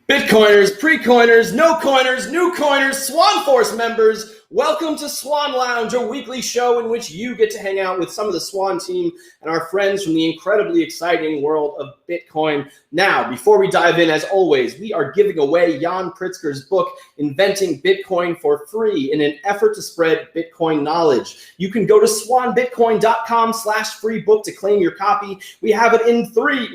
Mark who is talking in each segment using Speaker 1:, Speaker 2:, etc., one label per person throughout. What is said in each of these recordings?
Speaker 1: Bitcoiners, pre-coiners, no-coiners, new coiners, Swan Force members, welcome to Swan Lounge, a weekly show in which you get to hang out with some of the Swan Team and our friends from the incredibly exciting world of Bitcoin. Now, before we dive in, as always, we are giving away Jan Pritzker's book, Inventing Bitcoin, for free in an effort to spread Bitcoin knowledge. You can go to swanbitcoin.com/free book to claim your copy. We have it in three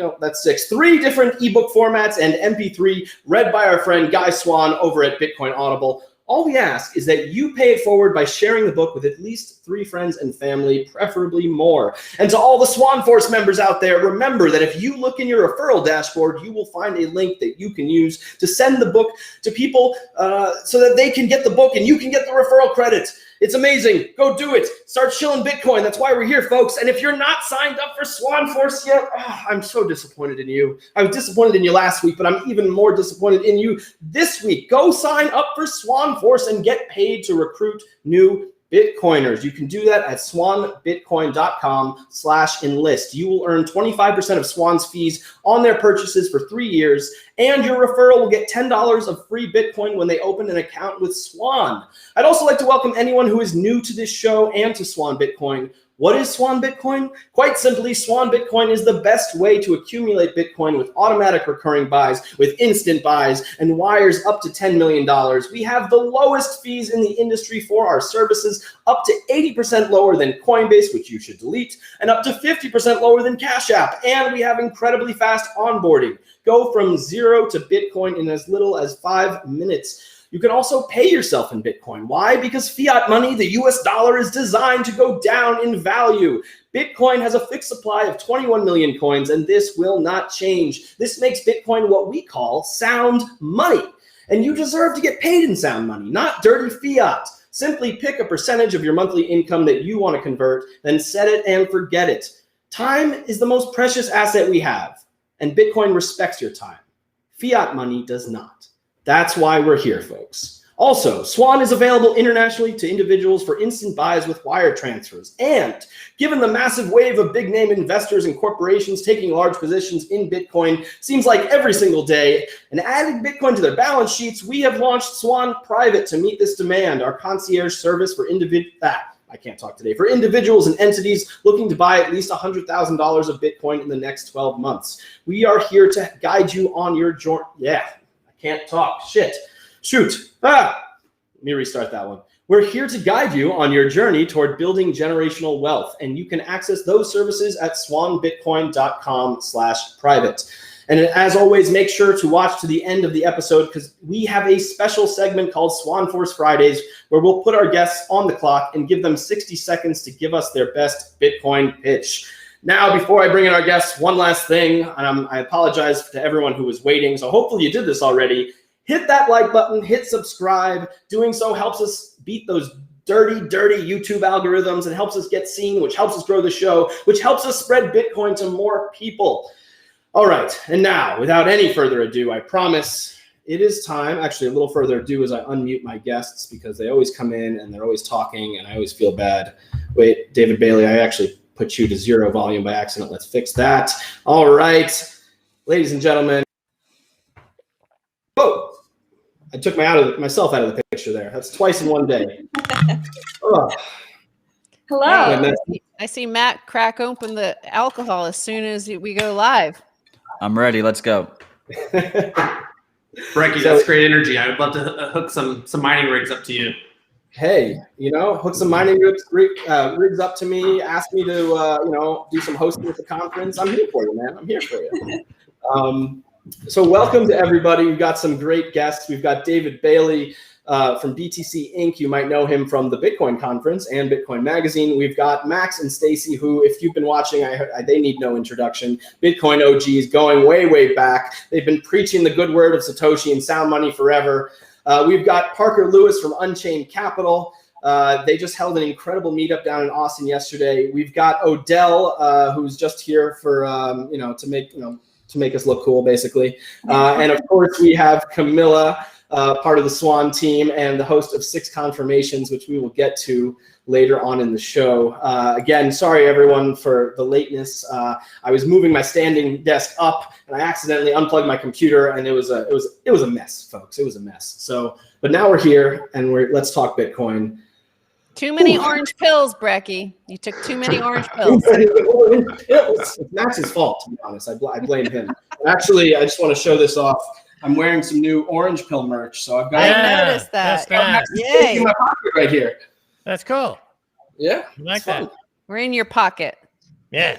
Speaker 1: different ebook formats and MP3 read by our friend Guy Swan over at Bitcoin Audible. All we ask is that you pay it forward by sharing the book with at least 3 friends and family, preferably more. And to all the Swan Force members out there, remember that if you look in your referral dashboard, you will find a link that you can use to send the book to people so that they can get the book and you can get the referral credits. It's amazing. Go do it. Start shilling Bitcoin. That's why we're here, folks. And if you're not signed up for Swan Force yet, I'm so disappointed in you. I was disappointed in you last week, but I'm even more disappointed in you this week. Go sign up for Swan Force and get paid to recruit new Bitcoiners. You can do that at swanbitcoin.com/enlist. You will earn 25% of Swan's fees on their purchases for 3 years, and your referral will get $10 of free Bitcoin when they open an account with Swan. I'd also like to welcome anyone who is new to this show and to Swan Bitcoin. What is Swan Bitcoin? Quite simply, Swan Bitcoin is the best way to accumulate Bitcoin with automatic recurring buys, with instant buys, and wires up to $10 million. We have the lowest fees in the industry for our services, up to 80% lower than Coinbase, which you should delete, and up to 50% lower than Cash App. And we have incredibly fast onboarding. Go from zero to Bitcoin in as little as 5 minutes. You can also pay yourself in Bitcoin. Why? Because fiat money, the US dollar, is designed to go down in value. Bitcoin has a fixed supply of 21 million coins, and this will not change. This makes Bitcoin what we call sound money. And you deserve to get paid in sound money, not dirty fiat. Simply pick a percentage of your monthly income that you want to convert, then set it and forget it. Time is the most precious asset we have, and Bitcoin respects your time. Fiat money does not. That's why we're here, folks. Also, Swan is available internationally to individuals for instant buys with wire transfers. And given the massive wave of big name investors and corporations taking large positions in Bitcoin seems like every single day, and adding Bitcoin to their balance sheets, we have launched Swan Private to meet this demand, our concierge service for for individuals and entities looking to buy at least $100,000 of Bitcoin in the next 12 months. We are here to guide you on your journey. Can't talk. Shoot. Let me restart that one. We're here to guide you on your journey toward building generational wealth, and you can access those services at swanbitcoin.com/private. And as always, make sure to watch to the end of the episode because we have a special segment called Swan Force Fridays where we'll put our guests on the clock and give them 60 seconds to give us their best Bitcoin pitch. Now, before I bring in our guests, one last thing, and I apologize to everyone who was waiting, so hopefully you did this already. Hit that like button, hit subscribe. Doing so helps us beat those dirty YouTube algorithms and helps us get seen, which helps us grow the show, which helps us spread Bitcoin to more people. All right, and now, without any further ado, I promise it is time. Actually, a little further ado as I unmute my guests because they always come in and they're always talking and I always feel bad. Wait, David Bailey, I actually put you to 0 volume by accident. Let's fix that. All right, ladies and gentlemen. Whoa, I took myself out of the picture there. That's twice in one day.
Speaker 2: Hello. I see Matt crack open the alcohol as soon as we go live.
Speaker 3: I'm ready. Let's go.
Speaker 4: Frankie, that's great energy. I would love to hook some mining rigs up to you.
Speaker 1: Hey, hook some mining rigs up to me. Ask me to, do some hosting at the conference. I'm here for you, man. I'm here for you. So welcome to everybody. We've got some great guests. We've got David Bailey from BTC Inc. You might know him from the Bitcoin conference and Bitcoin Magazine. We've got Max and Stacey, who, if you've been watching, they need no introduction. Bitcoin OGs going way, way back. They've been preaching the good word of Satoshi and sound money forever. We've got Parker Lewis from Unchained Capital. They just held an incredible meetup down in Austin yesterday. We've got Odell, who's just here for to make us look cool, basically. And of course, we have Camilla part of the Swan team and the host of 6 Confirmations, which we will get to later on in the show. Again, sorry everyone for the lateness. I was moving my standing desk up and I accidentally unplugged my computer, and it was a mess, folks. It was a mess. So, but now we're here and let's talk Bitcoin.
Speaker 2: Too many orange pills, Brecky. You took too many orange pills.
Speaker 1: It's Max's fault, to be honest. I blame him. Actually, I just want to show this off. I'm wearing some new orange pill merch, so I've got.
Speaker 2: I noticed that.
Speaker 1: Yay! In my pocket right here.
Speaker 5: That's cool.
Speaker 1: Yeah,
Speaker 5: I like that.
Speaker 2: We're in your pocket.
Speaker 5: Yeah.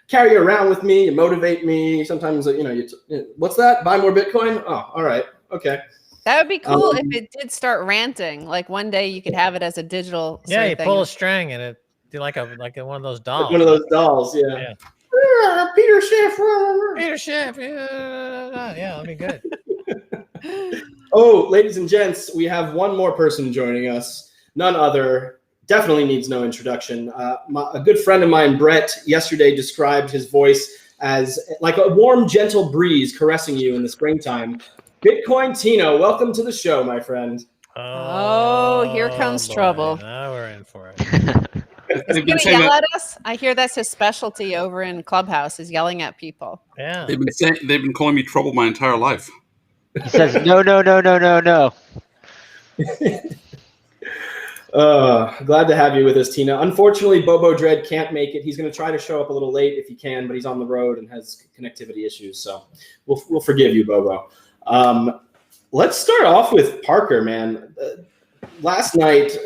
Speaker 1: Carry you around with me. You motivate me. Sometimes, what's that? Buy more Bitcoin? Oh, all right. Okay.
Speaker 2: That would be cool if it did start ranting. Like one day you could have it as a digital.
Speaker 5: Yeah, you
Speaker 2: thing.
Speaker 5: pull a string and it do like one of those dolls.
Speaker 1: Like one of those dolls, yeah. Peter Schiff.
Speaker 5: Peter Schiff. Yeah, that'd be good.
Speaker 1: Oh, ladies and gents, we have one more person joining us. None other. Definitely needs no introduction. A good friend of mine, Brett, yesterday described his voice as like a warm, gentle breeze caressing you in the springtime. Bitcoin Tino, welcome to the show, my friend.
Speaker 2: Oh, here comes trouble.
Speaker 5: Now we're in for it.
Speaker 2: Is he going to yell at us? I hear that's his specialty over in Clubhouse, is yelling at people.
Speaker 5: Yeah.
Speaker 6: They've been calling me trouble my entire life.
Speaker 7: He says, no.
Speaker 1: Glad to have you with us, Tina. Unfortunately, Bobo Dread can't make it. He's going to try to show up a little late if he can, but he's on the road and has connectivity issues. So we'll forgive you, Bobo. Let's start off with Parker, man. Last night,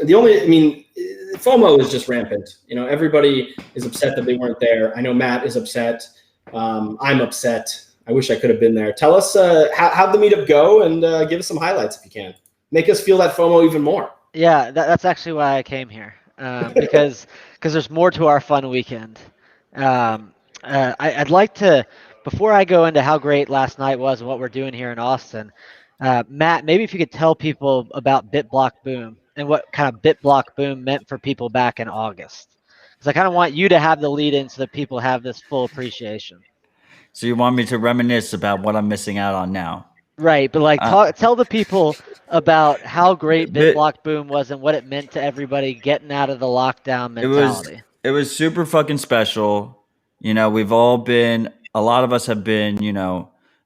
Speaker 1: FOMO is just rampant. Everybody is upset that they weren't there. I know Matt is upset. I'm upset. I wish I could have been there. Tell us how'd the meetup go, and give us some highlights if you can. Make us feel that FOMO even more.
Speaker 7: Yeah, that's actually why I came here, because there's more to our fun weekend. I'd like to, before I go into how great last night was and what we're doing here in Austin, Matt, maybe if you could tell people about BitBlock Boom and what kind of BitBlock Boom meant for people back in August. Because I kind of want you to have the lead in so that people have this full appreciation.
Speaker 3: So you want me to reminisce about what I'm missing out on now?
Speaker 7: Right, but tell the people about how great BitBlock Boom was and what it meant to everybody getting out of the lockdown mentality.
Speaker 3: It was super fucking special. We've all been, a lot of us have been,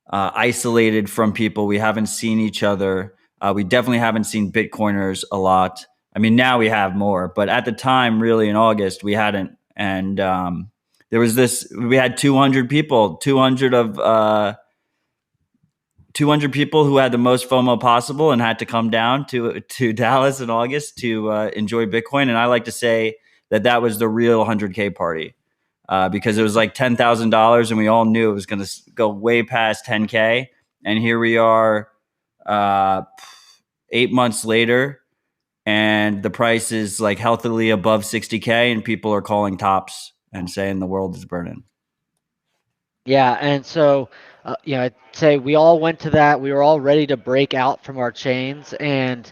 Speaker 3: isolated from people. We haven't seen each other. We definitely haven't seen Bitcoiners a lot. I mean, now we have more, but at the time, really in August, we hadn't. And we had 200 people, 200 people who had the most FOMO possible and had to come down to Dallas in August to enjoy Bitcoin. And I like to say that was the real 100K party because it was like $10,000 and we all knew it was going to go way past 10K. And here we are 8 months later and the price is like healthily above 60K and people are calling tops and saying the world is burning.
Speaker 7: Yeah, and so I'd say we all went to that. We were all ready to break out from our chains. And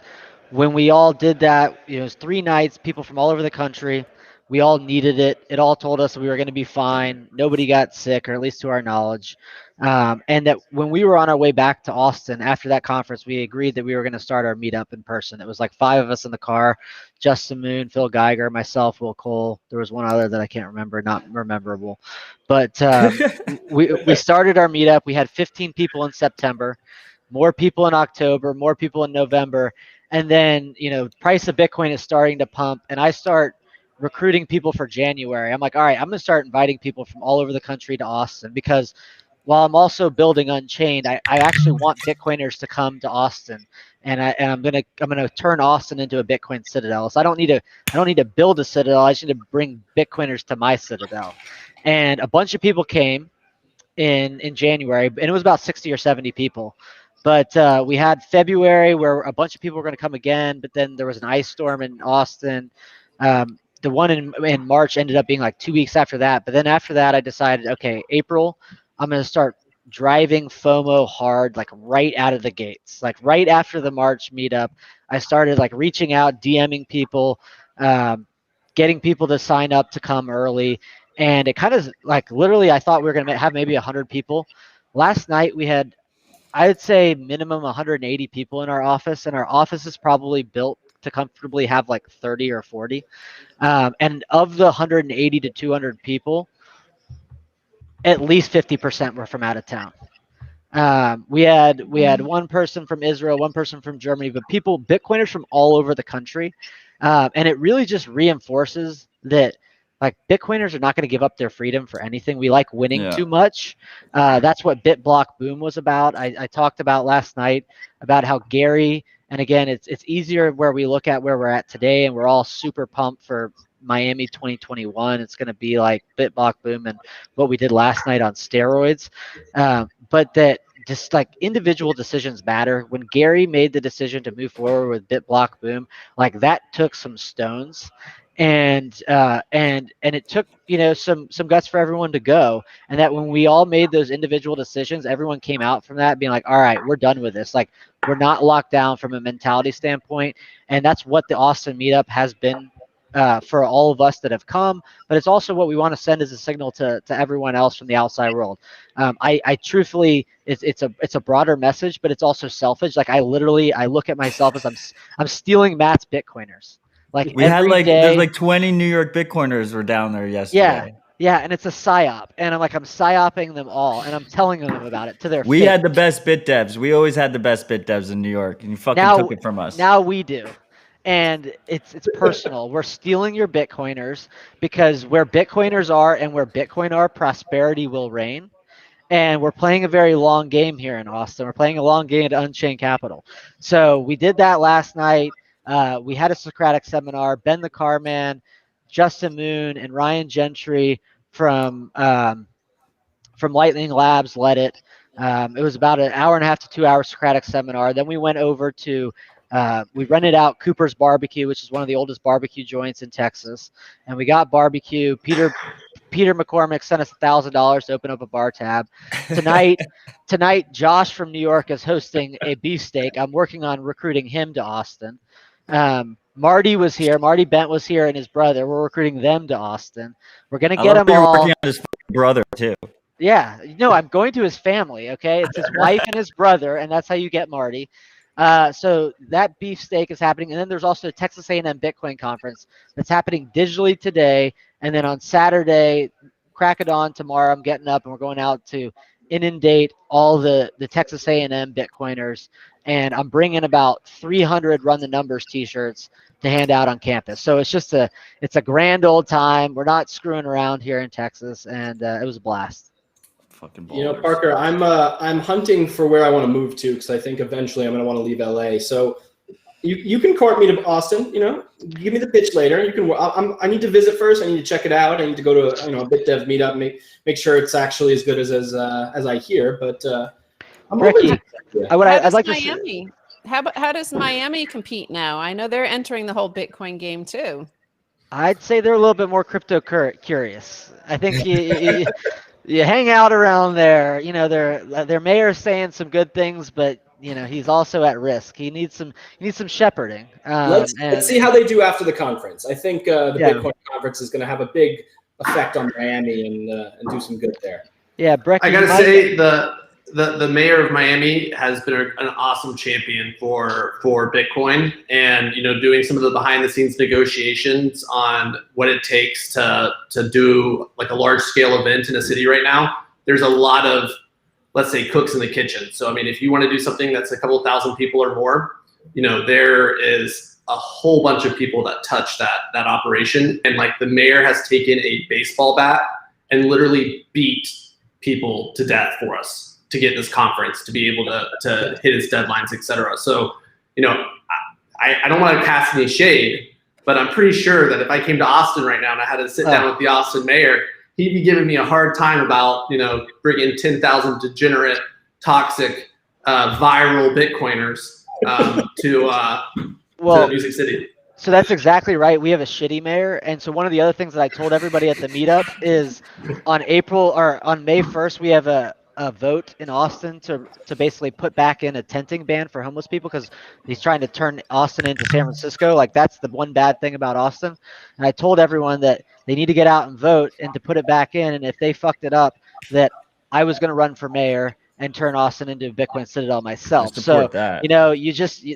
Speaker 7: when we all did that, it was 3 nights, people from all over the country. We all needed it. It all told us we were going to be fine. Nobody got sick, or at least to our knowledge. And that when we were on our way back to Austin after that conference, we agreed that we were going to start our meetup in person. It was like 5 of us in the car, Justin Moon, Phil Geiger, myself, Will Cole. There was one other that I can't remember, not memorable. But we started our meetup. We had 15 people in September, more people in October, more people in November. And then, price of Bitcoin is starting to pump. And I start recruiting people for January. I'm like, all right, I'm going to start inviting people from all over the country to Austin because while I'm also building Unchained, I actually want Bitcoiners to come to Austin, and I'm gonna turn Austin into a Bitcoin citadel. So I don't need to build a citadel. I just need to bring Bitcoiners to my citadel. And a bunch of people came in January, and it was about 60 or 70 people. But we had February where a bunch of people were going to come again, but then there was an ice storm in Austin. The one in March ended up being like 2 weeks after that. But then after that, I decided, okay, April, I'm going to start driving FOMO hard, like right out of the gates. Like right after the March meetup, I started like reaching out, DMing people, getting people to sign up to come early. And it kind of like literally, I thought we were going to have maybe 100 people. Last night we had I would say minimum 180 people in our office, and our office is probably built to comfortably have like 30 or 40. And of the 180 to 200 people, at least 50% were from out of town. We had one person from Israel, one person from Germany, but Bitcoiners from all over the country. And it really just reinforces that like Bitcoiners are not going to give up their freedom for anything. We like winning too much. That's what BitBlock Boom was about. I talked about last night about how Gary, and again, it's easier where we look at where we're at today, and we're all super pumped for Miami 2021. It's going to be like BitBlock Boom and what we did last night on steroids. But that just like individual decisions matter. When Gary made the decision to move forward with BitBlock Boom, like that took some stones, and it took some guts for everyone to go. And that when we all made those individual decisions, everyone came out from that being like, all right, we're done with this. Like we're not locked down from a mentality standpoint, and that's what the Austin meetup has been. For all of us that have come, but it's also what we want to send as a signal to everyone else from the outside world. I truthfully, it's a broader message, but it's also selfish. Like I look at myself as I'm stealing Matt's Bitcoiners. Like
Speaker 3: we had there's
Speaker 7: day,
Speaker 3: 20 New York Bitcoiners were down there yesterday.
Speaker 7: Yeah, and it's a psyop, and I'm psyoping them all, and I'm telling them about it to their
Speaker 3: We
Speaker 7: face.
Speaker 3: had the best BitDevs. We always had the best BitDevs in New York, and you fucking took it from us.
Speaker 7: Now we do. And it's personal. We're stealing your Bitcoiners because where Bitcoiners are and where Bitcoin are, prosperity will reign. And we're playing a very long game here in Austin. We're playing a long game at Unchained Capital. So we did that last night. We had a Socratic seminar. Ben the Carman, Justin Moon, and Ryan Gentry from Lightning Labs led it. It was about an hour and a half to 2 hour Socratic seminar. Then we went over to we rented out Cooper's Barbecue, which is one of the oldest barbecue joints in Texas, and we got barbecue. Peter McCormick sent us $1,000 to open up a bar tab. Tonight, Josh from New York is hosting a beefsteak. I'm working on recruiting him to Austin. Marty was here. Marty Bent was here, and his brother. We're recruiting them to Austin. We're gonna get them all.
Speaker 3: Working on his brother too.
Speaker 7: Yeah, no, I'm going to his family. Okay, it's his wife and his brother, and that's how you get Marty. So that beefsteak is happening, and then there's also a Texas A&M Bitcoin conference that's happening digitally today, and then on Saturday, crack it on tomorrow. I'm getting up, and we're going out to inundate all the Texas A&M Bitcoiners, and I'm bringing about 300 Run the Numbers T-shirts to hand out on campus. So it's a grand old time. We're not screwing around here in Texas, and it was a blast.
Speaker 3: Fucking
Speaker 1: ballers. Parker, I'm hunting for where I want to move to because I think eventually I'm going to want to leave LA. So you can court me to Austin. Give me the pitch later. You can. I need to visit first. I need to check it out. I need to go to a BitDev meetup, make sure it's actually as good as I hear. But I'm
Speaker 7: Ricky, I'd like
Speaker 2: Miami. How does Miami compete now? I know they're entering the whole Bitcoin game too.
Speaker 7: I'd say they're a little bit more crypto curious. I think you hang out around there. Their mayor's saying some good things, but he's also at risk. He needs some shepherding.
Speaker 1: Let's see how they do after the conference. I think the Bitcoin conference is going to have a big effect on Miami and do some good there.
Speaker 7: Yeah, Breck,
Speaker 4: I gotta say the mayor of Miami has been an awesome champion for Bitcoin, and doing some of the behind the scenes negotiations on what it takes to do like a large scale event in a city right now. There's a lot of, let's say, cooks in the kitchen. So I mean, if you want to do something that's a couple thousand people or more, there is a whole bunch of people that touch that operation, and like the mayor has taken a baseball bat and literally beat people to death for us to get this conference, to be able to hit its deadlines, et cetera. So, I don't want to cast any shade, but I'm pretty sure that if I came to Austin right now and I had to sit down with the Austin mayor, he'd be giving me a hard time about, bringing 10,000 degenerate, toxic, viral Bitcoiners to Music City.
Speaker 7: So that's exactly right. We have a shitty mayor. And so one of the other things that I told everybody at the meetup is on May 1st, we have a vote in Austin to basically put back in a tenting ban for homeless people because he's trying to turn Austin into San Francisco. Like that's the one bad thing about Austin. And I told everyone that they need to get out and vote and to put it back in. And if they fucked it up, that I was going to run for mayor and turn Austin into a Bitcoin Citadel myself.
Speaker 3: support
Speaker 7: So,
Speaker 3: that.
Speaker 7: you know,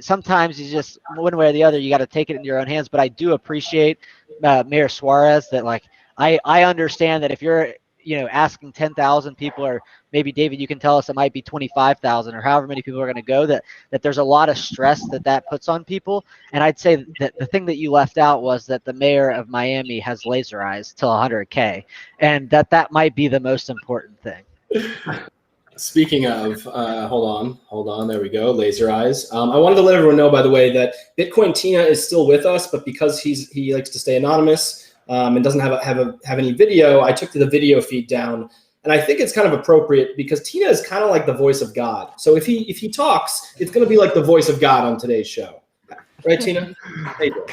Speaker 7: sometimes you just one way or the other, you got to take it into your own hands. But I do appreciate Mayor Suarez that, like, I understand that if you're, you know, asking 10,000 people, or maybe David, you can tell us it might be 25,000 or however many people are going to go, that there's a lot of stress that puts on people. And I'd say that the thing that you left out was that the mayor of Miami has laser eyes till 100K, and that might be the most important thing.
Speaker 1: Speaking of, hold on, there we go, laser eyes. I wanted to let everyone know, by the way, that Bitcoin Tina is still with us, but because he likes to stay anonymous and doesn't have any video, I took the video feed down, and I think it's kind of appropriate because Tina is kind of like the voice of God. So if he talks, it's going to be like the voice of God on today's show, right, Tina? How you doing?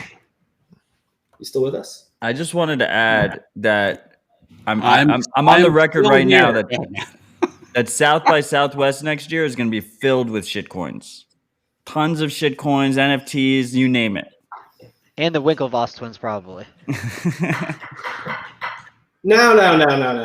Speaker 1: You still with us?
Speaker 3: I just wanted to add that I'm on the record right now that South by Southwest next year is going to be filled with shitcoins. Tons of shitcoins, NFTs, you name it.
Speaker 7: And the Winklevoss twins, probably.
Speaker 1: No.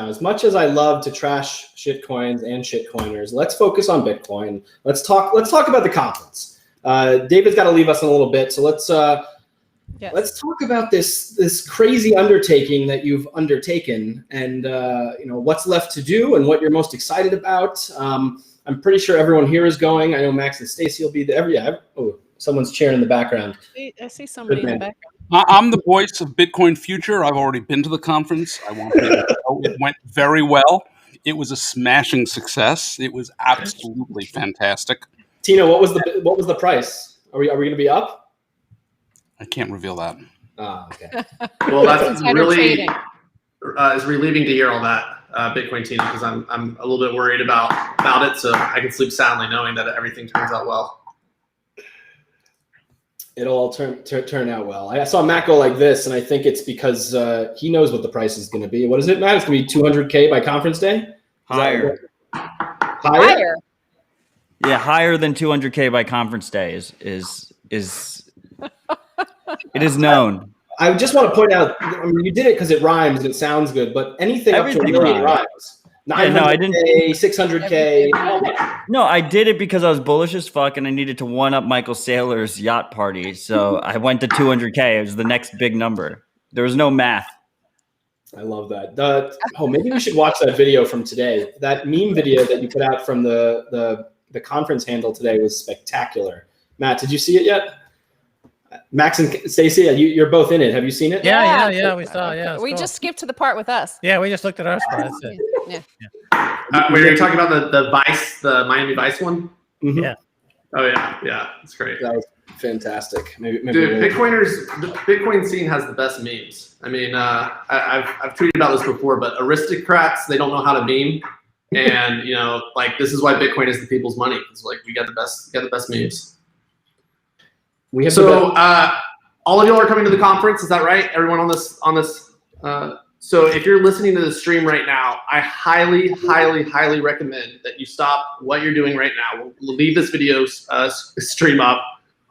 Speaker 1: As much as I love to trash shitcoins and shitcoiners, let's focus on Bitcoin. Let's talk about the conference. David's got to leave us in a little bit, so let's talk about this crazy undertaking that you've undertaken, and you know, what's left to do and what you're most excited about. I'm pretty sure everyone here is going. I know Max and Stacey will be there. Oh, someone's cheering in the background.
Speaker 2: I see somebody in the background.
Speaker 6: I'm the voice of Bitcoin Future. I've already been to the conference. I want people to know it went very well. It was a smashing success. It was absolutely fantastic.
Speaker 1: Tina, what was the price? Are we going to be up?
Speaker 6: I can't reveal that.
Speaker 1: Oh, okay.
Speaker 4: Well, that's really
Speaker 2: trading.
Speaker 4: It's relieving to hear all that, Bitcoin Tina, because I'm a little bit worried about it, so I can sleep soundly knowing that everything turns out well.
Speaker 1: It'll all turn out well. I saw Matt go like this, and I think it's because he knows what the price is going to be. What is it, Matt? It's going to be 200K by conference day?
Speaker 3: Higher.
Speaker 1: Higher?
Speaker 3: Yeah, higher than 200K by conference day is it is known.
Speaker 1: I just want to point out, I mean, you did it because it rhymes and it sounds good, but anything
Speaker 3: Everything
Speaker 1: up to a million rhymes. 900K, 600K.
Speaker 3: No, I did it because I was bullish as fuck and I needed to one up Michael Saylor's yacht party. So I went to 200K. It was the next big number. There was no math.
Speaker 1: I love that. Maybe we should watch that video from today. That meme video that you put out from the conference handle today was spectacular. Matt, did you see it yet? Max and Stacey, you're both in it. Have you seen it?
Speaker 5: Yeah, we saw. Yeah,
Speaker 2: we just skipped to the part with us.
Speaker 5: Yeah, we just looked at our spot. That's it.
Speaker 2: Yeah.
Speaker 4: Were you talking about the Miami Vice one?
Speaker 1: Mm-hmm.
Speaker 5: Yeah.
Speaker 4: Oh yeah, that's great.
Speaker 1: That was fantastic. Maybe
Speaker 4: Dude, the Bitcoin scene has the best memes. I mean, I've tweeted about this before, but aristocrats, they don't know how to meme, and you know, like, this is why Bitcoin is the people's money. It's like we got the best memes.
Speaker 1: We have
Speaker 4: all of y'all are coming to the conference. Is that right? Everyone on this. So if you're listening to the stream right now, I highly recommend that you stop what you're doing right now. We'll leave this video stream up.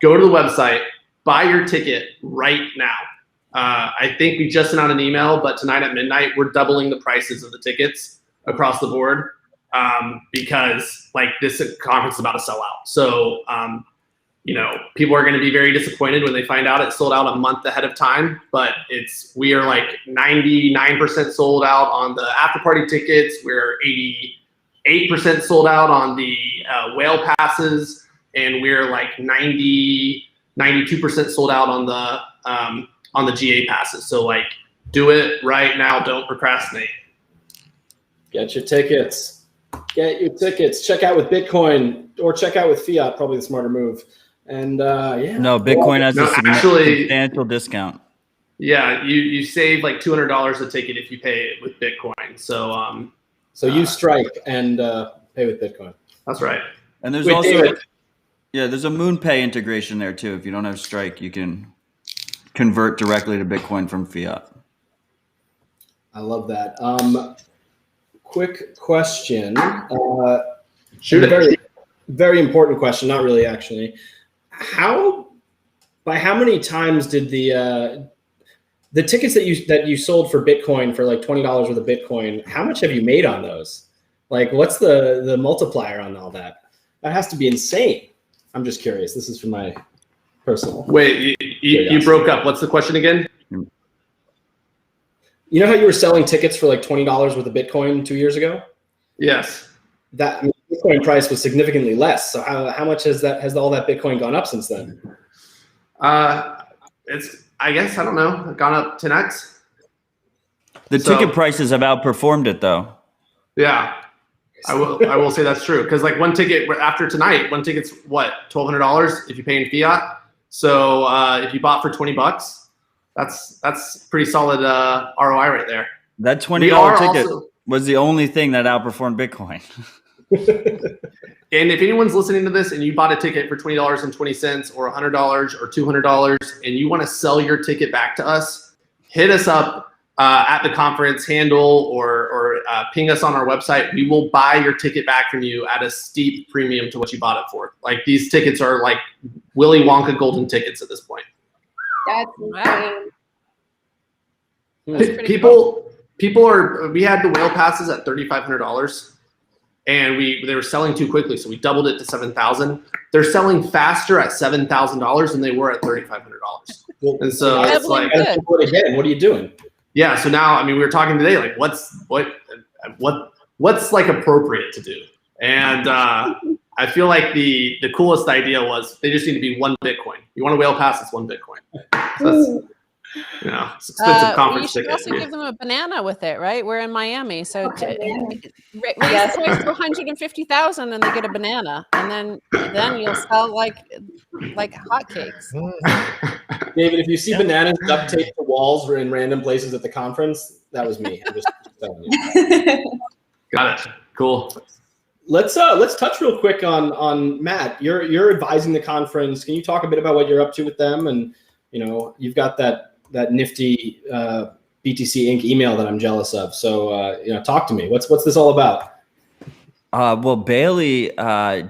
Speaker 4: Go to the website. Buy your ticket right now. I think we just sent out an email, but tonight at midnight, we're doubling the prices of the tickets across the board because, like, this conference is about to sell out. So, you know, people are going to be very disappointed when they find out it sold out a month ahead of time, but we are like 99% sold out on the after party tickets. We're 88% sold out on the whale passes, and we're like 92% sold out on the GA passes. So, like, do it right now. Don't procrastinate.
Speaker 1: Get your tickets. Check out with Bitcoin or check out with fiat. Probably the smarter move. And yeah.
Speaker 3: No, Bitcoin has a substantial discount.
Speaker 4: Yeah, you save like $200 a ticket if you pay it with Bitcoin. So
Speaker 1: so use Strike and pay with Bitcoin.
Speaker 4: That's right.
Speaker 3: And there's there's a MoonPay integration there too. If you don't have Strike, you can convert directly to Bitcoin from fiat.
Speaker 1: I love that. Quick question.
Speaker 4: Shoot it.
Speaker 1: Very, very important question. Not really, actually. By how many times did the tickets that you sold for Bitcoin for like $20 worth of Bitcoin? How much have you made on those? Like, what's the multiplier on all that? That has to be insane. I'm just curious. This is for my personal.
Speaker 4: Wait, you broke up. What's the question again?
Speaker 1: You know how you were selling tickets for like $20 worth of Bitcoin 2 years ago?
Speaker 4: Yes.
Speaker 1: That Bitcoin price was significantly less. So how much has all that Bitcoin gone up since then?
Speaker 4: It's, I guess, I don't know, gone up 10x.
Speaker 3: The ticket prices have outperformed it though.
Speaker 4: Yeah, I will say that's true. Because like one ticket after tonight, one ticket's what, $1,200 if you pay in fiat. So if you bought for $20, that's pretty solid ROI right there.
Speaker 3: That $20 ticket was the only thing that outperformed Bitcoin.
Speaker 4: And if anyone's listening to this and you bought a ticket for $20.20 or $100 or $200 and you want to sell your ticket back to us, hit us up at the conference handle or ping us on our website. We will buy your ticket back from you at a steep premium to what you bought it for. Like these tickets are like Willy Wonka golden tickets at this point.
Speaker 8: That's insane.
Speaker 4: We had the whale passes at $3,500 and they were selling too quickly. So we doubled it to $7,000. They're selling faster at $7,000 than they were at $3,500. And so it's like,
Speaker 1: again, what are you doing?
Speaker 4: Yeah. So now, I mean, we were talking today, like what's like appropriate to do. And I feel like the coolest idea was they just need to be one Bitcoin. You want a whale pass, it's one Bitcoin. So that's, it's expensive conference
Speaker 2: you should
Speaker 4: ticket.
Speaker 2: also give them a banana with it, right? We're in Miami, so raise
Speaker 8: Yes.
Speaker 2: the price to 150,000 and they get a banana, and then you'll sell like hotcakes.
Speaker 1: David, if you see bananas duct taped to walls or in random places at the conference, that was me. I'm just telling you.
Speaker 4: Got it. Cool.
Speaker 1: Let's touch real quick on Matt. You're advising the conference. Can you talk a bit about what you're up to with them? And you've got that nifty BTC Inc. email that I'm jealous of. So talk to me. What's this all about?
Speaker 3: Well, Bailey,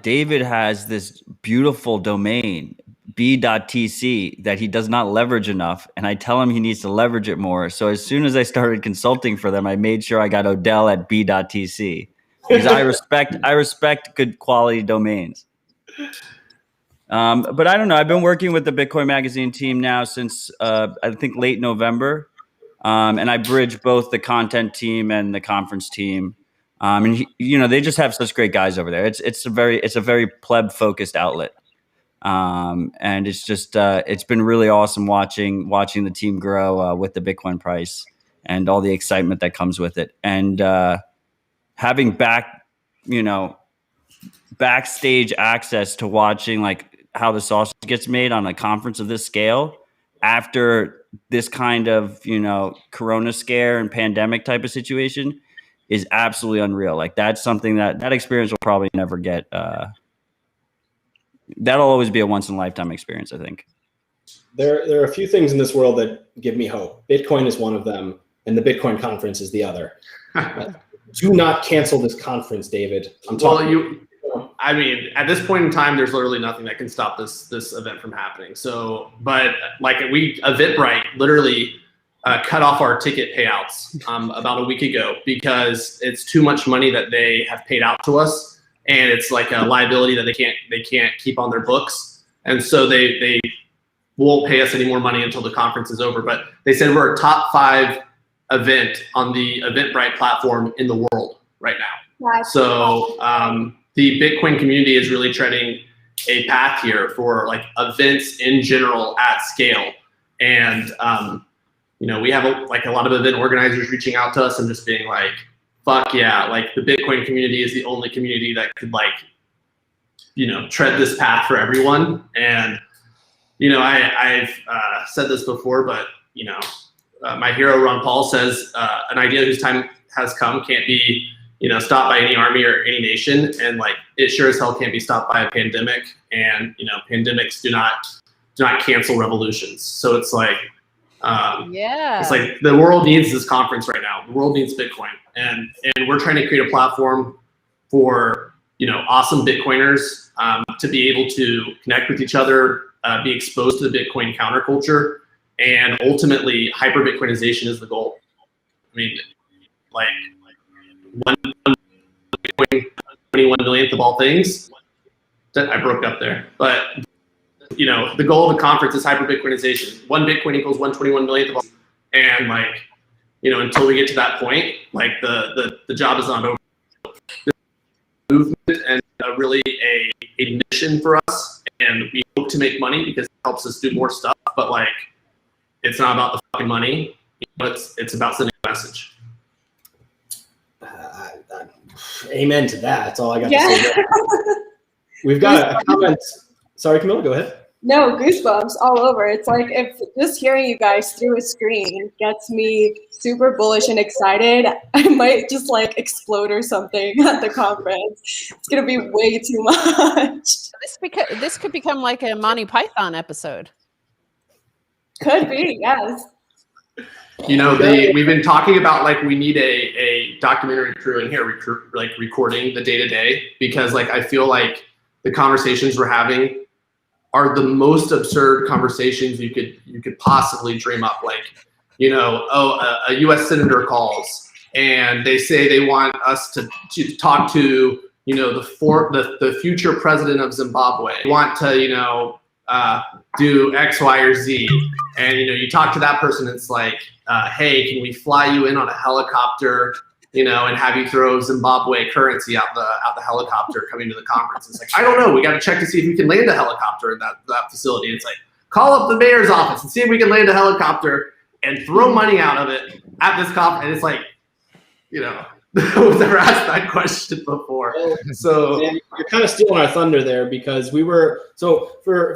Speaker 3: David has this beautiful domain, b.tc, that he does not leverage enough. And I tell him he needs to leverage it more. So as soon as I started consulting for them, I made sure I got Odell at b.tc. Because I respect good quality domains. But I don't know. I've been working with the Bitcoin Magazine team now since I think late November. And I bridge both the content team and the conference team. And they just have such great guys over there. It's a very pleb focused outlet. And it's just it's been really awesome watching the team grow with the Bitcoin price and all the excitement that comes with it. And having backstage access to watching like how the sausage gets made on a conference of this scale after this kind of corona scare and pandemic type of situation is absolutely unreal. Like that's something that experience will probably never get. That'll always be a once in a lifetime experience, I think.
Speaker 1: There are a few things in this world that give me hope. Bitcoin is one of them, and the Bitcoin conference is the other. Do not cancel this conference, David.
Speaker 4: I mean, at this point in time, there's literally nothing that can stop this event from happening. So, but like Eventbrite literally cut off our ticket payouts about a week ago because it's too much money that they have paid out to us, and it's like a liability that they can't keep on their books, and so they won't pay us any more money until the conference is over. But they said we're a top 5 event on the Eventbrite platform in the world right now. So the Bitcoin community is really treading a path here for like events in general at scale. And, we have a lot of event organizers reaching out to us and just being like, fuck yeah, like the Bitcoin community is the only community that could tread this path for everyone. And, I've said this before, but, my hero Ron Paul says an idea whose time has come can't be stopped by any army or any nation, and like it sure as hell can't be stopped by a pandemic. And pandemics do not cancel revolutions. So it's like it's like the world needs this conference right now. The world needs Bitcoin, and we're trying to create a platform for awesome Bitcoiners to be able to connect with each other, be exposed to the Bitcoin counterculture. And ultimately, hyper Bitcoinization is the goal. I mean, like one 21 millionth of all things. I broke up there, but the goal of the conference is hyper Bitcoinization. 1 Bitcoin equals 121 millionth of all, and like, until we get to that point, like the job is not over. The movement and really a mission for us, and we hope to make money because it helps us do more stuff. But like, it's not about the fucking money. It's about sending a message.
Speaker 1: Amen to that. That's all I got to say. We've got a comment. Sorry, Camilla, go ahead.
Speaker 8: No, goosebumps all over. It's like if just hearing you guys through a screen gets me super bullish and excited, I might just like explode or something at the conference. It's gonna be way too much.
Speaker 2: This could become like a Monty Python episode.
Speaker 8: Could be, yes.
Speaker 4: We've been talking about like we need a documentary crew in here, like recording the day-to-day, because like I feel like the conversations we're having are the most absurd conversations you could possibly dream up. Like, a U.S. senator calls and they say they want us to talk to the future president of Zimbabwe. They want to do X, Y, or Z, and you talk to that person. It's like, hey, can we fly you in on a helicopter? And have you throw Zimbabwe currency out the helicopter coming to the conference. It's like, I don't know. We got to check to see if we can land a helicopter in that facility. It's like, call up the mayor's office and see if we can land a helicopter and throw money out of it at this conference. And it's like, I've never asked that question before. So
Speaker 1: you're kind of stealing our thunder there, because for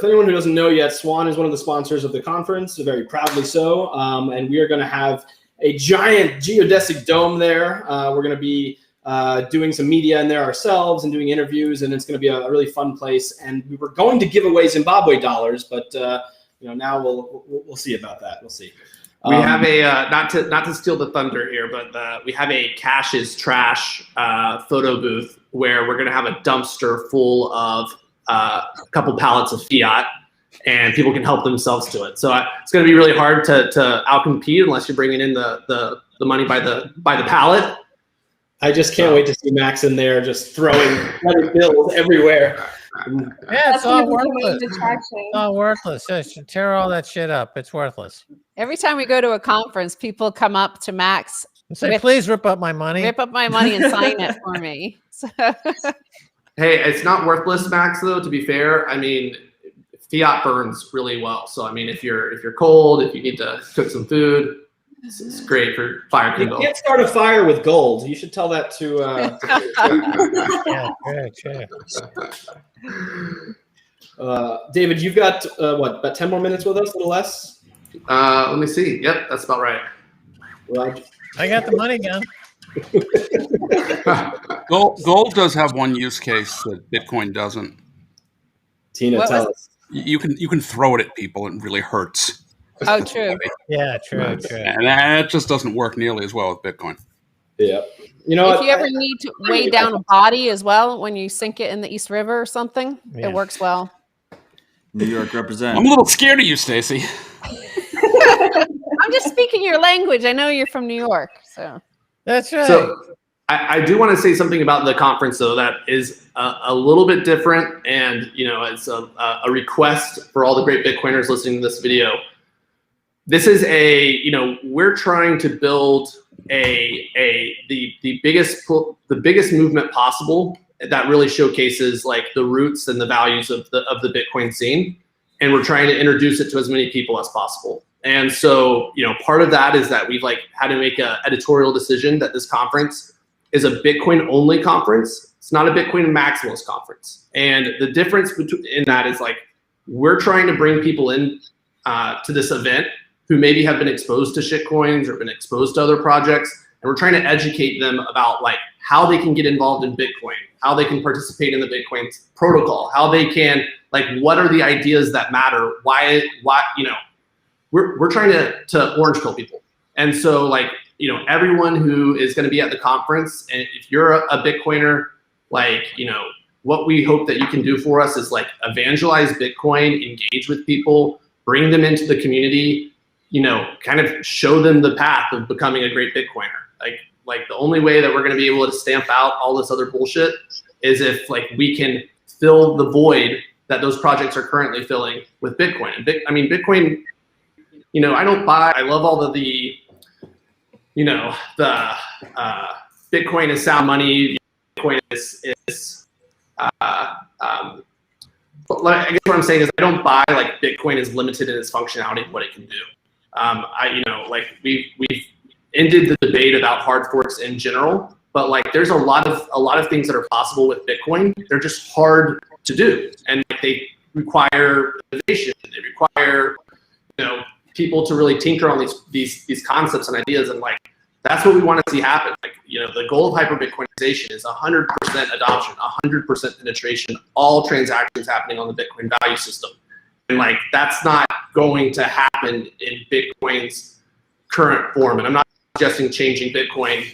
Speaker 1: anyone who doesn't know yet, Swan is one of the sponsors of the conference, very proudly so. And we are going to have a giant geodesic dome there. We're going to be doing some media in there ourselves and doing interviews, and it's going to be a really fun place. And we were going to give away Zimbabwe dollars, but now we'll see about that. We'll see.
Speaker 4: We have a not to steal the thunder here, but we have a cash is trash photo booth where we're going to have a dumpster full of a couple pallets of fiat, and people can help themselves to it. So it's going to be really hard to outcompete unless you're bringing in the money by the pallet.
Speaker 1: I just can't wait to see Max in there just throwing bills everywhere.
Speaker 5: Yeah, it's all worthless. It's all worthless. Just tear all that shit up. It's worthless.
Speaker 2: Every time we go to a conference, people come up to Max
Speaker 5: and say, please rip up my money.
Speaker 2: Rip up my money and sign it for me. So.
Speaker 4: Hey, it's not worthless, Max, though, to be fair. I mean, fiat burns really well. So, I mean, if you're cold, if you need to cook some food, it's great for fire kindle.
Speaker 1: You can't start a fire with gold. You should tell that to. David, you've got about 10 more minutes with us, a little less?
Speaker 4: Let me see. Yep, that's about right.
Speaker 1: Well,
Speaker 5: I got the money gun.
Speaker 6: Gold does have one use case that Bitcoin doesn't.
Speaker 1: Tina, tell us.
Speaker 6: You can throw it at people and it really hurts.
Speaker 2: Oh, true.
Speaker 5: Yeah, true.
Speaker 6: And that just doesn't work nearly as well with Bitcoin.
Speaker 1: Yeah.
Speaker 2: If you ever need to weigh down a body as well, when you sink it in the East River or something, it works well.
Speaker 3: New York represent.
Speaker 6: I'm a little scared of you, Stacey.
Speaker 2: I'm just speaking your language. I know you're from New York, so.
Speaker 5: That's right.
Speaker 4: So I do want to say something about the conference, though, that is a little bit different, and it's a request for all the great Bitcoiners listening to this video. This is we're trying to build the biggest movement possible that really showcases like the roots and the values of the Bitcoin scene, and we're trying to introduce it to as many people as possible. And so, part of that is that we've had to make an editorial decision that this conference is a Bitcoin only conference. It's not a Bitcoin maximalist conference. And the difference in that is we're trying to bring people in to this event who maybe have been exposed to shitcoins or been exposed to other projects. And we're trying to educate them about how they can get involved in Bitcoin, how they can participate in the Bitcoin protocol, how they can, what are the ideas that matter? Why, we're trying to orange pill people. And so everyone who is going to be at the conference, and if you're a Bitcoiner, what we hope that you can do for us is evangelize Bitcoin, engage with people, bring them into the community, kind of show them the path of becoming a great Bitcoiner. like the only way that we're going to be able to stamp out all this other bullshit is if like we can fill the void that those projects are currently filling with Bitcoin. And Bitcoin, you know, I love all of the, you know, the Bitcoin is sound money. Bitcoin is I guess what I'm saying is I don't buy like Bitcoin is limited in its functionality and what it can do. You know, like we've ended the debate about hard forks in general, but like there's a lot of things that are possible with Bitcoin. They're just hard to do, and like, they require innovation. They require, you know, people to really tinker on these concepts and ideas, and like that's what we want to see happen. Like, you know, the goal of hyper-Bitcoinization is 100% adoption, 100% penetration, all transactions happening on the Bitcoin value system. And like, that's not going to happen in Bitcoin's current form. And I'm not suggesting changing Bitcoin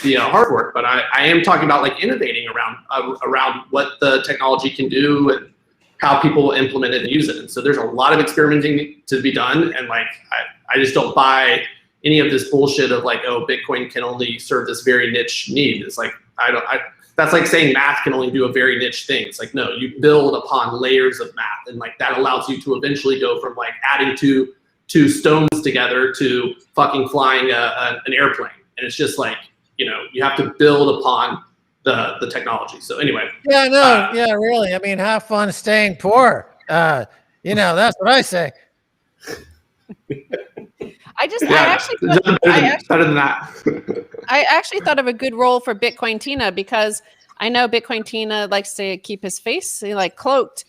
Speaker 4: via hard fork, but I am talking about like innovating around what the technology can do and how people implement it and use it. And so there's a lot of experimenting to be done. And like, I just don't buy any of this bullshit of like, oh, Bitcoin can only serve this very niche need. It's like, that's like saying math can only do a very niche thing. It's like, no, you build upon layers of math, and like that allows you to eventually go from like adding two stones together to fucking flying an airplane. And it's just like, you know, you have to build upon the technology. So anyway.
Speaker 5: Yeah, no, yeah, really. I mean, have fun staying poor. You know, that's what I say.
Speaker 2: I
Speaker 4: better than that.
Speaker 2: I actually thought of a good role for Bitcoin Tina, because I know Bitcoin Tina likes to keep his face like cloaked.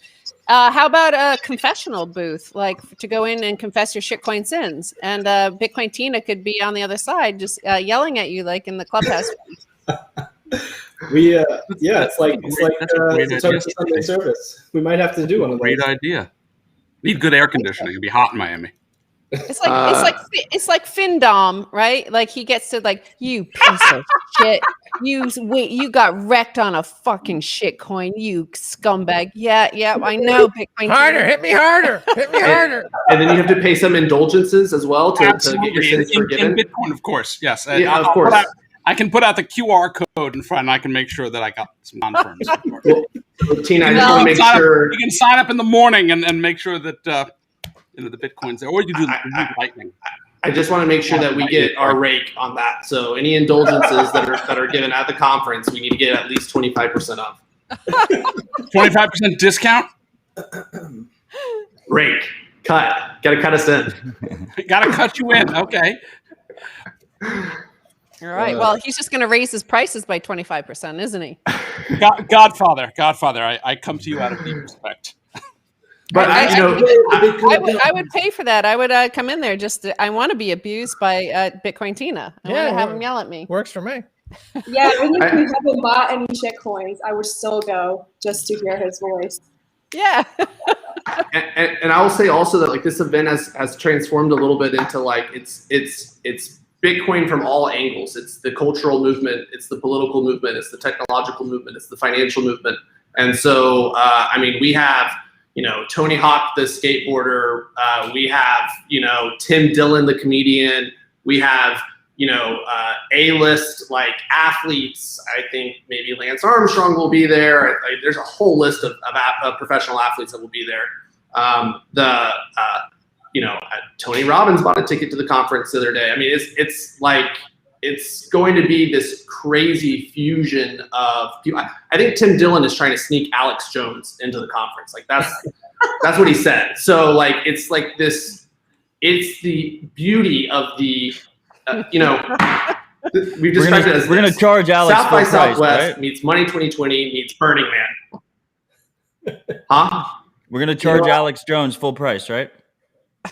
Speaker 2: How about a confessional booth, like to go in and confess your shitcoin sins, and Bitcoin Tina could be on the other side, just yelling at you like in the clubhouse.
Speaker 1: It's like Sunday service. We might have to do one of those.
Speaker 6: Great idea. Need good air conditioning. It'd be hot in Miami.
Speaker 2: It's like FinDom, right? Like he gets to like, you piece of shit. You got wrecked on a fucking shitcoin, you scumbag. Yeah, I know. Bitcoin
Speaker 5: harder, hit me harder, hit me harder.
Speaker 4: And then you have to pay some indulgences as well to get your sins forgiven.
Speaker 6: In Bitcoin, of course, yes.
Speaker 4: Yeah, of course.
Speaker 6: I can put out the QR code in front, and I can make sure that I got some confirms.
Speaker 4: Tina, I just want to make sure
Speaker 6: you can sign up in the morning and make sure that you know, the Bitcoin's there, or you do Lightning.
Speaker 4: I just want to make sure that we get our rake on that. So any indulgences that are given at the conference, we need to get at least 25% off.
Speaker 6: 25% discount.
Speaker 4: Rake, cut. Got to cut us in.
Speaker 6: Got to cut you in. Okay.
Speaker 2: All right. Well, he's just going to raise his prices by 25%, isn't he?
Speaker 6: Godfather, I come to you out of deep respect.
Speaker 4: But
Speaker 2: I would pay for that. I would come in there I want to be abused by Bitcoin Tina. I want to have him yell at me.
Speaker 5: Works for me.
Speaker 8: Yeah, even if we haven't bought any shit coins, I would still go just to hear his voice.
Speaker 2: Yeah.
Speaker 4: and I will say also that like this event has transformed a little bit into like it's Bitcoin from all angles. It's the cultural movement, it's the political movement, it's the technological movement, it's the financial movement. And so I mean, we have, you know, Tony Hawk, the skateboarder. We have, you know, Tim Dillon, the comedian. We have, you know, A-list like athletes. I think maybe Lance Armstrong will be there. There's a whole list of professional athletes that will be there. You know, Tony Robbins bought a ticket to the conference the other day. I mean, it's like, it's going to be this crazy fusion of people. I think Tim Dillon is trying to sneak Alex Jones into the conference. Like that's what he said. So like, it's like this, it's the beauty of the, you know, we've described it as
Speaker 3: we're going to charge Alex
Speaker 4: South by Southwest,
Speaker 3: right?
Speaker 4: meets Money 2020 meets Burning Man. Huh?
Speaker 3: We're going to charge Alex Jones full price, right?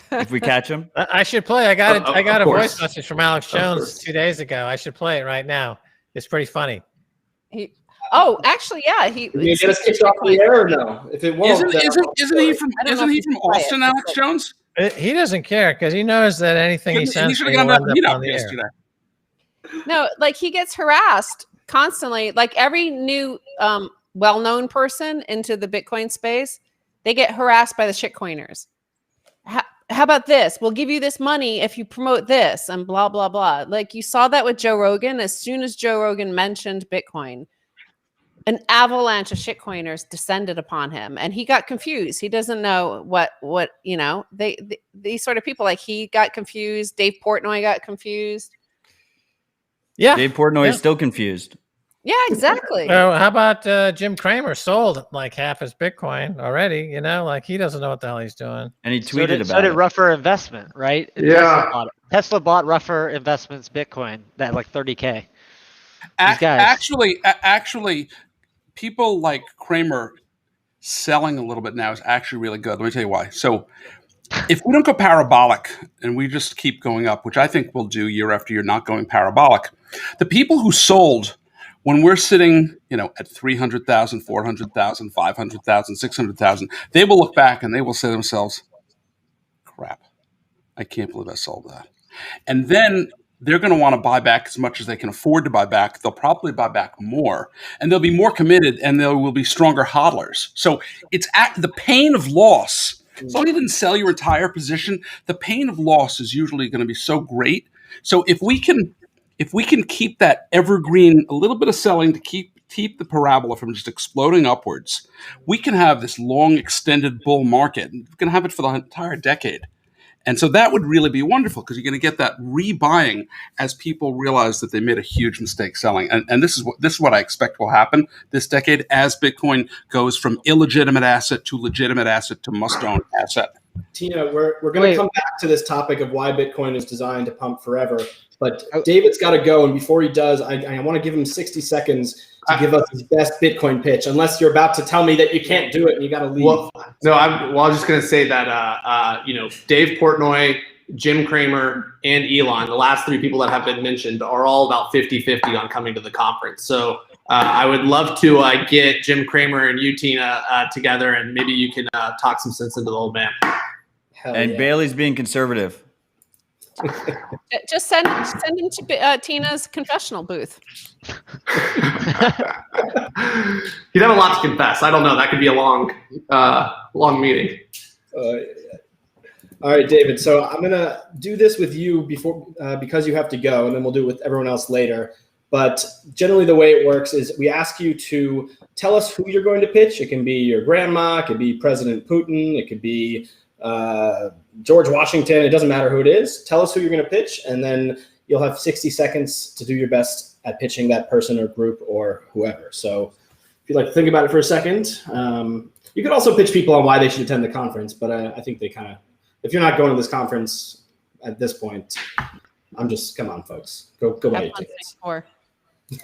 Speaker 3: If we catch him.
Speaker 5: I should play. I got a
Speaker 4: course.
Speaker 5: voice message from Alex Jones 2 days ago. I should play it right now. It's pretty funny.
Speaker 2: Actually, yeah.
Speaker 1: Can you get us kicked off the air or no? If it won't,
Speaker 6: isn't he from Austin, Alex Jones?
Speaker 5: He doesn't care because he knows that anything he says
Speaker 6: should have gone to meetup yesterday.
Speaker 2: No, like he gets harassed constantly. Like every new well-known person into the Bitcoin space, they get harassed by the shitcoiners. how about this? We'll give you this money if you promote this and blah, blah, blah. Like you saw that with Joe Rogan. As soon as Joe Rogan mentioned Bitcoin, an avalanche of shitcoiners descended upon him and he got confused. He doesn't know what these sort of people, like he got confused. Dave Portnoy got confused.
Speaker 5: Yeah.
Speaker 3: Dave Portnoy is still confused.
Speaker 2: Yeah, exactly.
Speaker 5: So how about Jim Cramer sold like half his Bitcoin already? Like he doesn't know what the hell he's doing.
Speaker 3: And he tweeted about it.
Speaker 7: So did Ruffer Investment, right?
Speaker 4: Yeah.
Speaker 7: Tesla bought Ruffer Investments Bitcoin that like 30K.
Speaker 6: Actually, people like Kramer selling a little bit now is actually really good. Let me tell you why. So if we don't go parabolic and we just keep going up, which I think we'll do year after year, not going parabolic, the people who sold when we're sitting, at 300,000, 400,000, 500,000, 600,000, they will look back and they will say to themselves, crap, I can't believe I sold that. And then they're going to want to buy back as much as they can afford to buy back. They'll probably buy back more, and they'll be more committed, and there will be stronger hodlers. So it's the pain of loss. As long as you didn't sell your entire position, the pain of loss is usually going to be so great. So if we can keep that evergreen, a little bit of selling to keep the parabola from just exploding upwards, we can have this long extended bull market. We can have it for the entire decade. And so that would really be wonderful because you're going to get that rebuying as people realize that they made a huge mistake selling. And this is what I expect will happen this decade as Bitcoin goes from illegitimate asset to legitimate asset to must-own asset.
Speaker 1: Tina, we're going to come back to this topic of why Bitcoin is designed to pump forever. But David's got to go. And before he does, I want to give him 60 seconds to give us his best Bitcoin pitch, unless you're about to tell me that you can't do it and you got to leave.
Speaker 4: I was just going to say that, Dave Portnoy, Jim Cramer, and Elon, the last three people that have been mentioned, are all about 50-50 on coming to the conference. So I would love to get Jim Cramer and you, Tina, together, and maybe you can talk some sense into the old man.
Speaker 3: And Bailey's being conservative.
Speaker 2: Just send him to Tina's confessional booth.
Speaker 4: He'd have a lot to confess. I don't know. That could be a long meeting.
Speaker 1: All right, David. So I'm gonna do this with you because you have to go, and then we'll do it with everyone else later. But generally, the way it works is we ask you to tell us who you're going to pitch. It can be your grandma. It could be President Putin. It could be George Washington. It doesn't matter who it is. Tell us who you're going to pitch, and then you'll have 60 seconds to do your best at pitching that person or group or whoever. So if you'd like to think about it for a second, you could also pitch people on why they should attend the conference, but I think they kind of, if you're not going to this conference at this point, come on, folks. Go buy your tickets.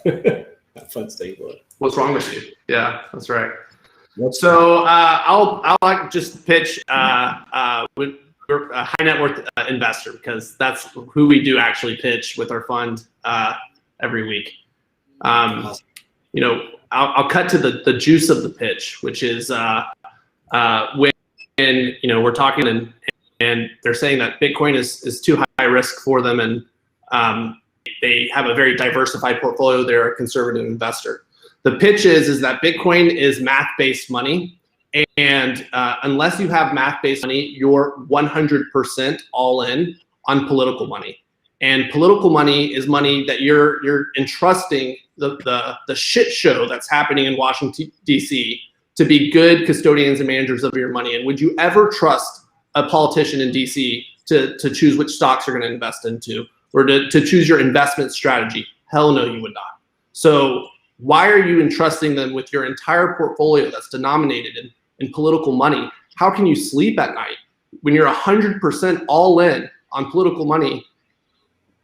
Speaker 1: Have fun staying for it.
Speaker 4: What's wrong with you? Yeah, that's right. So I'll just pitch we're a high net worth investor, because that's who we do actually pitch with our fund every week. I'll cut to the juice of the pitch, which is when we're talking and they're saying that Bitcoin is too high risk for them, and they have a very diversified portfolio. They're a conservative investor. The pitch is that Bitcoin is math-based money. And unless you have math-based money, you're 100% all in on political money. And political money is money that you're entrusting the shit show that's happening in Washington, D.C. to be good custodians and managers of your money. And would you ever trust a politician in D.C. to choose which stocks you're going to invest into, or to choose your investment strategy? Hell no, you would not. So why are you entrusting them with your entire portfolio that's denominated in political money? How can you sleep at night when you're 100% all in on political money?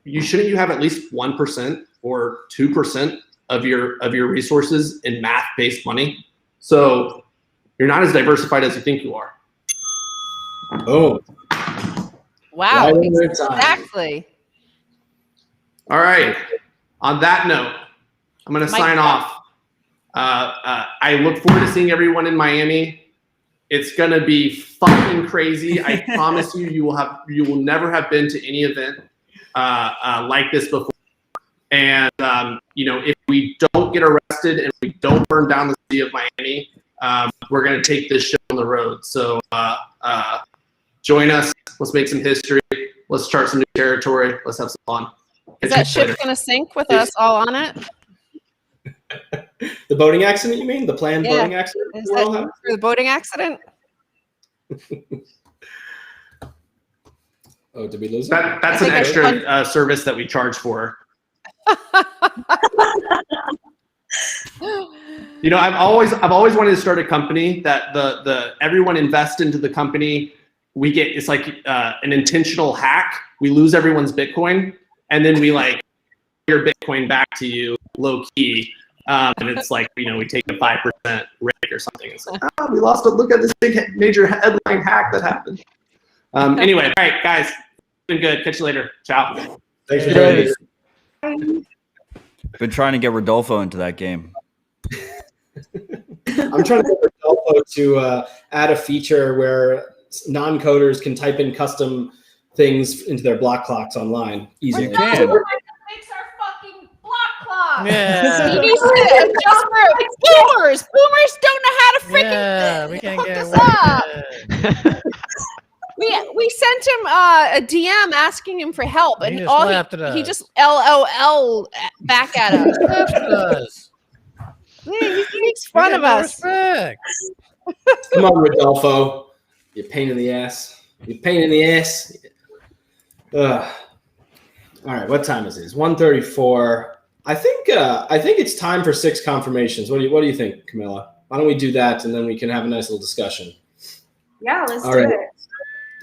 Speaker 4: Shouldn't you have at least 1% or 2% of your resources in math-based money? So you're not as diversified as you think you are.
Speaker 1: Oh,
Speaker 2: wow!
Speaker 1: Right,
Speaker 2: exactly.
Speaker 4: All right. On that note, I'm going to sign off. I look forward to seeing everyone in Miami. It's going to be fucking crazy. I promise you, you will never have been to any event like this before. And if we don't get arrested and we don't burn down the city of Miami, we're going to take this show on the road. So join us Let's make some history. Let's chart some new territory. Let's have some fun.
Speaker 2: Is that ship going to sink with us all on it?
Speaker 1: The boating accident, you mean? The planned boating accident?
Speaker 2: Is that for the boating accident?
Speaker 1: Oh, did we lose
Speaker 4: that? That's an extra service that we charge for. You know, I've always wanted to start a company that the everyone invest into the company. We get, it's like an intentional hack. We lose everyone's Bitcoin, and then we like your Bitcoin back to you low key. And it's like, you know, we take a 5% rate or something. It's like, we lost it. Look at this big major headline hack that happened. Anyway, all right, guys, been good. Catch you later. Ciao.
Speaker 1: Thanks for joining us.
Speaker 3: Been trying to get Rodolfo into that game.
Speaker 1: I'm trying to get Rodolfo to add a feature where non-coders can type in custom things into their block clocks online easier.
Speaker 3: You can.
Speaker 2: Fix our fucking block clock.
Speaker 5: Yeah.
Speaker 2: He needs to adjust for boomers. Boomers don't know how to freaking
Speaker 5: we can
Speaker 2: hook
Speaker 5: get
Speaker 2: us up. We sent him a DM asking him for help, and he just LOL back at us. Yeah, he makes fun of us.
Speaker 5: Respect.
Speaker 1: Come on, Rodolfo. You pain in the ass. You pain in the ass. All right, what time is it? It's 1:34. I think it's time for 6 confirmations. What do you think, Camilla? Why don't we do that, and then we can have a nice little discussion.
Speaker 8: Yeah, let's
Speaker 1: All
Speaker 8: do
Speaker 1: right.
Speaker 8: it.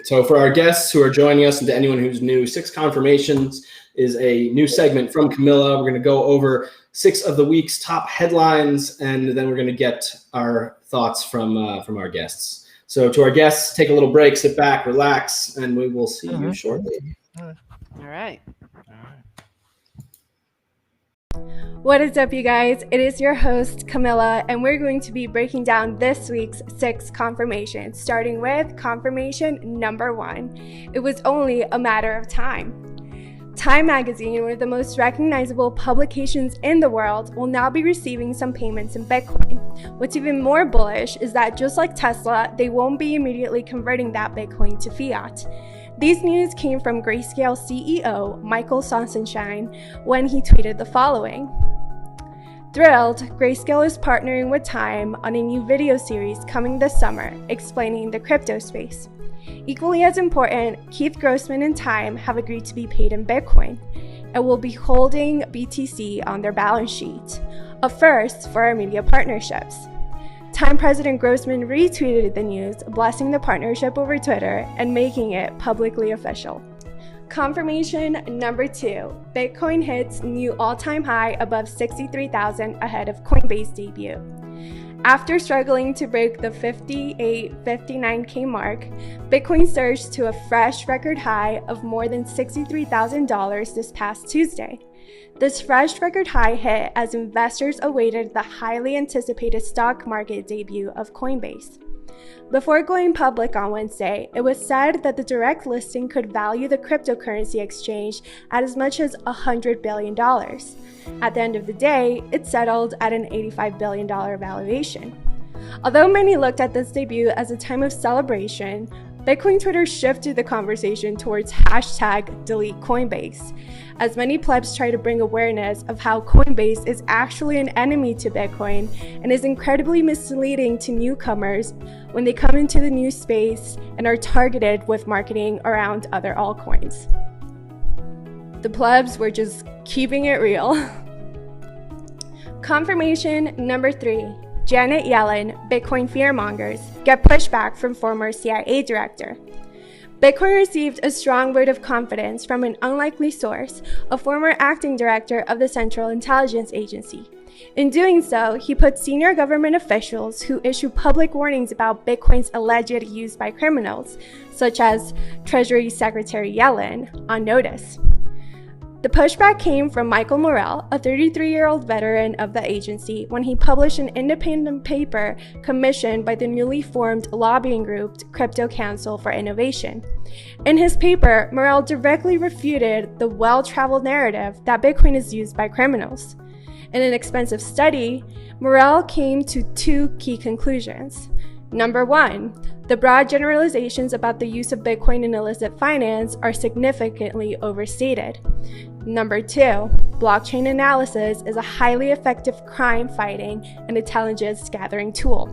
Speaker 1: So for our guests who are joining us and to anyone who's new, 6 confirmations is a new segment from Camilla. We're going to go over 6 of the week's top headlines, and then we're going to get our thoughts from our guests. So to our guests, take a little break, sit back, relax, and we will see you shortly.
Speaker 2: All right.
Speaker 9: What is up, you guys? It is your host, Camilla, and we're going to be breaking down this week's 6 confirmations, starting with confirmation number 1. It was only a matter of time. Time Magazine, one of the most recognizable publications in the world, will now be receiving some payments in Bitcoin. What's even more bullish is that just like Tesla, they won't be immediately converting that Bitcoin to fiat. These news came from Grayscale CEO Michael Sonnenschein when he tweeted the following. Thrilled, Grayscale is partnering with Time on a new video series coming this summer explaining the crypto space. Equally as important, Keith Grossman and Time have agreed to be paid in Bitcoin and will be holding BTC on their balance sheet, a first for our media partnerships. Time President Grossman retweeted the news, blessing the partnership over Twitter and making it publicly official. Confirmation number 2, Bitcoin hits new all-time high above 63,000 ahead of Coinbase debut. After struggling to break the 59K mark, Bitcoin surged to a fresh record high of more than $63,000 this past Tuesday. This fresh record high hit as investors awaited the highly anticipated stock market debut of Coinbase. Before going public on Wednesday, it was said that the direct listing could value the cryptocurrency exchange at as much as $100 billion. At the end of the day, it settled at an $85 billion valuation. Although many looked at this debut as a time of celebration, Bitcoin Twitter shifted the conversation towards #DeleteCoinbase, as many plebs try to bring awareness of how Coinbase is actually an enemy to Bitcoin and is incredibly misleading to newcomers when they come into the new space and are targeted with marketing around other altcoins. The plebs were just keeping it real. Confirmation number 3. Janet Yellen, Bitcoin fearmongers, get pushback from former CIA director. Bitcoin received a strong word of confidence from an unlikely source, a former acting director of the Central Intelligence Agency. In doing so, he put senior government officials who issue public warnings about Bitcoin's alleged use by criminals, such as Treasury Secretary Yellen, on notice. The pushback came from Michael Morell, a 33-year-old veteran of the agency, when he published an independent paper commissioned by the newly formed lobbying group Crypto Council for Innovation. In his paper, Morell directly refuted the well-traveled narrative that Bitcoin is used by criminals. In an expensive study, Morell came to 2 key conclusions. Number 1, the broad generalizations about the use of Bitcoin in illicit finance are significantly overstated. Number 2, blockchain analysis is a highly effective crime fighting and intelligence gathering tool.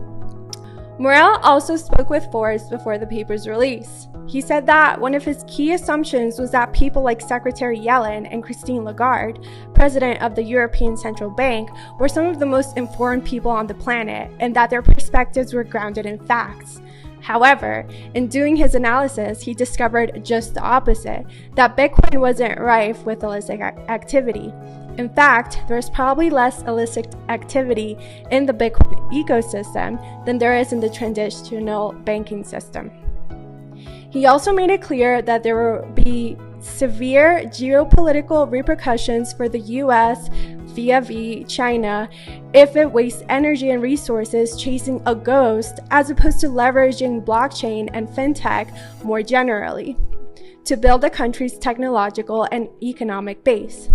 Speaker 9: Morel also spoke with Forbes before the paper's release. He said that one of his key assumptions was that people like Secretary Yellen and Christine Lagarde, president of the European Central Bank, were some of the most informed people on the planet and that their perspectives were grounded in facts. However, in doing his analysis, he discovered just the opposite, that Bitcoin wasn't rife with illicit activity. In fact, there's probably less illicit activity in the Bitcoin ecosystem than there is in the traditional banking system. He also made it clear that there will be severe geopolitical repercussions for the US via China if it wastes energy and resources chasing a ghost as opposed to leveraging blockchain and fintech more generally to build the country's technological and economic base.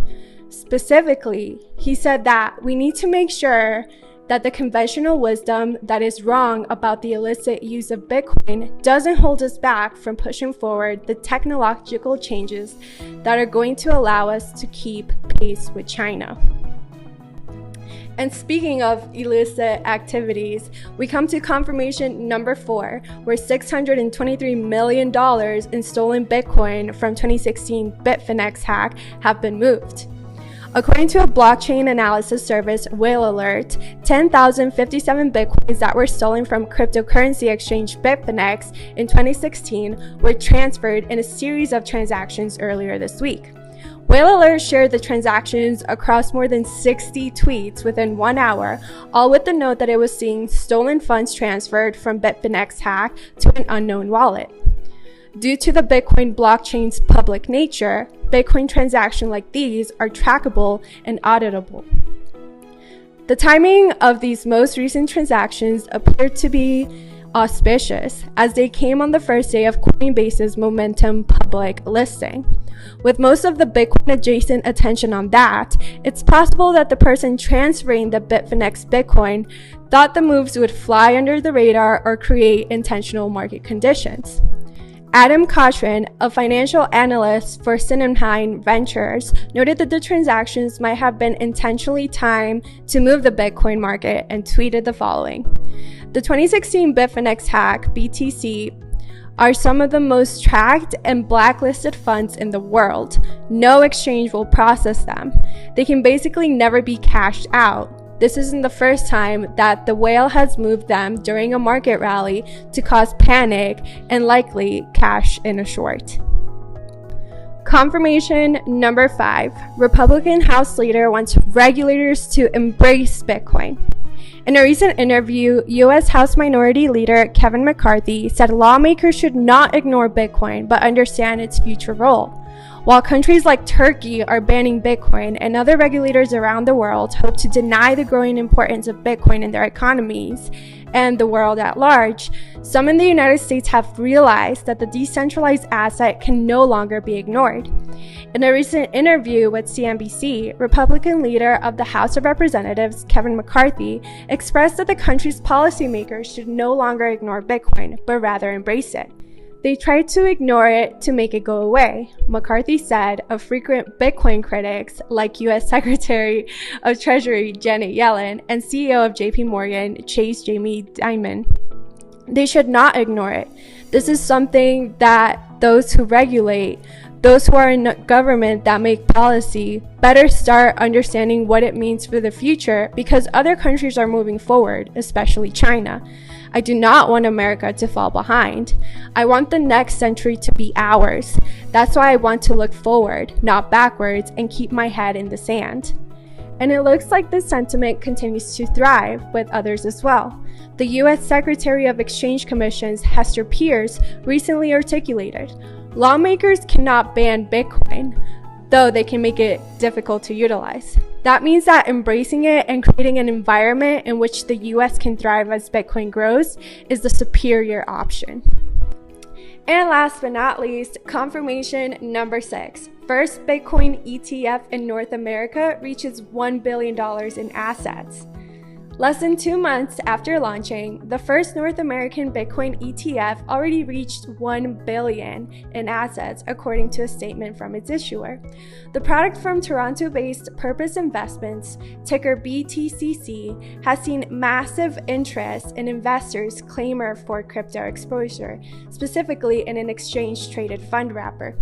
Speaker 9: Specifically, he said that we need to make sure that the conventional wisdom that is wrong about the illicit use of Bitcoin doesn't hold us back from pushing forward the technological changes that are going to allow us to keep pace with China. And speaking of illicit activities, we come to confirmation number 4, where $623 million in stolen Bitcoin from 2016 Bitfinex hack have been moved. According to a blockchain analysis service, Whale Alert, 10,057 Bitcoins that were stolen from cryptocurrency exchange Bitfinex in 2016 were transferred in a series of transactions earlier this week. Whale Alert shared the transactions across more than 60 tweets within 1 hour, all with the note that it was seeing stolen funds transferred from Bitfinex hack to an unknown wallet. Due to the Bitcoin blockchain's public nature, Bitcoin transactions like these are trackable and auditable. The timing of these most recent transactions appeared to be auspicious, as they came on the first day of Coinbase's Momentum public listing. With most of the Bitcoin-adjacent attention on that, it's possible that the person transferring the Bitfinex Bitcoin thought the moves would fly under the radar or create intentional market conditions. Adam Cochran, a financial analyst for Sinenheim Ventures, noted that the transactions might have been intentionally timed to move the Bitcoin market and tweeted the following. The 2016 Bitfinex hack, BTC, are some of the most tracked and blacklisted funds in the world. No exchange will process them. They can basically never be cashed out. This isn't the first time that the whale has moved them during a market rally to cause panic and likely cash in a short. Confirmation number 5. Republican House leader wants regulators to embrace Bitcoin. In a recent interview, U.S. House Minority Leader Kevin McCarthy said lawmakers should not ignore Bitcoin but understand its future role. While countries like Turkey are banning Bitcoin and other regulators around the world hope to deny the growing importance of Bitcoin in their economies and the world at large, some in the United States have realized that the decentralized asset can no longer be ignored. In a recent interview with CNBC, Republican leader of the House of Representatives, Kevin McCarthy, expressed that the country's policymakers should no longer ignore Bitcoin, but rather embrace it. They tried to ignore it to make it go away, McCarthy said of frequent Bitcoin critics like U.S. Secretary of Treasury Janet Yellen and CEO of JP Morgan Chase Jamie Dimon. They should not ignore it. This is something that those who regulate, those who are in government that make policy, better start understanding what it means for the future because other countries are moving forward, especially China. I do not want America to fall behind. I want the next century to be ours. That's why I want to look forward, not backwards, and keep my head in the sand. And it looks like this sentiment continues to thrive with others as well. The U.S. Secretary of Exchange Commission's Hester Peirce recently articulated, lawmakers cannot ban Bitcoin, though they can make it difficult to utilize. That means that embracing it and creating an environment in which the US can thrive as Bitcoin grows is the superior option. And last but not least, confirmation number 6. First Bitcoin ETF in North America reaches $1 billion in assets. Less than 2 months after launching, the first North American Bitcoin ETF already reached $1 billion in assets, according to a statement from its issuer. The product from Toronto-based Purpose Investments, ticker BTCC, has seen massive interest in investors' clamor for crypto exposure, specifically in an exchange-traded fund wrapper.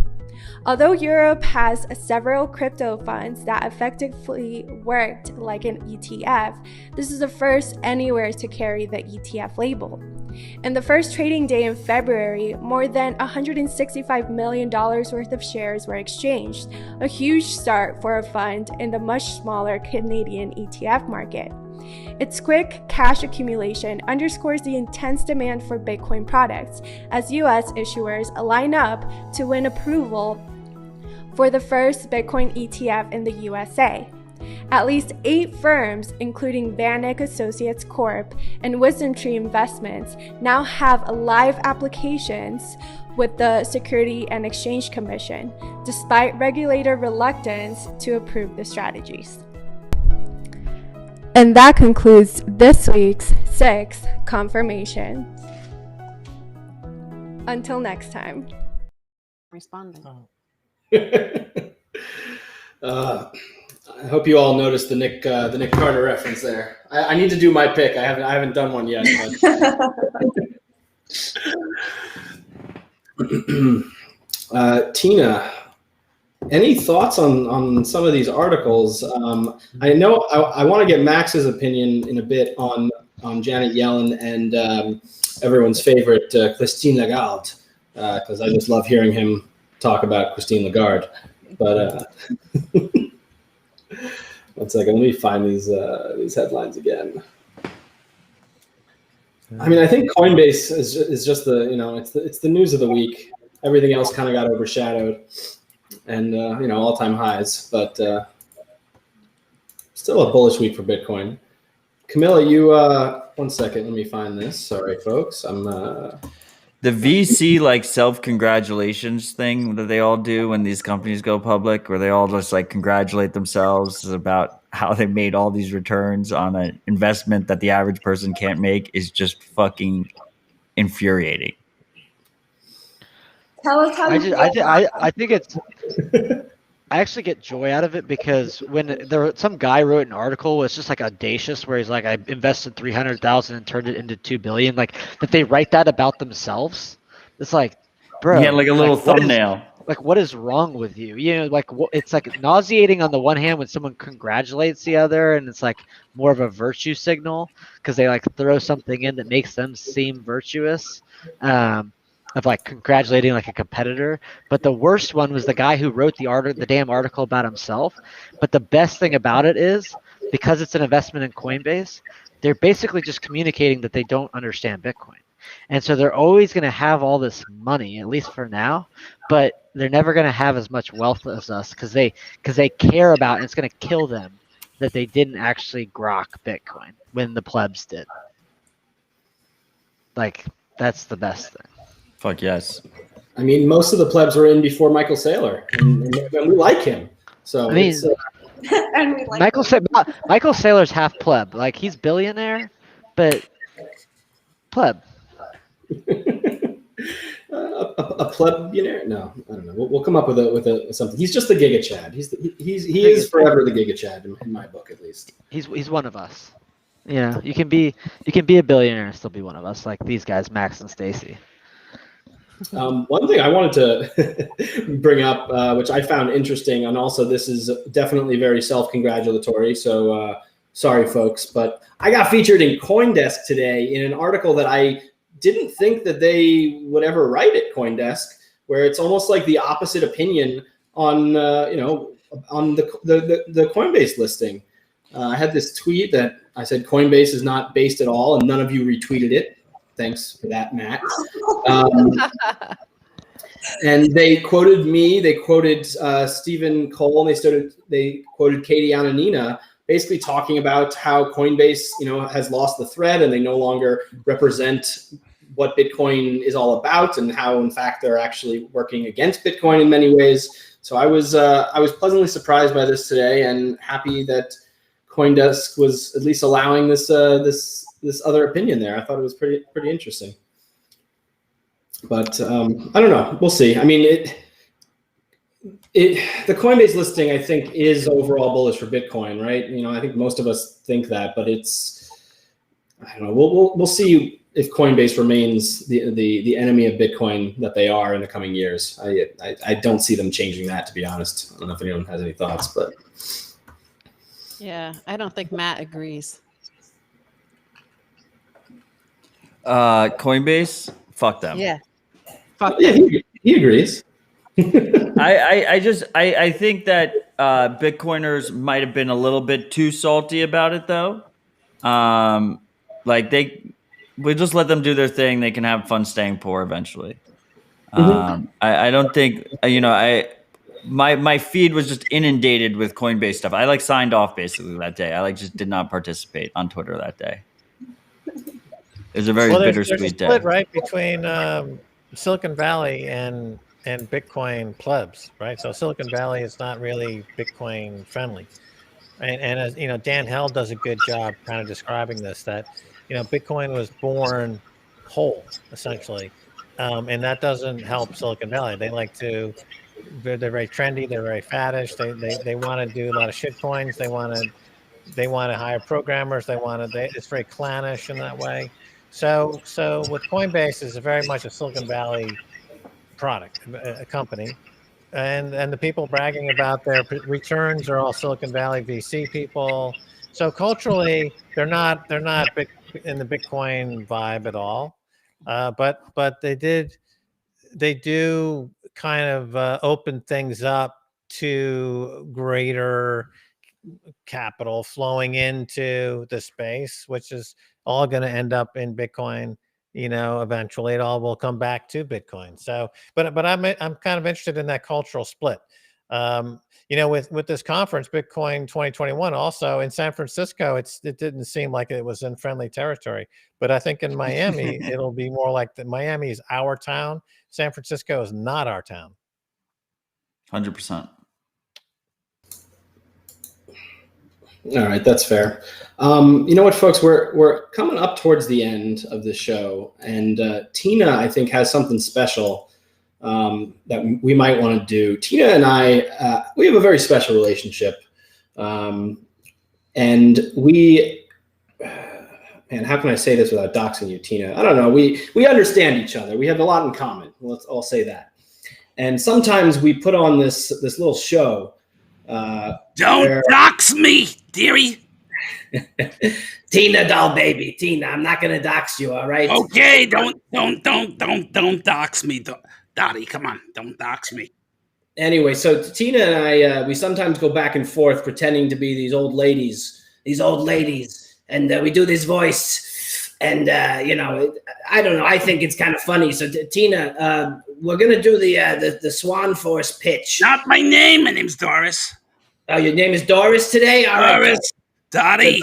Speaker 9: Although Europe has several crypto funds that effectively worked like an ETF, this is the first anywhere to carry the ETF label. In the first trading day in February, more than $165 million worth of shares were exchanged, a huge start for a fund in the much smaller Canadian ETF market. Its quick cash accumulation underscores the intense demand for Bitcoin products as US issuers line up to win approval for the first Bitcoin ETF in the USA. At least 8 firms, including Vanek Associates Corp. And WisdomTree Investments, now have live applications with the Security and Exchange Commission, despite regulator reluctance to approve the strategies. And that concludes this week's 6 confirmations. Until next time.
Speaker 2: Responding.
Speaker 1: I hope you all noticed the Nick Carter reference there. I need to do my pick. I haven't done one yet. But Tina, any thoughts on some of these articles? I know I want to get Max's opinion in a bit on Janet Yellen and everyone's favorite Christine Lagarde, because I just love hearing him talk about Christine Lagarde. But one second, let me find these headlines again. I mean, I think Coinbase is just it's the news of the week. Everything else kind of got overshadowed, and all-time highs. But still a bullish week for Bitcoin. Camilla, you 1 second. Let me find this. Sorry, folks.
Speaker 3: The VC self-congratulations thing that they all do when these companies go public, where they all just congratulate themselves about how they made all these returns on an investment that the average person can't make, is just fucking infuriating.
Speaker 8: Tell us how
Speaker 7: I think it's. I actually get joy out of it because when some guy wrote an article, it's just audacious, where he's like, I invested 300,000 and turned it into 2 billion. That they write that about themselves. It's bro.
Speaker 3: Yeah, a little thumbnail.
Speaker 7: What is wrong with you? It's nauseating on the one hand when someone congratulates the other, and it's more of a virtue signal because they throw something in that makes them seem virtuous. Of congratulating a competitor. But the worst one was the guy who wrote the damn article about himself. But the best thing about it is, because it's an investment in Coinbase, they're basically just communicating that they don't understand Bitcoin. And so they're always going to have all this money, at least for now, but they're never going to have as much wealth as us because they care about, and it's going to kill them that they didn't actually grok Bitcoin when the plebs did. That's the best thing.
Speaker 3: Fuck yes.
Speaker 1: I mean, most of the plebs were in before Michael Saylor, and we like him. So
Speaker 7: I mean,
Speaker 8: and we like
Speaker 7: Michael Saylor's half pleb. He's billionaire, but pleb.
Speaker 1: A plebionaire? No, I don't know. We'll come up with something. He's just the Giga Chad. He is forever the Giga Chad in my book, at least.
Speaker 7: He's one of us. You can be a billionaire and still be one of us, like these guys, Max and Stacey.
Speaker 1: One thing I wanted to bring up, which I found interesting, and also this is definitely very self-congratulatory, so sorry, folks, but I got featured in CoinDesk today in an article that I didn't think that they would ever write at CoinDesk, where it's almost like the opposite opinion on, on the Coinbase listing. I had this tweet that I said Coinbase is not based at all, and none of you retweeted it. Thanks for that, Matt. And they quoted me. They quoted Stephen Cole, and they quoted Katie Ananina, basically talking about how Coinbase, has lost the thread, and they no longer represent what Bitcoin is all about, and how, in fact, they're actually working against Bitcoin in many ways. So I was pleasantly surprised by this today, and happy that CoinDesk was at least allowing this other opinion there. I thought it was pretty interesting. But I don't know. We'll see. I mean, the Coinbase listing, I think, is overall bullish for Bitcoin, right? I think most of us think that, but I don't know. We'll see if Coinbase remains the enemy of Bitcoin that they are in the coming years. I don't see them changing that, to be honest. I don't know if anyone has any thoughts, but
Speaker 2: yeah, I don't think Matt agrees.
Speaker 3: Coinbase, fuck them.
Speaker 2: Yeah,
Speaker 1: yeah, he agrees.
Speaker 3: I think that Bitcoiners might have been a little bit too salty about it, though. We just let them do their thing. They can have fun staying poor eventually. I don't think my feed was just inundated with Coinbase stuff. I signed off basically that day. I just did not participate on Twitter that day. It was a very bittersweet
Speaker 5: there's a
Speaker 3: day.
Speaker 5: split, right, between Silicon Valley and Bitcoin plebs, right? So Silicon Valley is not really Bitcoin friendly, and as Dan Held does a good job kind of describing this, that Bitcoin was born whole essentially, and that doesn't help Silicon Valley. They're very trendy, they're very faddish, they want to do a lot of shit coins, they want to hire programmers, it's very clannish in that way. So with Coinbase is very much a Silicon Valley product, a company, and the people bragging about their returns are all Silicon Valley VC people. So culturally, they're not big in the Bitcoin vibe at all, but they do kind of open things up to greater capital flowing into the space, which is all going to end up in Bitcoin. Eventually it all will come back to Bitcoin. So, but I'm kind of interested in that cultural split. With this conference, Bitcoin 2021, also in San Francisco, it didn't seem like it was in friendly territory. But I think in Miami, it'll be more like Miami is our town. San Francisco is not our town.
Speaker 3: 100%.
Speaker 1: All right, that's fair. You know what, folks? We're coming up towards the end of the show, and Tina, I think, has something special that we might want to do. Tina and I, we have a very special relationship, and we, man, how can I say this without doxing you, Tina? I don't know. We understand each other. We have a lot in common. I'll say that. And sometimes we put on this little show.
Speaker 10: Don't dox me, dearie.
Speaker 11: Tina doll baby, Tina, I'm not gonna dox you, all right?
Speaker 10: Okay, don't dox me, Dottie. Come on, don't dox me.
Speaker 1: Anyway, so Tina and I, we sometimes go back and forth pretending to be these old ladies,
Speaker 11: and we do this voice, and I don't know. I think it's kind of funny. So Tina, we're gonna do the Swan Force pitch.
Speaker 10: Not my name. My name's Doris.
Speaker 11: Oh, your name is Doris today? All right,
Speaker 10: Doris. Dottie.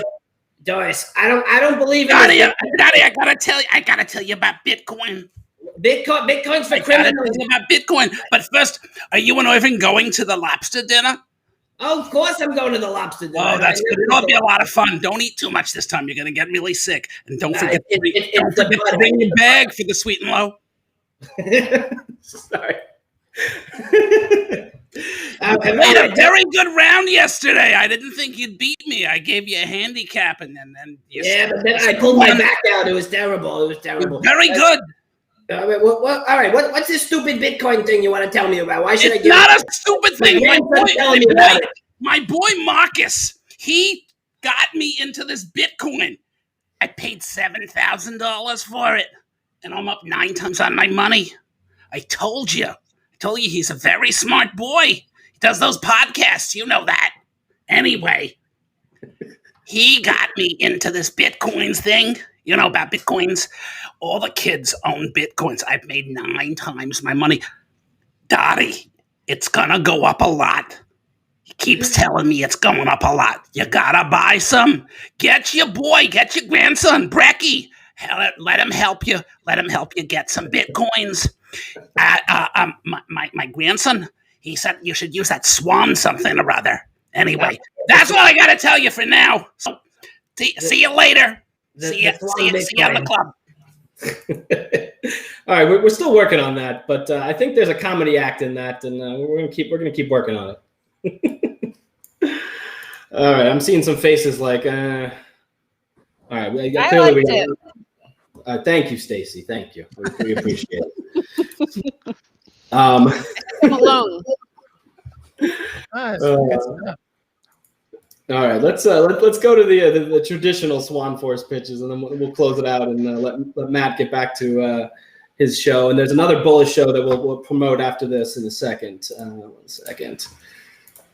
Speaker 11: Doris, I don't believe in
Speaker 10: Dottie, I gotta tell you about Bitcoin.
Speaker 11: Bitcoin's for criminals.
Speaker 10: About Bitcoin. But first, are you and Irving going to the lobster dinner?
Speaker 11: Oh, of course I'm going to the lobster dinner.
Speaker 10: Oh, that's good. It'll be a lot of fun. Don't eat too much this time. You're going to get really sick. And don't forget to bring your bag for the sweet and low.
Speaker 1: Sorry.
Speaker 10: You played a very good round yesterday. I didn't think you'd beat me. I gave you a handicap, and then
Speaker 11: but then I pulled my back out. It was terrible.
Speaker 10: Very good.
Speaker 11: All right. What's this stupid Bitcoin thing you want to tell me about? Why should
Speaker 10: it's not a stupid thing. My boy Marcus, he got me into this Bitcoin. I paid $7,000 for it, and I'm up 9 times on my money. I told you he's a very smart boy. He does those podcasts. You know that. Anyway, he got me into this Bitcoins thing. You know about Bitcoins? All the kids own Bitcoins. I've made 9 times my money. Dottie, it's gonna go up a lot. He keeps telling me it's going up a lot. You gotta buy some. Get your grandson, Brecky. Let him help you. Let him help you get some Bitcoins. My grandson, he said you should use that Swan something or other. Anyway, That's all I got to tell you for now. So, see you later. See you at the club.
Speaker 1: All right, we're still working on that, but I think there's a comedy act in that, and we're gonna keep working on it. All right, I'm seeing some faces like. All right, clearly we got. Thank you, Stacey. Thank you. We appreciate it.
Speaker 2: Come alone.
Speaker 1: All right, let's go to the traditional Swan Force pitches, and then we'll close it out and let Matt get back to his show. And there's another bullish show that we'll promote after this in a second. 1 second.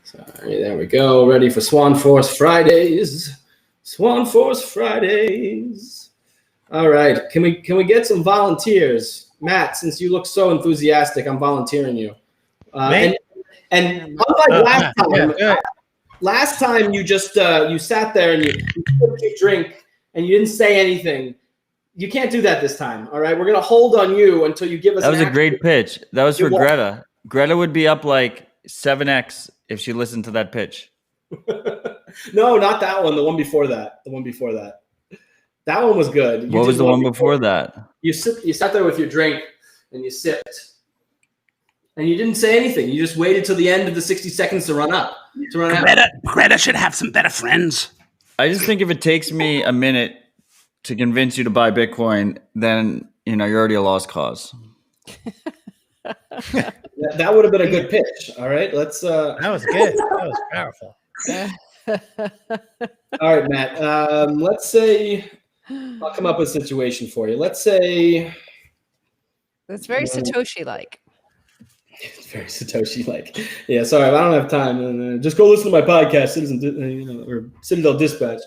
Speaker 1: Sorry, there we go. Ready for Swan Force Fridays. Swan Force Fridays. All right, can we get some volunteers, Matt? Since you look so enthusiastic, I'm volunteering you. And unlike last time. Last time you just you sat there and you took your drink and you didn't say anything. You can't do that this time. All right, we're gonna hold on you until you give us.
Speaker 3: That was a great pitch. That was for Greta. Greta would be up like 7x if she listened to that pitch.
Speaker 1: No, not that one. The one before that. That one was good.
Speaker 3: What was the one before that?
Speaker 1: You sat there with your drink and you sipped. And you didn't say anything. You just waited till the end of the 60 seconds to run out.
Speaker 10: Greta should have some better friends.
Speaker 3: I just think if it takes me a minute to convince you to buy Bitcoin, then you're already a lost cause.
Speaker 1: That would have been a good pitch. All right, let's.
Speaker 5: That was good. That was powerful.
Speaker 1: All right, Matt. Let's say I'll come up with a situation for you. Let's say
Speaker 2: it's very Satoshi-like.
Speaker 1: It's very Satoshi-like. Yeah, sorry, I don't have time. Just go listen to my podcast, or Citadel Dispatch.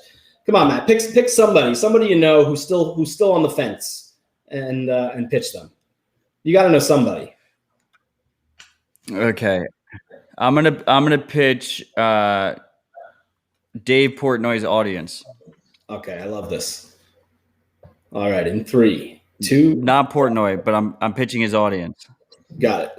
Speaker 1: Come on, Matt. Pick somebody you know who's still on the fence, and pitch them. You got to know somebody.
Speaker 3: Okay, I'm gonna pitch Dave Portnoy's audience.
Speaker 1: Okay, I love this. All right, in 3, 2.
Speaker 3: Not Portnoy, but I'm pitching his audience.
Speaker 1: Got it.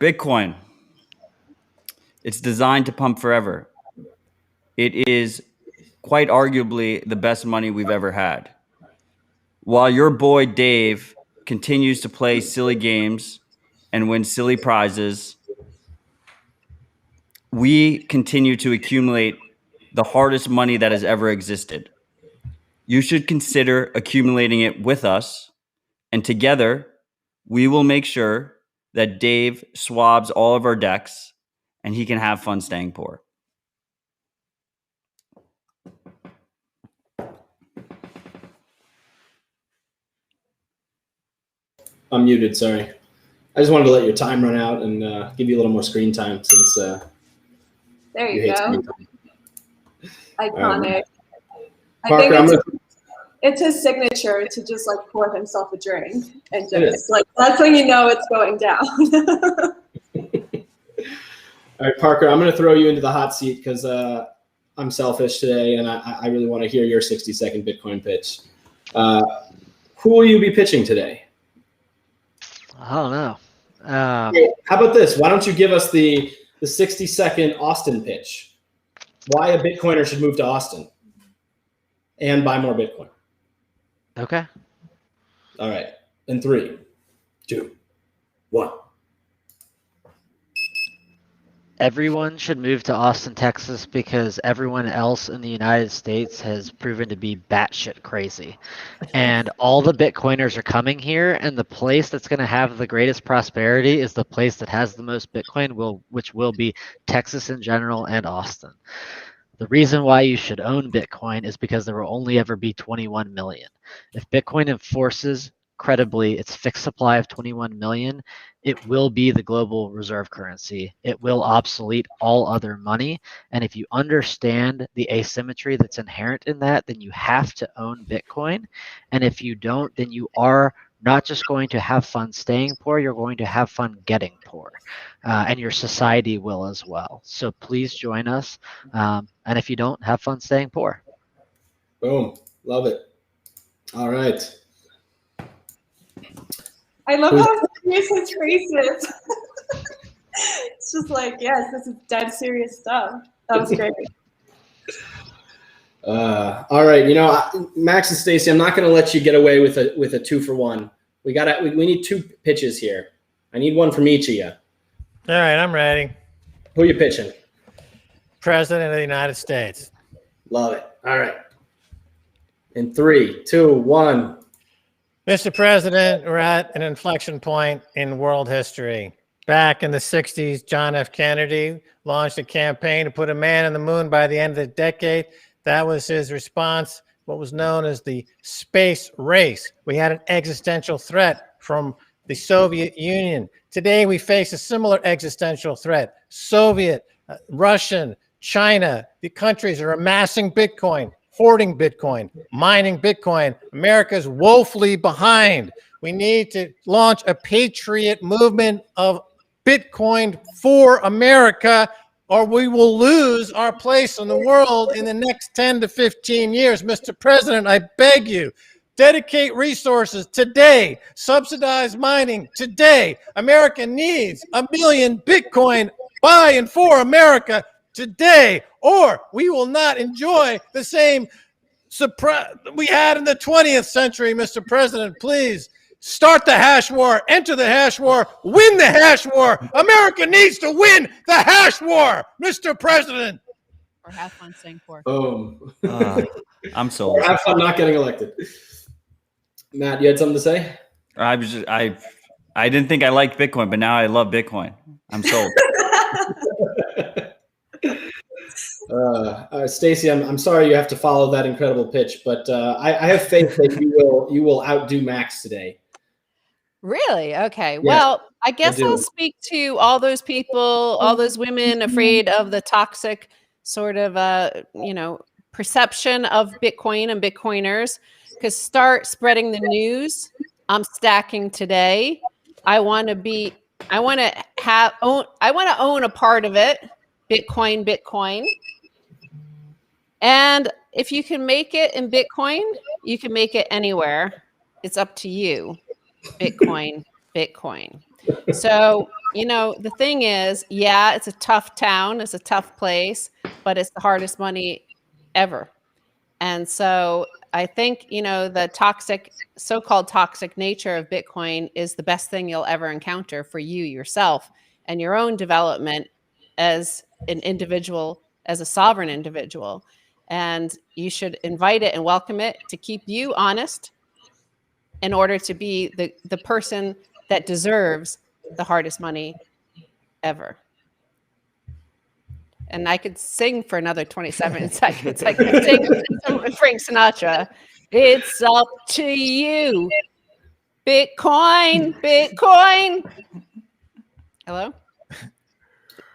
Speaker 3: Bitcoin. It's designed to pump forever. It is quite arguably the best money we've ever had. While your boy Dave continues to play silly games and win silly prizes, we continue to accumulate the hardest money that has ever existed. You should consider accumulating it with us, and together we will make sure that Dave swabs all of our decks and he can have fun staying poor.
Speaker 1: I'm muted, sorry. I just wanted to let your time run out and give you a little more screen time since
Speaker 8: there you go. Iconic.
Speaker 1: Parker,
Speaker 8: I think it's his signature to just like pour himself a drink and just like that's when you know it's going down.
Speaker 1: All right, Parker, I'm going to throw you into the hot seat because I'm selfish today and I really want to hear your 60-second Bitcoin pitch. Who will you be pitching today?
Speaker 7: I don't know.
Speaker 1: How about this? Why don't you give us the 60-second Austin pitch? Why a Bitcoiner should move to Austin and buy more Bitcoin.
Speaker 7: Okay.
Speaker 1: All right. In 3, 2, 1.
Speaker 7: Everyone should move to Austin, Texas, because everyone else in the United States has proven to be batshit crazy. And all the Bitcoiners are coming here, and the place that's going to have the greatest prosperity is the place that has the most Bitcoin, which will be Texas in general and Austin. The reason why you should own Bitcoin is because there will only ever be 21 million. If Bitcoin enforces credibly its fixed supply of 21 million, it will be the global reserve currency. It will obsolete all other money. And if you understand the asymmetry that's inherent in that, then you have to own Bitcoin. And if you don't, then you are not just going to have fun staying poor, you're going to have fun getting poor. And your society will as well. So please join us. And if you don't, have fun staying poor.
Speaker 1: Boom. Love it. All right.
Speaker 8: I love how serious his face is. It's just like, yes, this is dead serious stuff. That was great.
Speaker 1: All right. You know, Max and Stacey, I'm not going to let you get away with a 2-for-1. We need 2 pitches here. I need one from each of you.
Speaker 5: All right, I'm ready.
Speaker 1: Who are you pitching?
Speaker 5: President of the United States.
Speaker 1: Love it. All right. In 3, 2, 1.
Speaker 5: Mr. President, we're at an inflection point in world history. Back in the 60s, John F. Kennedy launched a campaign to put a man on the moon by the end of the decade. That was his response, what was known as the space race. We had an existential threat from the Soviet Union. Today, we face a similar existential threat. Soviet, Russian, China, the countries are amassing Bitcoin, hoarding Bitcoin, mining Bitcoin. America's woefully behind. We need to launch a patriot movement of Bitcoin for America, or we will lose our place in the world in the next 10 to 15 years. Mr. President, I beg you, dedicate resources today, subsidize mining today. America needs 1 million Bitcoin by and for America today, or we will not enjoy the same we had in the 20th century. Mr. President, please start the hash war, enter the hash war, win the hash war. America needs to win the hash war, Mr. President.
Speaker 2: Or have fun staying poor.
Speaker 1: Boom.
Speaker 3: I'm sold.
Speaker 1: Or have fun not getting elected. Matt, you had something to say?
Speaker 3: I didn't think I liked Bitcoin, but now I love Bitcoin. I'm sold.
Speaker 1: Stacey, I'm sorry you have to follow that incredible pitch, but I have faith that you will outdo Max today.
Speaker 2: Really? Okay.
Speaker 1: Yeah,
Speaker 2: Well, I guess I'll speak to all those people, all those women afraid of the toxic sort of, perception of Bitcoin and Bitcoiners. Because start spreading the news. I'm stacking today. I want to own a part of it. Bitcoin. And if you can make it in Bitcoin, you can make it anywhere. It's up to you. Bitcoin. So, the thing is, yeah, it's a tough town. It's a tough place, but it's the hardest money ever. And so I think, the so-called toxic nature of Bitcoin is the best thing you'll ever encounter for you yourself and your own development as an individual, as a sovereign individual. And you should invite it and welcome it to keep you honest in order to be the person that deserves the hardest money ever. And I could sing for another 27 seconds. I could sing Frank Sinatra. It's up to you. Bitcoin. Hello?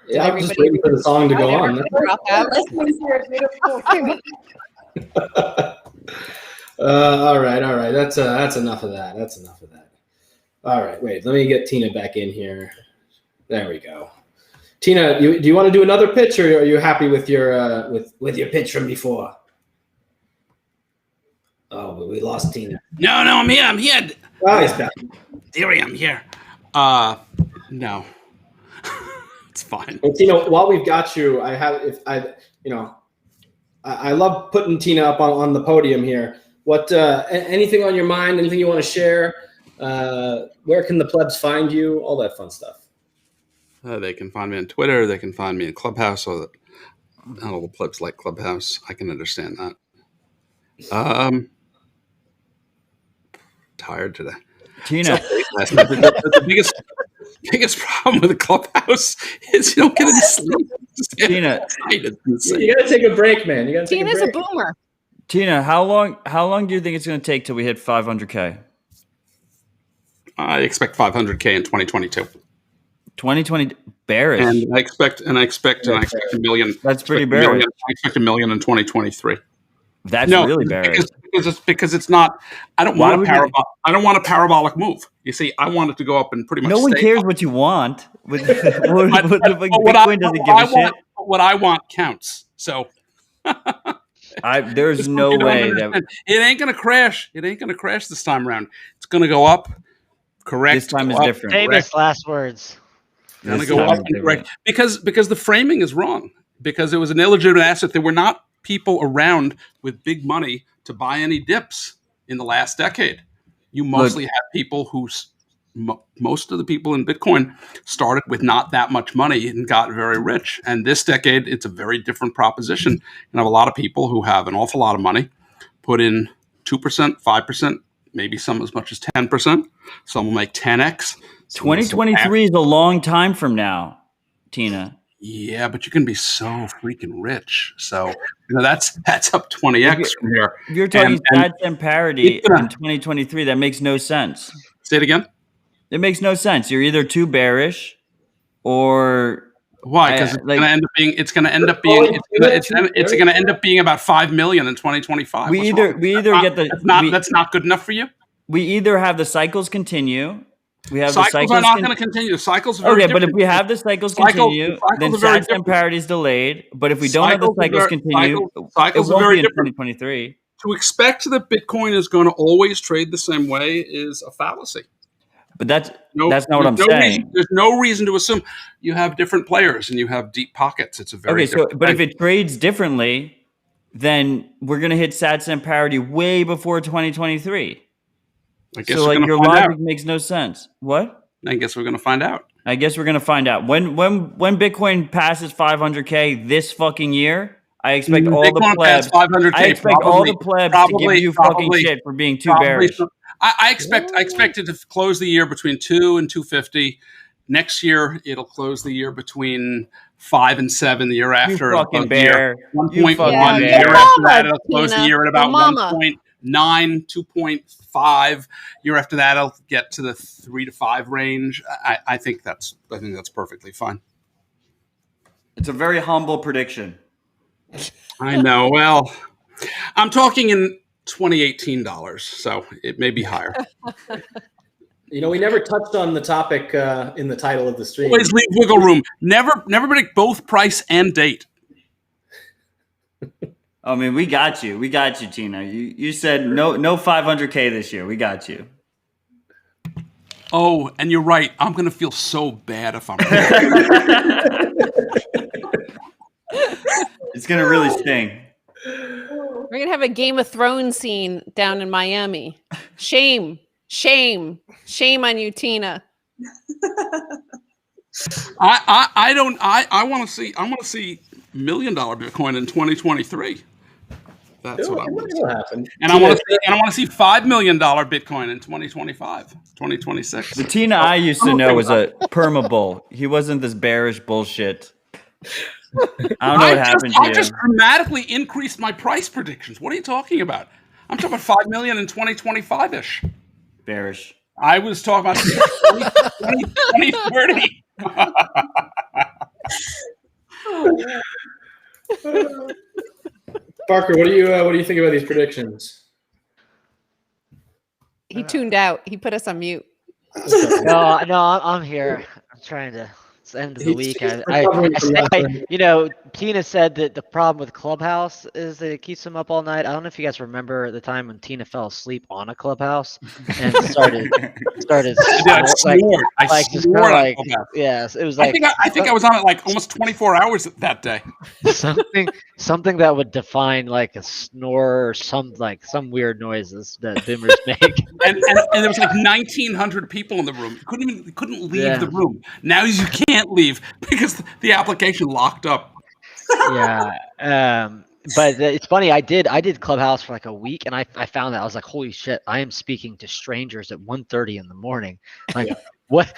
Speaker 1: Yeah, I'm just waiting for the song to go on. All right. That's enough of that. All right, wait. Let me get Tina back in here. There we go. Tina, do you want to do another pitch, or are you happy with your with your pitch from before? Oh, but we lost Tina.
Speaker 10: No, I'm here.
Speaker 1: Oh, he's back.
Speaker 10: Theory, I'm here.
Speaker 6: No. It's fine.
Speaker 1: And Tina, while we've got you, I love putting Tina up on the podium here. What anything on your mind? Anything you want to share? Where can the plebs find you? All that fun stuff.
Speaker 6: They can find me on Twitter. They can find me in Clubhouse. Not all the plebs like Clubhouse. I can understand that. Tired today.
Speaker 3: Tina,
Speaker 6: the biggest problem with the Clubhouse is you don't get any sleep.
Speaker 3: Tina,
Speaker 1: you gotta take a break, man.
Speaker 2: Tina's a boomer.
Speaker 3: Tina, how long do you think it's going to take till we hit 500K?
Speaker 6: I expect 500K in 2022.
Speaker 3: 2020 bearish.
Speaker 6: And I expect a million.
Speaker 3: That's pretty bearish.
Speaker 6: I expect $1 million in 2023.
Speaker 3: That's really bearish.
Speaker 6: because it's not. I don't want a parabolic move. You see, I want it to go up and pretty much.
Speaker 3: No one
Speaker 6: stay
Speaker 3: cares
Speaker 6: up.
Speaker 3: what you want.
Speaker 6: Bitcoin doesn't give a shit. What I want counts. So
Speaker 3: there's no way that
Speaker 6: it ain't gonna crash. It ain't gonna crash this time around. It's gonna go up. Correct.
Speaker 3: This time is different.
Speaker 7: Famous last words.
Speaker 6: It's gonna go up and correct because the framing is wrong. Because it was an illegitimate asset. There were not people around with big money to buy any dips in the last decade. You mostly have people who's most of the people in Bitcoin started with not that much money and got very rich. And this decade, it's a very different proposition. And have a lot of people who have an awful lot of money put in 2%, 5%, maybe some as much as 10%. Some will make 10x.
Speaker 3: 2023 is a long time from now, Tina.
Speaker 6: Yeah, but you can be so freaking rich. So that's up 20x from here.
Speaker 3: If you're talking stats and parity in 2023, that makes no sense.
Speaker 6: Say it again.
Speaker 3: It makes no sense. You're either too bearish or
Speaker 6: why? Because it's going to end up being about 5 million in 2025.
Speaker 3: We either get the
Speaker 6: that's not good enough for you.
Speaker 3: We either have the cycles continue. We have
Speaker 6: cycles
Speaker 3: the cycles
Speaker 6: are not going to continue. The cycles are very different.
Speaker 3: But if we have the cycles continue, then stats and parity is delayed. But if we don't have the cycles continue,
Speaker 6: cycles
Speaker 3: it won't
Speaker 6: are very
Speaker 3: be in
Speaker 6: different.
Speaker 3: 2023.
Speaker 6: To expect that Bitcoin is going to always trade the same way is a fallacy.
Speaker 3: But that's not what I'm saying.
Speaker 6: There's no reason to assume you have different players and you have deep pockets. It's a very different
Speaker 3: but if it trades differently, then we're going to hit stats and parity way before 2023.
Speaker 6: I guess
Speaker 3: so your logic makes no sense. What?
Speaker 6: I guess we're going to find out.
Speaker 3: I guess we're going to find out. When Bitcoin passes 500K this fucking year, I expect all the plebs. I expect all the plebs to give you fucking shit for being too bearish.
Speaker 6: I expect it to close the year between 2 and 250. Next year, it'll close the year between 5 and 7. The year after,
Speaker 3: you fucking bear.
Speaker 6: 1.1. The year after that, it'll close the year at about 1.9, 2.5. Year after that, I'll get to the 3 to 5 range. I think that's perfectly fine.
Speaker 3: It's a very humble prediction.
Speaker 6: I know. Well, I'm talking in 2018 dollars, so it may be higher.
Speaker 1: We never touched on the topic in the title of the stream.
Speaker 6: Always leave wiggle room. Never predict both price and date.
Speaker 3: I mean, we got you, Tina. You said no 500K this year. We got you.
Speaker 6: Oh, and you're right. I'm gonna feel so bad if I'm.
Speaker 3: It's gonna really sting.
Speaker 2: We're going to have a Game of Thrones scene down in Miami. Shame on you, Tina.
Speaker 6: I want to see $1 million Bitcoin in 2023. That's what I want to happen. And I want to see $5 million Bitcoin in 2025, 2026.
Speaker 3: The Tina I used to know was a perma-bull. He wasn't this bearish bullshit. I don't know what happened to you.
Speaker 6: I just dramatically increased my price predictions. What are you talking about? I'm talking about 5 million in 2025-ish.
Speaker 3: Bearish.
Speaker 6: I was talking about 2030.
Speaker 1: Parker, what do you think about these predictions?
Speaker 2: He tuned out. He put us on mute.
Speaker 7: No, I'm here. I'm trying to. It's the end of the week. Tina said that the problem with Clubhouse is that it keeps them up all night. I don't know if you guys remember the time when Tina fell asleep on a Clubhouse and started yes, it was like
Speaker 6: I think I was on it like almost 24 hours that day.
Speaker 7: something that would define like a snore or some weird noises that bimmers make.
Speaker 6: and there was like 1,900 people in the room. You couldn't leave the room. Now you can't leave because the application locked up.
Speaker 7: Yeah. But it's funny. I did Clubhouse for like a week, and I found that I was like, holy shit! I am speaking to strangers at 1:30 in the morning. Like, what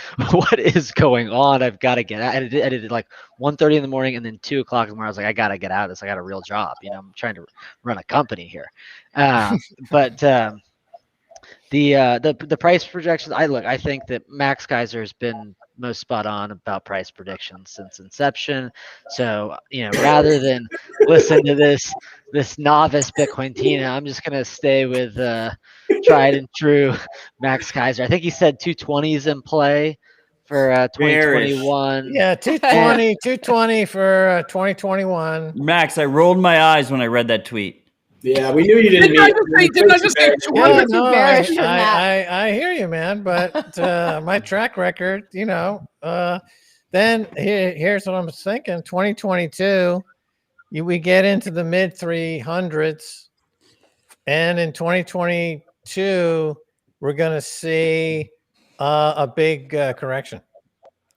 Speaker 7: is going on? I've got to get out. I did it like 1:30 in the morning, and then 2 o'clock in the morning. I was like, I gotta get out of this. I got a real job. I'm trying to run a company here. But the price projections. I think that Max Keiser has been most spot on about price predictions since inception. So, rather than listen to this novice Bitcoin Tina, I'm just gonna stay with tried and true Max Keiser. I think he said 220s in play for 2021.
Speaker 5: Yeah, 220 for 2021.
Speaker 3: Max, I rolled my eyes when I read that tweet.
Speaker 1: Yeah, we knew you didn't mean it.
Speaker 6: Didn't I just say
Speaker 5: Yeah,
Speaker 6: 200?
Speaker 5: no,
Speaker 2: bearish in that.
Speaker 5: I hear you, man. But my track record, then here's what I'm thinking. 2022, we get into the mid 300s. And in 2022, we're going to see a big correction.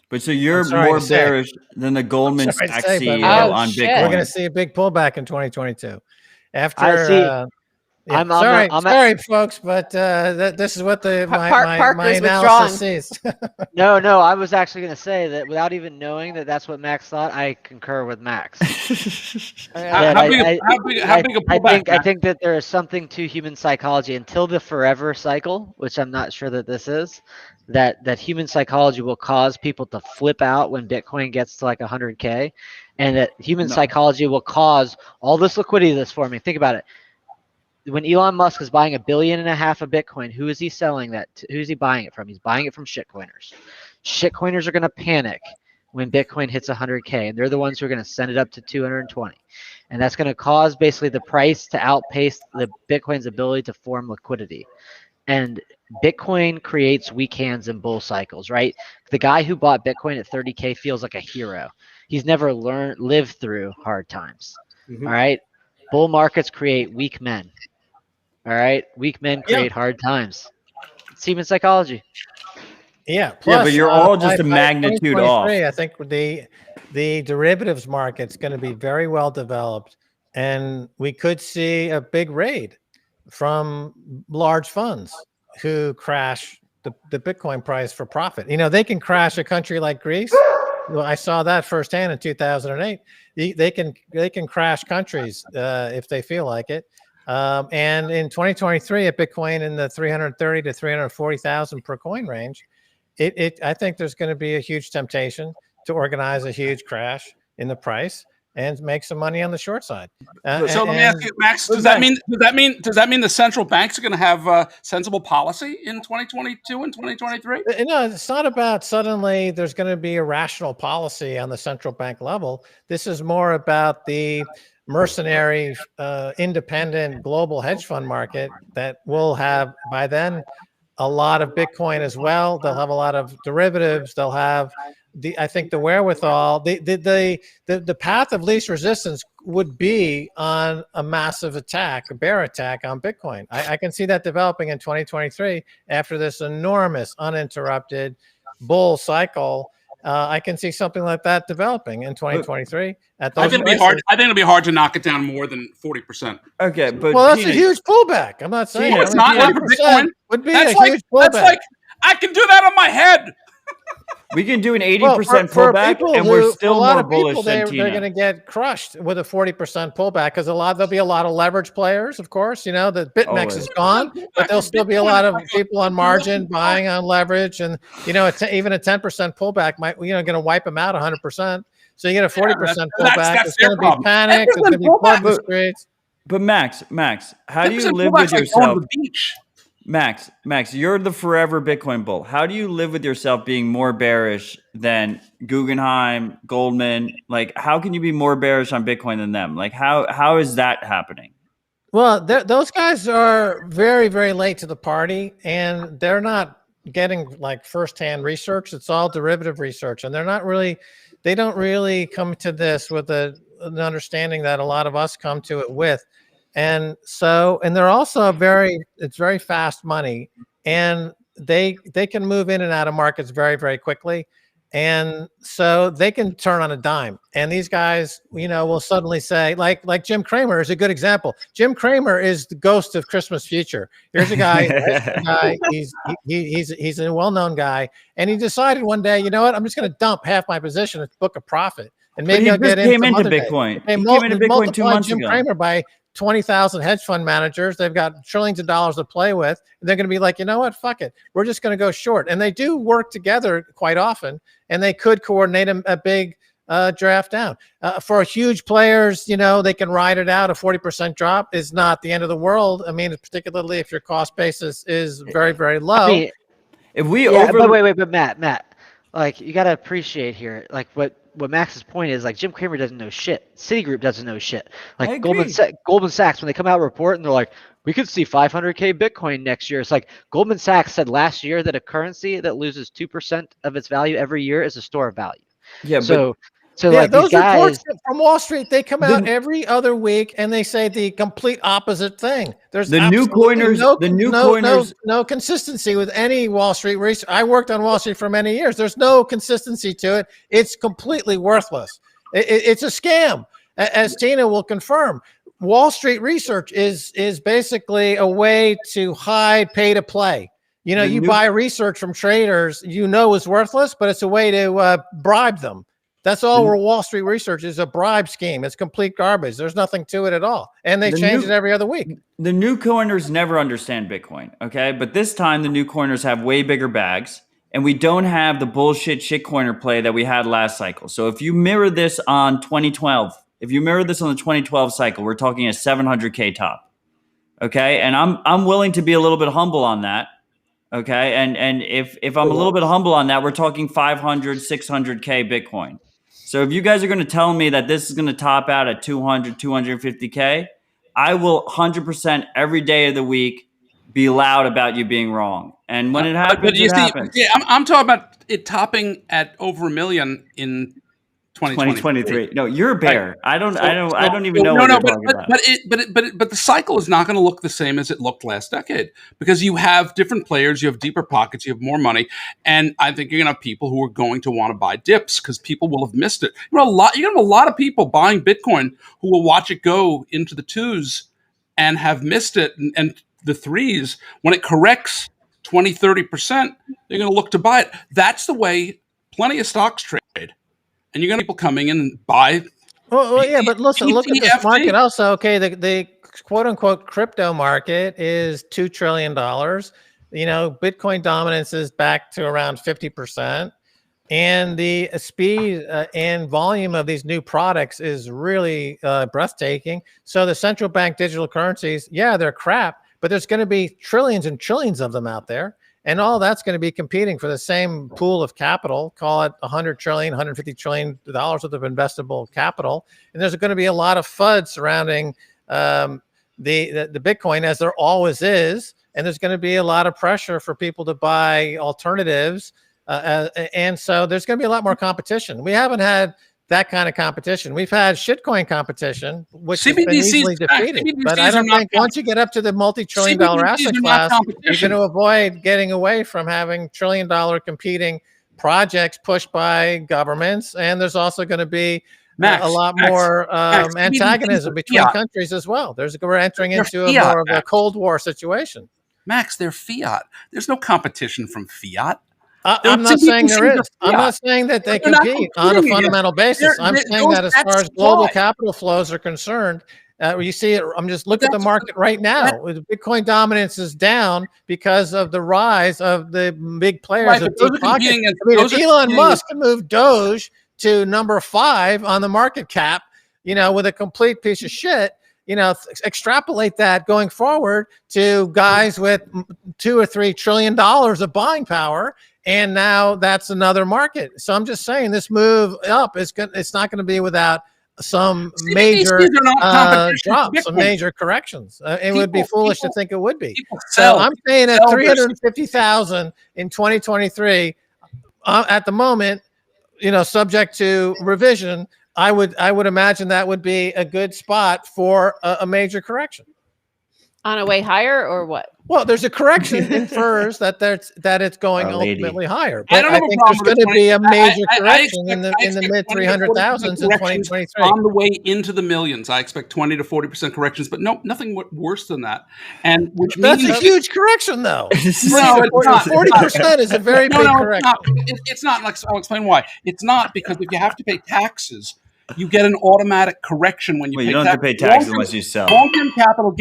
Speaker 3: But so you're more bearish than the Goldman Sachs CEO on Bitcoin.
Speaker 5: We're going to see a big pullback in 2022. After
Speaker 7: I see.
Speaker 5: Yeah. Sorry, folks, but this is what my analysis sees.
Speaker 7: No, I was actually going to say that without even knowing that that's what Max thought, I concur with Max.
Speaker 6: How big a pullback?
Speaker 7: I think that there is something to human psychology until the forever cycle, which I'm not sure that this is, that human psychology will cause people to flip out when Bitcoin gets to like 100K, and that human psychology will cause all this liquidity that's forming. Think about it. When Elon Musk is buying $1.5 billion of Bitcoin, who is he selling that to? Who is he buying it from? He's buying it from shitcoiners. Shitcoiners are going to panic when Bitcoin hits 100K, and they're the ones who are going to send it up to 220. And that's going to cause basically the price to outpace the Bitcoin's ability to form liquidity. And Bitcoin creates weak hands in bull cycles, right? The guy who bought Bitcoin at 30K feels like a hero. He's never lived through hard times. Mm-hmm. All right. Bull markets create weak men. All right. Weak men create hard times. It's human psychology.
Speaker 5: Yeah. Plus,
Speaker 3: but you're all just a magnitude off.
Speaker 5: I think the derivatives market's going to be very well developed, and we could see a big raid from large funds who crash the Bitcoin price for profit. They can crash a country like Greece. Well, I saw that firsthand in 2008. They can crash countries if they feel like it. And in 2023, at Bitcoin in the 330 to 340,000 per coin range, I think there's going to be a huge temptation to organize a huge crash in the price and make some money on the short side.
Speaker 6: So let me ask you, Max. Does that mean the central banks are going to have sensible policy in 2022 and 2023?
Speaker 5: No, it's not about suddenly there's going to be a rational policy on the central bank level. This is more about the mercenary, independent global hedge fund market that will have by then a lot of Bitcoin as well. They'll have a lot of derivatives. They'll have I think the wherewithal, the path of least resistance would be on a massive attack, a bear attack on Bitcoin. I can see that developing in 2023 after this enormous uninterrupted bull cycle. I can see something like that developing in 2023. I think
Speaker 6: it'll be hard to knock it down more than 40%.
Speaker 3: Okay, but
Speaker 5: that's a huge pullback. I'm not saying
Speaker 6: it's not for Bitcoin.
Speaker 5: Would be a huge pullback.
Speaker 6: That's like I can do that on my head.
Speaker 3: We can do an 80% pullback, and we're still more bullish than Tina.
Speaker 5: They're going to get crushed with a 40% pullback because there'll be a lot of leverage players, of course. The BitMEX is gone, but there'll still be a lot of people on margin buying on leverage, and even a 10% pullback might going to wipe them out 100%. So you get a 40% pullback. It's going to be panic. It's going to be flood the streets.
Speaker 3: But Max, how do you live with yourself? Max, you're the forever Bitcoin bull. How do you live with yourself being more bearish than Guggenheim, Goldman? Like, how can you be more bearish on Bitcoin than them? Like, how is that happening?
Speaker 5: Well, those guys are very, very late to the party, and they're not getting like firsthand research. It's all derivative research, and they don't really come to this with an understanding that a lot of us come to it with. And they're also it's very fast money, and they can move in and out of markets very, very quickly. And so they can turn on a dime. And these guys, will suddenly say, like Jim Cramer is a good example. Jim Cramer is the ghost of Christmas future. Here's a guy, he's a well-known guy. And he decided one day, you know what, I'm just going to dump half my position and book a profit. And maybe I'll get into
Speaker 3: Bitcoin. He came into Bitcoin 2 months
Speaker 5: Jim
Speaker 3: ago.
Speaker 5: Cramer by 20,000 hedge fund managers. They've got trillions of dollars to play with. And they're going to be like, you know what? Fuck it. We're just going to go short. And they do work together quite often. And they could coordinate a big draft down. For huge players, they can ride it out. A 40% drop is not the end of the world. I mean, particularly if your cost basis is very, very low.
Speaker 7: I mean,
Speaker 3: if we
Speaker 7: but wait, but Matt, like you got to appreciate here, like what Max's point is, like Jim Cramer doesn't know shit. Citigroup doesn't know shit. Like Goldman Sachs, when they come out with a report and they're like, we could see 500K Bitcoin next year. It's like Goldman Sachs said last year that a currency that loses 2% of its value every year is a store of value.
Speaker 3: Yeah,
Speaker 5: So
Speaker 3: like
Speaker 5: those reports from Wall Street, they come out every other week and they say the complete opposite thing. There's
Speaker 3: the new coiners,
Speaker 5: no consistency with any Wall Street research. I worked on Wall Street for many years. There's no consistency to it. It's completely worthless. It's a scam, as Tina will confirm. Wall Street research is basically a way to hide pay to play. You buy research from traders, is worthless, but it's a way to bribe them. That's all where Wall Street research is, a bribe scheme. It's complete garbage. There's nothing to it at all. And they change it every other week.
Speaker 3: The new coiners never understand Bitcoin, okay? But this time the new coiners have way bigger bags, and we don't have the bullshit shitcoiner play that we had last cycle. So if you mirror this on 2012, if you mirror this on the 2012 cycle, we're talking a 700K top, okay? And I'm willing to be a little bit humble on that. Okay, and if I'm a little bit humble on that, we're talking 500, 600K Bitcoin. So if you guys are going to tell me that this is going to top out at 200, 250K, I will 100% every day of the week be loud about you being wrong. And when it happens, it happens.
Speaker 6: Yeah, I'm talking about it topping at over $1 million in 2023.
Speaker 3: No, you're a bear. Right. I don't even know what you're talking about.
Speaker 6: But the cycle is not going to look the same as it looked last decade, because you have different players, you have deeper pockets, you have more money, and I think you're going to have people who are going to want to buy dips because people will have missed it. You're going to have a lot of people buying Bitcoin who will watch it go into the 2s and have missed it, and the 3s. When it corrects 20, 30%, they're going to look to buy it. That's the way plenty of stocks trade. And you're going to have people coming in and buy.
Speaker 5: Well, yeah, but listen, look at this market also. Okay, the quote unquote crypto market is $2 trillion. Bitcoin dominance is back to around 50%. And the speed and volume of these new products is really breathtaking. So the central bank digital currencies, yeah, they're crap, but there's going to be trillions and trillions of them out there. And all that's going to be competing for the same pool of capital, call it $100 trillion, $150 trillion worth of investable capital. And there's going to be a lot of FUD surrounding the Bitcoin, as there always is. And there's going to be a lot of pressure for people to buy alternatives. And so there's going to be a lot more competition. We haven't had that kind of competition. We've had shitcoin competition, which has been easily defeated. But I don't think once you get up to the multi-trillion-dollar asset class, you're going to avoid getting away from having trillion-dollar competing projects pushed by governments. And there's also going to be a lot more antagonism between countries as well. We're entering into a more of a Cold War situation.
Speaker 6: Max, they're fiat. There's no competition from fiat.
Speaker 5: I'm not saying there is. I'm not saying that they compete on a fundamental basis. I'm saying that as far as global capital flows are concerned, you see it. I'm just looking at the market right now. Bitcoin dominance is down because of the rise of the big players. If Elon Musk can move Doge to number 5 on the market cap, with a complete piece of shit, extrapolate that going forward to guys with $2 or $3 trillion of buying power. And now that's another market. So I'm just saying this move up it's not going to be without some major drops, some major corrections. It would be foolish to think it would be. So I'm saying at 350,000 in 2023 at the moment, subject to revision, I would imagine that would be a good spot for a major correction.
Speaker 2: On a way higher or what?
Speaker 5: Well, there's a correction infers that it's going ultimately higher. But I think there's going to be a major correction in the mid 300,000s in 2023.
Speaker 6: On the way into the millions, I expect 20 to 40% corrections, but nothing worse than that. And which means
Speaker 5: that's a huge correction, though. No, 40% is a very big correction.
Speaker 6: It's not. I'll explain why. It's not, because if you have to pay taxes, you get an automatic correction when you
Speaker 3: Well,
Speaker 6: pay
Speaker 3: you don't
Speaker 6: tax.
Speaker 3: have to pay tax unless you sell.
Speaker 6: Long-term capital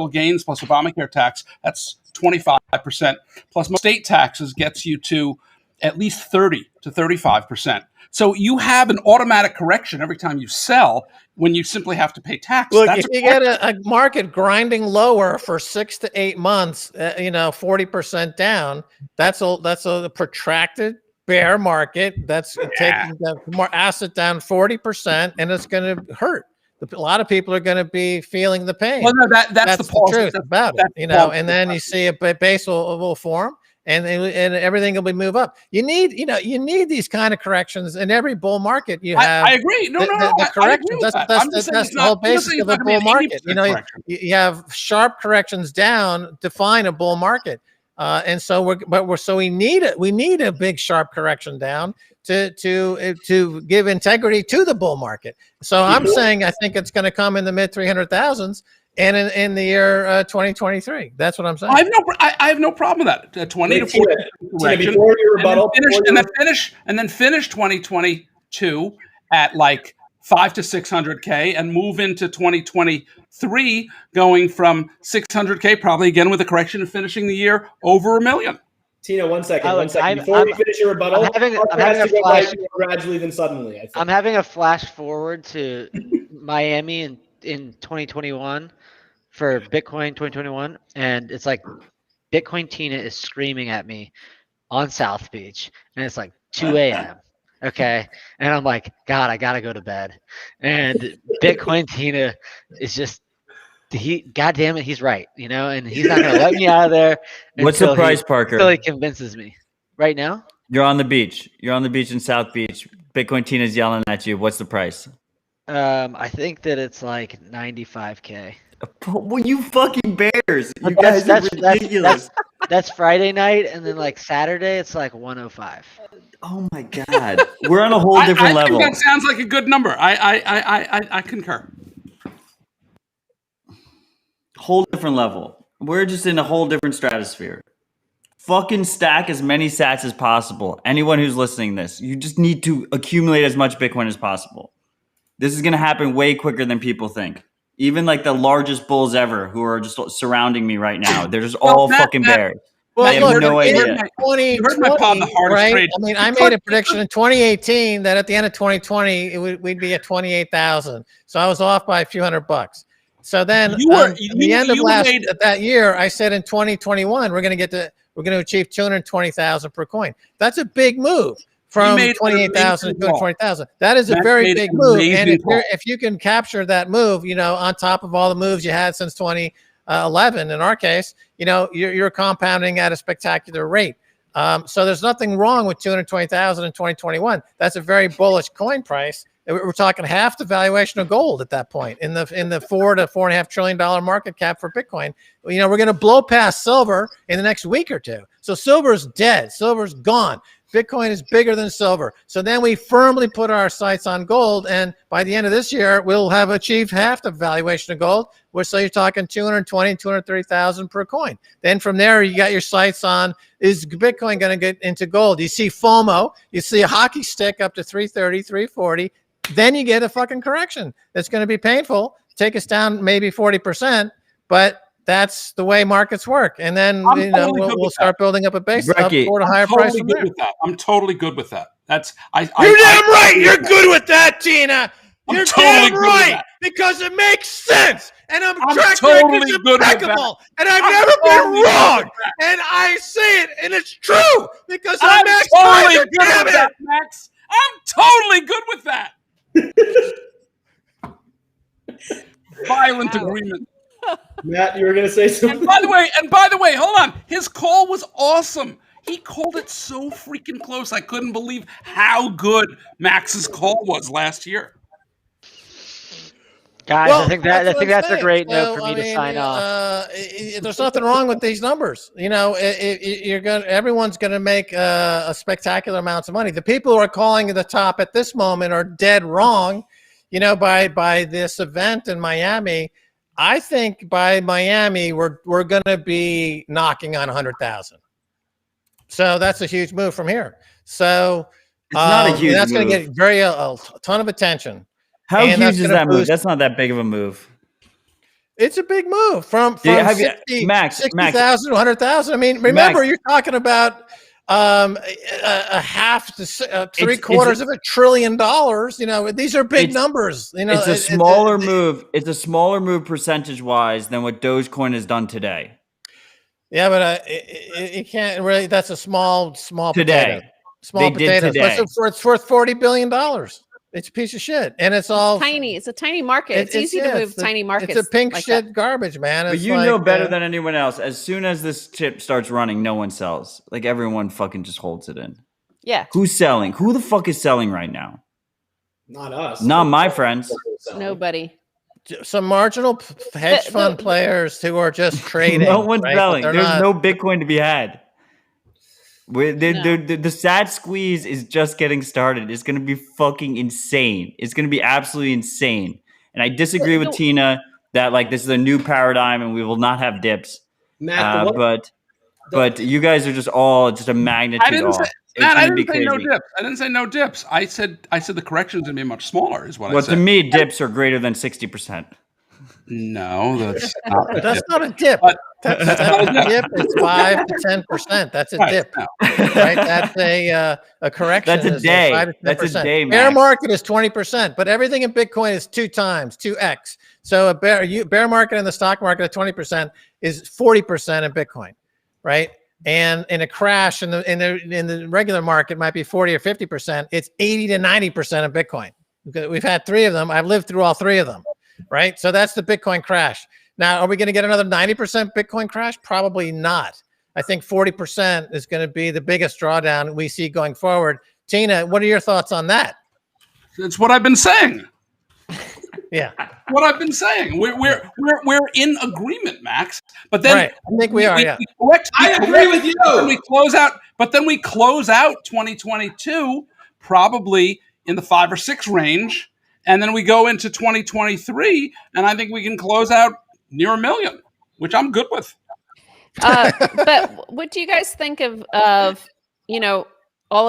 Speaker 6: gains plus Obamacare tax, that's 25%. Plus most state taxes gets you to at least 30 to 35%. So you have an automatic correction every time you sell when you simply have to pay tax.
Speaker 5: Look,
Speaker 6: That's
Speaker 5: if you get a market grinding lower for 6 to 8 months, 40% down, that's a protracted bear market. That's taking the more asset down 40%, and it's going to hurt. A lot of people are going to be feeling the pain.
Speaker 6: Well, no, that's the
Speaker 5: truth about it, and then you see a base will form. And everything will move up. You need these kind of corrections in every bull market. I
Speaker 6: agree.
Speaker 5: The corrections. That's the whole basis of a bull market. You have sharp corrections down define a bull market. And so we need it. We need a big sharp correction down to give integrity to the bull market. So I'm saying I think it's going to come in the mid 300,000s. And in the year 2023, that's what I'm saying.
Speaker 6: I have no problem with that. 20 to 40 correction,
Speaker 1: before your rebuttal,
Speaker 6: and then finish 2022 at like 5 to 600K, and move into 2023 going from 600K, probably again with a correction, and finishing the year over $1 million.
Speaker 1: Tina, one second. Before you finish your rebuttal,
Speaker 7: I'm having a flash
Speaker 1: more gradually than suddenly. I think.
Speaker 7: I'm having a flash forward to Miami in 2021 for Bitcoin 2021, and it's like Bitcoin Tina is screaming at me on South Beach, and it's like 2 a.m. Okay, and I'm like, God, I gotta go to bed. And Bitcoin Tina is just God damn it, he's right, and he's not gonna let me out of there.
Speaker 3: What's the price, Parker?
Speaker 7: Until he convinces me. Right now,
Speaker 3: you're on the beach. You're on the beach in South Beach. Bitcoin Tina's yelling at you. What's the price?
Speaker 7: I think that it's like 95K.
Speaker 3: Well, you fucking bears! You guys are ridiculous.
Speaker 7: That's Friday night, and then like Saturday, it's like 105.
Speaker 3: Oh my God, we're on a whole different level.
Speaker 6: I think that sounds like a good number. I concur.
Speaker 3: Whole different level. We're just in a whole different stratosphere. Fucking stack as many sats as possible. Anyone who's listening to this, you just need to accumulate as much Bitcoin as possible. This is going to happen way quicker than people think. Even like the largest bulls ever who are just surrounding me right now. They're just all fucking bears.
Speaker 5: Well,
Speaker 3: I have no idea.
Speaker 6: You heard my pod, the hardest
Speaker 5: right?
Speaker 6: trade.
Speaker 5: I mean, I made a prediction in 2018 that at the end of 2020, we'd be at 28,000. So I was off by a few $100. So then at the end of that year, I said in 2021, we're going to achieve 220,000 per coin. That's a big move. From 28,000 to 220,000. That is a very big move. And if you can capture that move, on top of all the moves you had since 2011, in our case, you're compounding at a spectacular rate. So there's nothing wrong with 220,000 in 2021. That's a very bullish coin price. We're talking half the valuation of gold at that point in the $4 to $4.5 trillion market cap for Bitcoin. We're going to blow past silver in the next week or two. So silver's dead. Silver's gone. Bitcoin is bigger than silver. So then we firmly put our sights on gold. And by the end of this year, we'll have achieved half the valuation of gold. So you're talking 220, 230,000 per coin. Then from there, you got your sights on, is Bitcoin going to get into gold? You see FOMO. You see a hockey stick up to 330, 340. Then you get a fucking correction. That's going to be painful. Take us down maybe 40%. But that's the way markets work, and then we'll start building up a base up toward a higher price from there.
Speaker 6: I'm totally good with that. You're
Speaker 5: damn right. You're good with that, Tina. You're damn right because it makes sense, and I'm track record is impeccable, and I've never been wrong, and I say it, and it's true because I'm
Speaker 6: totally good with that, Max. I'm totally good with that. Violent agreement.
Speaker 1: Matt, you were going to say something.
Speaker 6: And by the way, hold on. His call was awesome. He called it so freaking close. I couldn't believe how good Max's call was last year.
Speaker 7: Guys, I think that's a great note for me to sign off.
Speaker 5: There's nothing wrong with these numbers. Everyone's going to make a spectacular amounts of money. The people who are calling the top at this moment are dead wrong. By this event in Miami. I think by Miami, we're going to be knocking on 100,000. So that's a huge move from here. So
Speaker 3: It's not a huge
Speaker 5: That's going
Speaker 3: move.
Speaker 5: to get a ton of attention.
Speaker 3: How
Speaker 5: And
Speaker 3: huge
Speaker 5: that's
Speaker 3: is
Speaker 5: gonna
Speaker 3: that move?
Speaker 5: boost-
Speaker 3: That's not that big of a move.
Speaker 5: It's a big move from
Speaker 3: Have you-
Speaker 5: 60,000
Speaker 3: Max,
Speaker 5: 60,000 to 100,000. I mean, remember,
Speaker 3: Max.
Speaker 5: you're talking about a half to three
Speaker 3: It's-
Speaker 5: quarters of $1 trillion. You know, these are big numbers. You know,
Speaker 3: it's a smaller move. It's a smaller move percentage-wise than what Dogecoin has done today.
Speaker 5: Yeah, but it can't really. That's a small
Speaker 3: Today.
Speaker 5: potato. Small
Speaker 3: They did
Speaker 5: potatoes.
Speaker 3: today.
Speaker 5: It's worth $40 billion. It's a piece of shit, and it's all
Speaker 2: Tiny. It's a tiny market. It's easy to move tiny markets.
Speaker 5: It's a pink
Speaker 2: like
Speaker 5: shit
Speaker 2: that.
Speaker 5: garbage, man.
Speaker 3: But
Speaker 5: It's
Speaker 3: you
Speaker 5: like,
Speaker 3: know better than anyone else. As soon as this chip starts running, no one sells. Like everyone fucking just holds it in.
Speaker 2: Yeah.
Speaker 3: Who's selling? Who the fuck is selling right now?
Speaker 1: Not us.
Speaker 3: Not my friends.
Speaker 2: Nobody.
Speaker 5: some marginal hedge fund players who are just trading.
Speaker 3: No one's
Speaker 5: right?
Speaker 3: selling.
Speaker 5: But
Speaker 3: There's
Speaker 5: they're
Speaker 3: no Bitcoin to be had. The sad squeeze is just getting started. It's going to be fucking insane. It's going to be absolutely insane. And I disagree with Tina that like this is a new paradigm and we will not have dips.
Speaker 1: Matt,
Speaker 3: but you guys are just all just a magnitude off.
Speaker 6: Matt, I didn't say no dips. I didn't say no dips. I said the correction is going to be much smaller. Is what I said.
Speaker 3: Well, to me, dips are greater than 60%.
Speaker 6: No, that's
Speaker 5: not a dip. That's not a dip. It's 5 to 10%. That's a dip, right? That's a correction.
Speaker 3: That's a day.
Speaker 5: 5 to 10%.
Speaker 3: That's a day,
Speaker 5: Bear
Speaker 3: Max.
Speaker 5: market is 20%, but everything in Bitcoin is 2x. So a bear market in the stock market at 20% is 40% in Bitcoin, right? And in a crash in the regular market might be 40 or 50%. It's 80 to 90% of Bitcoin. We've had 3 of them. I've lived through all 3 of them, right? So that's the Bitcoin crash. Now, are we going to get another 90% Bitcoin crash? Probably not. I think 40% is going to be the biggest drawdown we see going forward. Tina, what are your thoughts on that?
Speaker 6: It's what I've been saying.
Speaker 5: Yeah.
Speaker 6: What I've been saying. We're in agreement, Max. But then
Speaker 5: right. I think we are. Yeah.
Speaker 1: I agree with you.
Speaker 6: Then we close out. But then we close out 2022 probably in the 5 or 6 range, and then we go into 2023, and I think we can close out near $1 million, which I'm good with.
Speaker 2: But what do you guys think of all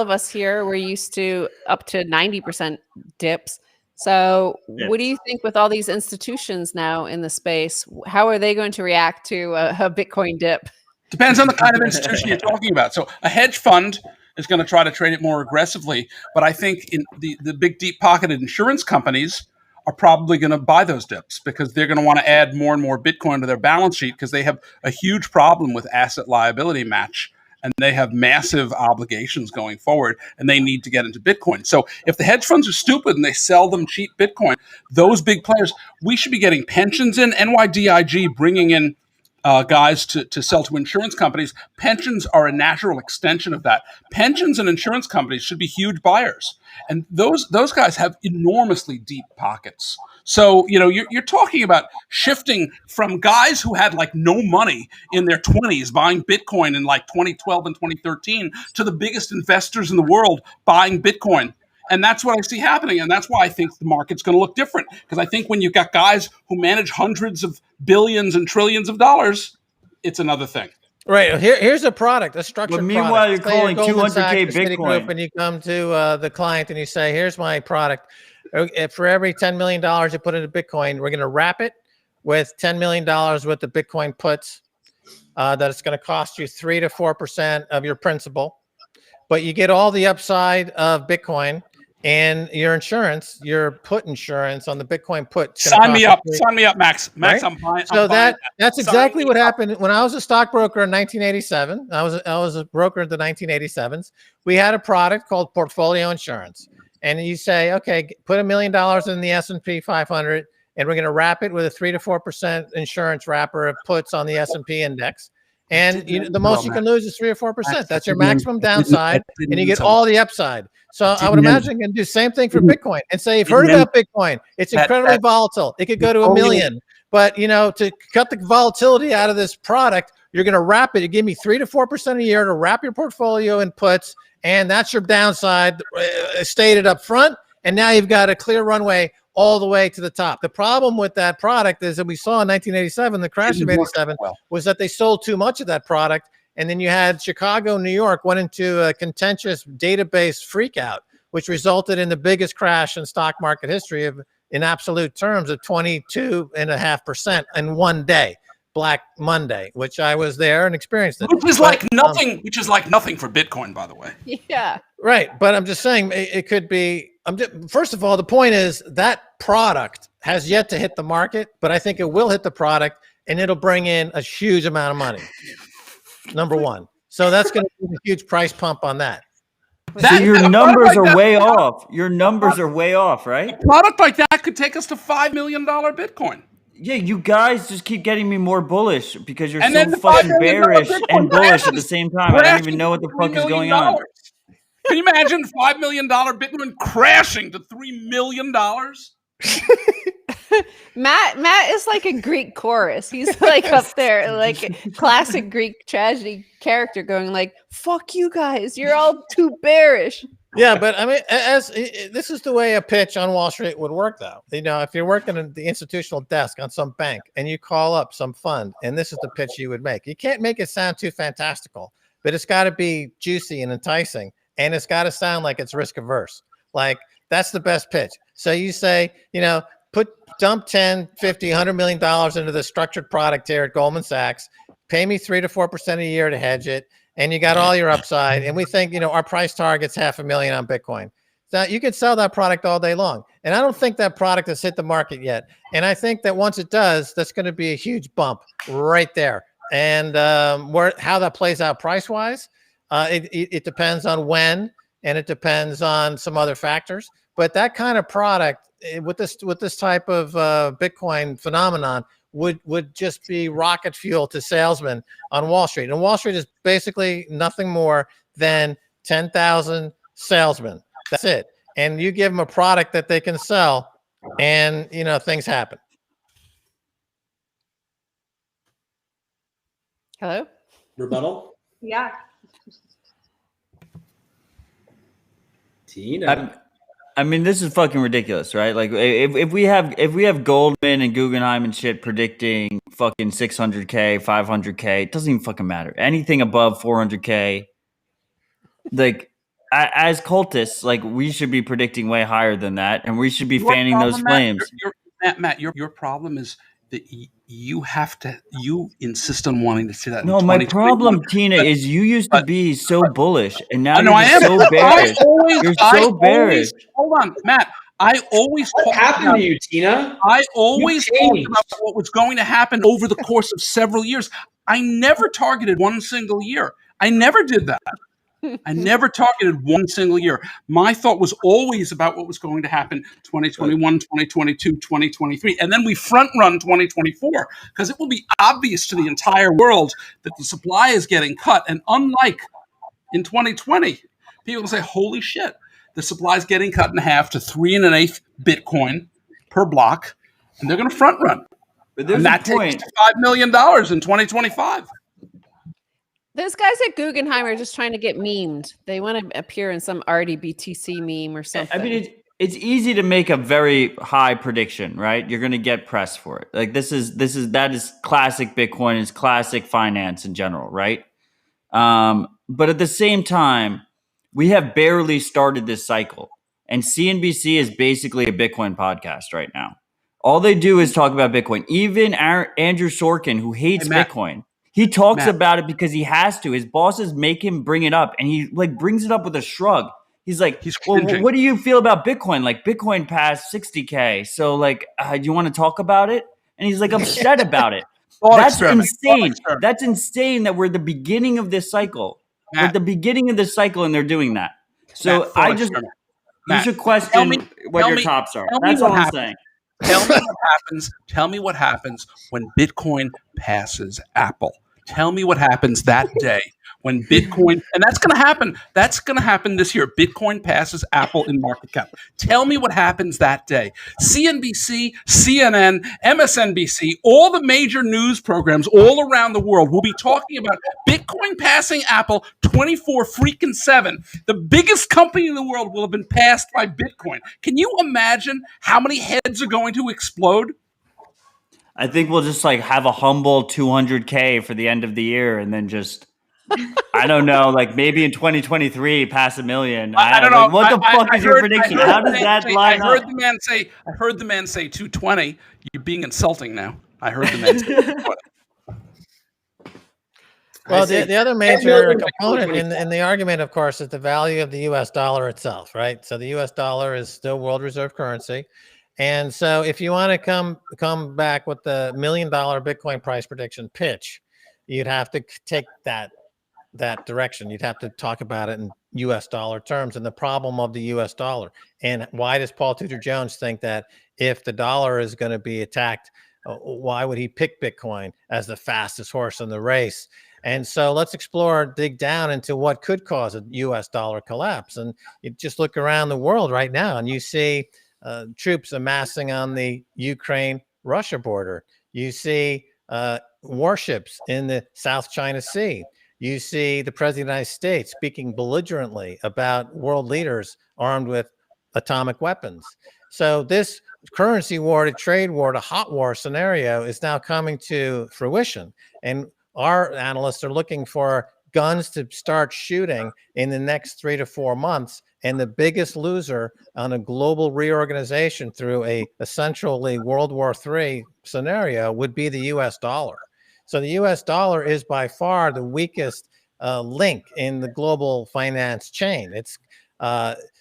Speaker 2: of us here? We're used to up to 90% dips. So what do you think with all these institutions now in the space? How are they going to react to a Bitcoin dip?
Speaker 6: Depends on the kind of institution you're talking about. So a hedge fund is going to try to trade it more aggressively. But I think in the big, deep-pocketed insurance companies are probably going to buy those dips because they're going to want to add more and more Bitcoin to their balance sheet because they have a huge problem with asset liability match. And they have massive obligations going forward, and they need to get into Bitcoin. So if the hedge funds are stupid and they sell them cheap Bitcoin, those big players, we should be getting pensions in. NYDIG bringing in guys to sell to insurance companies. Pensions are a natural extension of that. Pensions and insurance companies should be huge buyers. And those guys have enormously deep pockets. So, you're talking about shifting from guys who had like no money in their 20s buying Bitcoin in like 2012 and 2013 to the biggest investors in the world buying Bitcoin. And that's what I see happening. And that's why I think the market's going to look different. Because I think when you've got guys who manage hundreds of billions and trillions of dollars, it's another thing.
Speaker 5: Right. Here's a product, a structured
Speaker 3: product. But meanwhile,
Speaker 5: product.
Speaker 3: you're calling 200K
Speaker 5: Bitcoin.
Speaker 3: Bitcoin.
Speaker 5: And you come to the client and you say, here's my product. For every $10 million you put into Bitcoin, we're going to wrap it with $10 million worth of Bitcoin puts that it's going to cost you 3 to 4% of your principal. But you get all the upside of Bitcoin and your insurance, your put insurance on the Bitcoin put.
Speaker 6: Sign me up, Max. Max,
Speaker 5: right?
Speaker 6: I'm buying.
Speaker 5: So that's exactly
Speaker 6: Sign
Speaker 5: what
Speaker 6: me up.
Speaker 5: happened when I was a stockbroker in 1987. I was a broker in the 1987s. We had a product called portfolio insurance. And you say, okay, put $1 million in the S&P 500, and we're going to wrap it with a 3 to 4% insurance wrapper of puts on the S&P index. And the most you can lose is 3 or 4%. That's your maximum downside, and you get all the upside. So I would imagine you can do the same thing for Bitcoin and say, you've heard about Bitcoin. It's incredibly volatile. It could go to $1 million. But, to cut the volatility out of this product, you're going to wrap it. You give me 3 to 4% a year to wrap your portfolio in puts. And that's your downside stated up front. And now you've got a clear runway all the way to the top. The problem with that product is that we saw in 1987, the crash of 87, was that they sold too much of that product. And then you had Chicago, New York went into a contentious database freak out which resulted in the biggest crash in stock market history in absolute terms of 22.5% in one day. Black Monday, which I was there and experienced it.
Speaker 6: Which is like nothing. Which is like nothing for Bitcoin, by the way.
Speaker 2: Yeah.
Speaker 5: Right, but I'm just saying it could be. First of all, the point is that product has yet to hit the market, but I think it will hit the product, and it'll bring in a huge amount of money. Number one, so that's going to be a huge price pump on that.
Speaker 3: So your numbers are way off. Your numbers are way off, right?
Speaker 6: A product like that could take us to $5 million Bitcoin.
Speaker 3: Yeah, you guys just keep getting me more bullish because you're
Speaker 6: And
Speaker 3: so
Speaker 6: then the
Speaker 3: fucking
Speaker 6: $5 million
Speaker 3: bearish
Speaker 6: Bitcoin
Speaker 3: and bullish at the
Speaker 6: crashes.
Speaker 3: same time. I don't even know what the fuck is going on.
Speaker 6: Can you imagine $5 million Bitcoin crashing to $3 million?
Speaker 2: Matt is like a Greek chorus. He's like up there, like a classic Greek tragedy character going like, fuck you guys, you're all too bearish.
Speaker 5: Yeah, but I mean, this is the way a pitch on Wall Street would work, though. You know, if you're working at the institutional desk on some bank and you call up some fund, and this is the pitch you would make. You can't make it sound too fantastical, but it's got to be juicy and enticing, and it's got to sound like it's risk averse. Like, that's the best pitch. So you say, you know, dump 10, 50, $100 million into the structured product here at Goldman Sachs, pay me 3 to 4% a year to hedge it, and you got all your upside. And we think, you know, our price target's $500,000 on Bitcoin. So you can sell that product all day long. And I don't think that product has hit the market yet. And I think that once it does, that's going to be a huge bump right there. And how that plays out price-wise, it depends on when, and it depends on some other factors. But that kind of product with this type of Bitcoin phenomenon would just be rocket fuel to salesmen on Wall Street. And Wall Street is basically nothing more than 10,000 salesmen. That's it. And you give them a product that they can sell, and you know things happen.
Speaker 2: Hello?
Speaker 1: Rebuttal?
Speaker 8: Yeah.
Speaker 1: Tina.
Speaker 3: I mean, this is fucking ridiculous, right? Like, if we have Goldman and Guggenheim and shit predicting fucking 600K, 500K, it doesn't even fucking matter. Anything above 400K, like, as cultists, like, we should be predicting way higher than that, and we should be fanning those flames.
Speaker 6: Matt, your problem is that you insist on wanting to see that.
Speaker 3: No, my problem, Tina, is you used to be so bullish, and now you're so bearish. You're so bearish.
Speaker 6: Hold on, Matt. I always
Speaker 1: what happened to you, Tina?
Speaker 6: I always talked about what was going to happen over the course of several years. I never targeted one single year. I never did that. I never targeted one single year. My thought was always about what was going to happen 2021, 2022, 2023. And then we front run 2024 because it will be obvious to the entire world that the supply is getting cut. And unlike in 2020, people will say, holy shit, the supply is getting cut in half to 3 1/8 Bitcoin per block. And they're going to front run.
Speaker 3: But
Speaker 6: and that takes $5 million in 2025.
Speaker 2: Those guys at Guggenheim are just trying to get memed. They want to appear in some RDBTC meme or something.
Speaker 3: I mean, it's easy to make a very high prediction, right? You're going to get press for it. Like that is classic Bitcoin. It's classic finance in general, right? But at the same time, we have barely started this cycle, and CNBC is basically a Bitcoin podcast right now. All they do is talk about Bitcoin. Even Andrew Sorkin, who hates Bitcoin. He talks about it because he has to. His bosses make him bring it up, and he like brings it up with a shrug. He's like, well, what do you feel about Bitcoin? Like, Bitcoin passed 60K. So, like, do you want to talk about it? And he's like upset about it. That's insane. That's insane that we're at the beginning of this cycle. We're at the beginning of this cycle, and they're doing that. So you should question what your tops are. That's all I'm saying.
Speaker 6: Tell me what happens when Bitcoin passes Apple. Tell me what happens that day when Bitcoin, and that's going to happen. That's going to happen this year. Bitcoin passes Apple in market cap. Tell me what happens that day. CNBC, CNN, MSNBC, all the major news programs all around the world will be talking about Bitcoin passing Apple 24/7. The biggest company in the world will have been passed by Bitcoin. Can you imagine how many heads are going to explode?
Speaker 3: I think we'll just like have a humble 200K for the end of the year, and then just I don't know, like maybe in 2023, pass 1 million.
Speaker 6: I don't know.
Speaker 3: Like, what the fuck is your prediction? How does that line up?
Speaker 6: I heard the man say 220. You're being insulting now. I heard the man say 220.
Speaker 5: Well, the other major component in the argument, of course, is the value of the U.S. dollar itself, right? So the U.S. dollar is still world reserve currency. And so if you want to come back with the $1 million Bitcoin price prediction pitch, you'd have to take that direction. You'd have to talk about it in U.S. dollar terms and the problem of the U.S. dollar. And why does Paul Tudor Jones think that if the dollar is going to be attacked, why would he pick Bitcoin as the fastest horse in the race? And so let's dig down into what could cause a U.S. dollar collapse. And you just look around the world right now and you see troops amassing on the Ukraine-Russia border. You see warships in the South China Sea. You see the President of the United States speaking belligerently about world leaders armed with atomic weapons. So this currency war to trade war to hot war scenario is now coming to fruition. And our analysts are looking for guns to start shooting in the next 3 to 4 months. And the biggest loser on a global reorganization through a essentially World War III scenario would be the U.S. dollar. So the U.S. dollar is by far the weakest link in the global finance chain.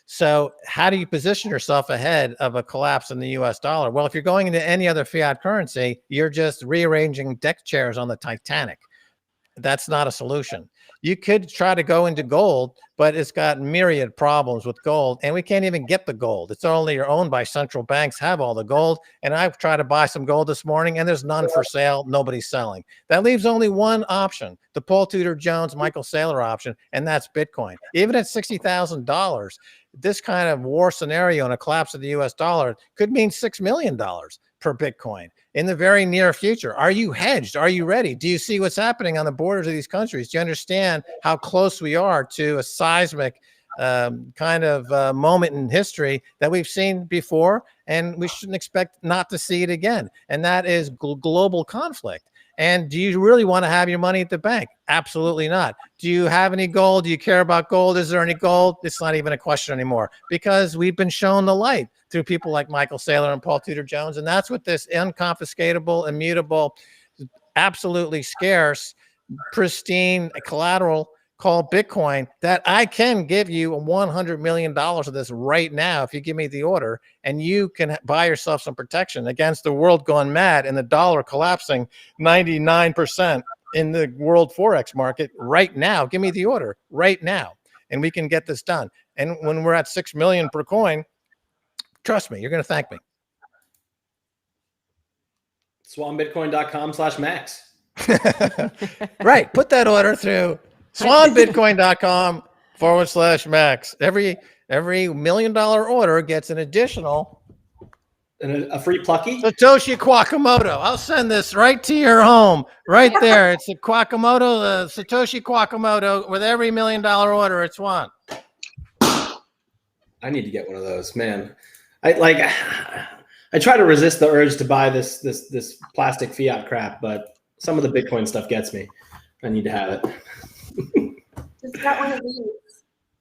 Speaker 5: So how do you position yourself ahead of a collapse in the U.S. dollar? Well, if you're going into any other fiat currency, you're just rearranging deck chairs on the Titanic. That's not a solution. You could try to go into gold, but it's got myriad problems with gold, and we can't even get the gold. It's only owned by central banks, have all the gold. And I've tried to buy some gold this morning, and there's none for sale. Nobody's selling. That leaves only one option, the Paul Tudor Jones, Michael Saylor option, and that's Bitcoin. Even at $60,000, this kind of war scenario and a collapse of the U.S. dollar could mean $6 million per Bitcoin in the very near future. Are you hedged? Are you ready? Do you see what's happening on the borders of these countries? Do you understand how close we are to a seismic moment in history that we've seen before, and we shouldn't expect not to see it again? And that is global conflict. And do you really want to have your money at the bank? Absolutely not. Do you have any gold? Do you care about gold? Is there any gold? It's not even a question anymore because we've been shown the light through people like Michael Saylor and Paul Tudor Jones. And that's what this unconfiscatable, immutable, absolutely scarce, pristine collateral called Bitcoin that I can give you $100 million of this right now if you give me the order, and you can buy yourself some protection against the world going mad and the dollar collapsing 99% in the world Forex market right now. Give me the order right now, and we can get this done. And when we're at 6 million per coin, trust me, you're going to thank me.
Speaker 1: SwanBitcoin.com/max.
Speaker 5: Right. Put that order through SwanBitcoin.com/max. Every $1 million order gets an additional
Speaker 1: and a free plucky
Speaker 5: Satoshi Quakamoto. I'll send this right to your home, right there. It's a Quakamoto, Satoshi Quakamoto with every $1 million order. It's one.
Speaker 1: I need to get one of those, man. I try to resist the urge to buy this plastic fiat crap, but some of the Bitcoin stuff gets me. I need to have it.
Speaker 8: Just got one of these.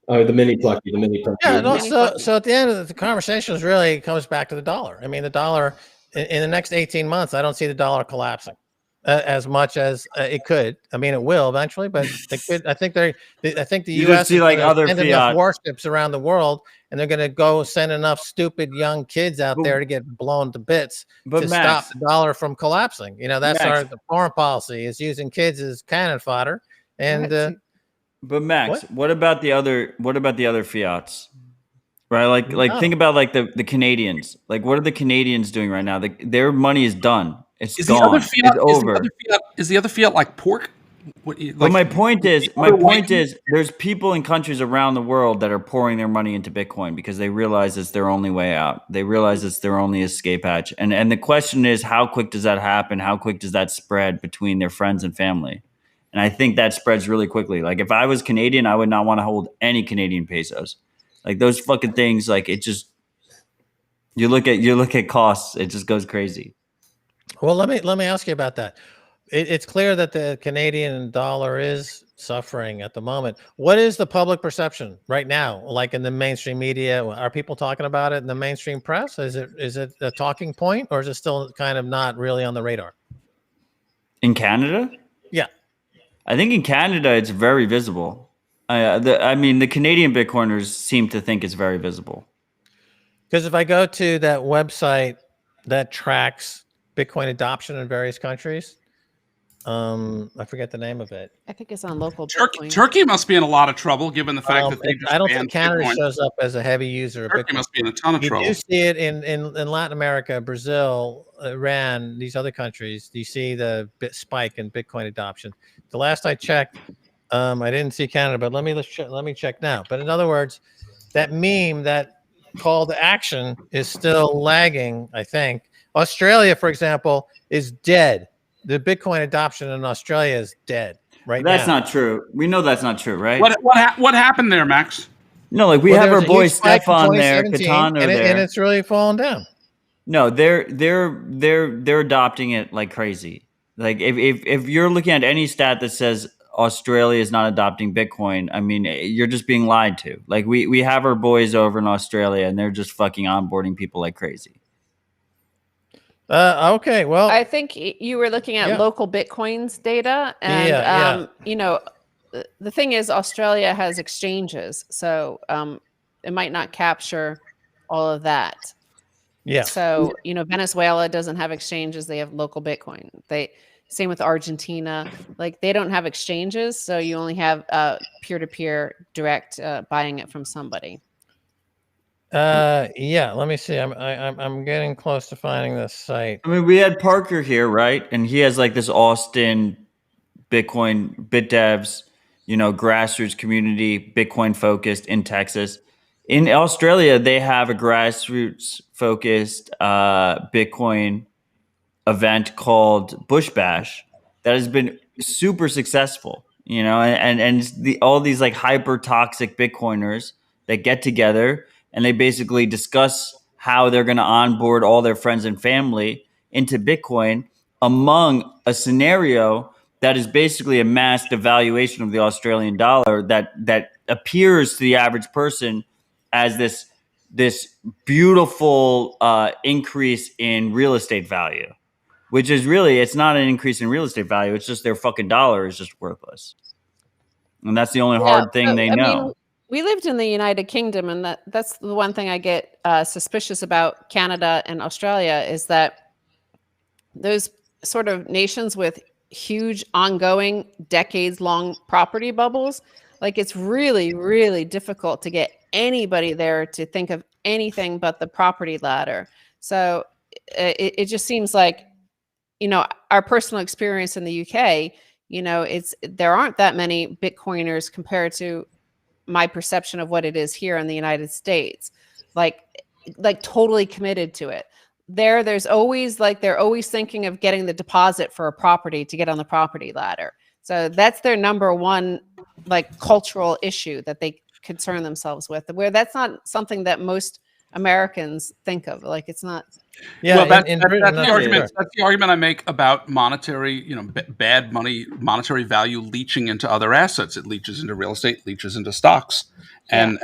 Speaker 1: Oh, the mini plucky.
Speaker 5: Yeah, and also, so at the end of the conversation really comes back to the dollar. I mean, the dollar in the next 18 months, I don't see the dollar collapsing as much as it could. I mean, it will eventually, but it could. I think the U.S.
Speaker 3: see like other
Speaker 5: send enough warships around the world, and they're going to go send enough stupid young kids out there to get blown to bits to stop the dollar from collapsing. You know, that's the foreign policy is using kids as cannon fodder. And
Speaker 3: but Max, what about the other fiats? Right? Like think about like the Canadians. Like what are the Canadians doing right now? Their money is done. It's gone. It's over.
Speaker 6: Is the other fiat like pork?
Speaker 3: But my point is, there's people in countries around the world that are pouring their money into Bitcoin because they realize it's their only way out. They realize it's their only escape hatch. And the question is, how quick does that happen? How quick does that spread between their friends and family? And I think that spreads really quickly. Like if I was Canadian, I would not want to hold any Canadian pesos. Like those fucking things, like it just, you look at costs, it just goes crazy.
Speaker 5: Well, let me ask you about that. It's clear that the Canadian dollar is suffering at the moment. What is the public perception right now? Like in the mainstream media, are people talking about it in the mainstream press? Is it a talking point, or is it still kind of not really on the radar?
Speaker 3: In Canada?
Speaker 5: Yeah.
Speaker 3: I think in Canada it's very visible. The Canadian Bitcoiners seem to think it's very visible.
Speaker 5: Because if I go to that website that tracks Bitcoin adoption in various countries, I forget the name of it.
Speaker 2: I think it's on local.
Speaker 6: Turkey must be in a lot of trouble given the fact that they just
Speaker 5: I don't
Speaker 6: banned
Speaker 5: think Canada
Speaker 6: Bitcoin.
Speaker 5: shows up as a heavy user of
Speaker 6: Turkey
Speaker 5: Bitcoin.
Speaker 6: must be in a ton of trouble.
Speaker 5: You do see it in Latin America, Brazil, Iran, these other countries. You see the spike in Bitcoin adoption. The last I checked, I didn't see Canada, but let me check now. But in other words, that meme, that call to action, is still lagging, I think. Australia, for example, is dead. The Bitcoin adoption in Australia is dead right now.
Speaker 3: That's not true. We know that's not true, right?
Speaker 6: What happened there, Max?
Speaker 3: No, like we have our boy Stefan there, Katano there,
Speaker 5: and it's really fallen down.
Speaker 3: No, they're adopting it like crazy. Like if you're looking at any stat that says Australia is not adopting Bitcoin, I mean, you're just being lied to. Like we have our boys over in Australia, and they're just fucking onboarding people like crazy.
Speaker 5: Okay, well,
Speaker 2: I think you were looking at local Bitcoins data, and you know, the thing is, Australia has exchanges, so it might not capture all of that.
Speaker 5: Yeah.
Speaker 2: So Venezuela doesn't have exchanges; they have local Bitcoin. Same with Argentina, like they don't have exchanges, so you only have peer-to-peer direct buying it from somebody.
Speaker 5: Let me see. I'm getting close to finding this site.
Speaker 3: I mean, we had Parker here, right? And he has like this Austin Bitcoin BitDevs, grassroots community, Bitcoin focused in Texas. In Australia, they have a grassroots focused Bitcoin event called Bush Bash that has been super successful, and all these like hyper toxic Bitcoiners that get together and they basically discuss how they're going to onboard all their friends and family into Bitcoin among a scenario that is basically a mass devaluation of the Australian dollar that appears to the average person as this beautiful increase in real estate value, which is really, it's not an increase in real estate value. It's just their fucking dollar is just worthless. And that's the only hard thing they know.
Speaker 2: I mean, we lived in the United Kingdom, and that's the one thing I get suspicious about Canada and Australia is that those sort of nations with huge ongoing decades-long property bubbles, like it's really, really difficult to get anybody there to think of anything but the property ladder. So it just seems like, our personal experience in the UK, there aren't that many Bitcoiners compared to my perception of what it is here in the United States, like totally committed to it. There's always they're always thinking of getting the deposit for a property to get on the property ladder. So that's their number one cultural issue that they concern themselves with, where that's not something that most Americans think of. Like it's not.
Speaker 6: Yeah, well, that's the argument. That's the argument I make about monetary, bad money, monetary value leaching into other assets. It leaches into real estate, leaches into stocks, and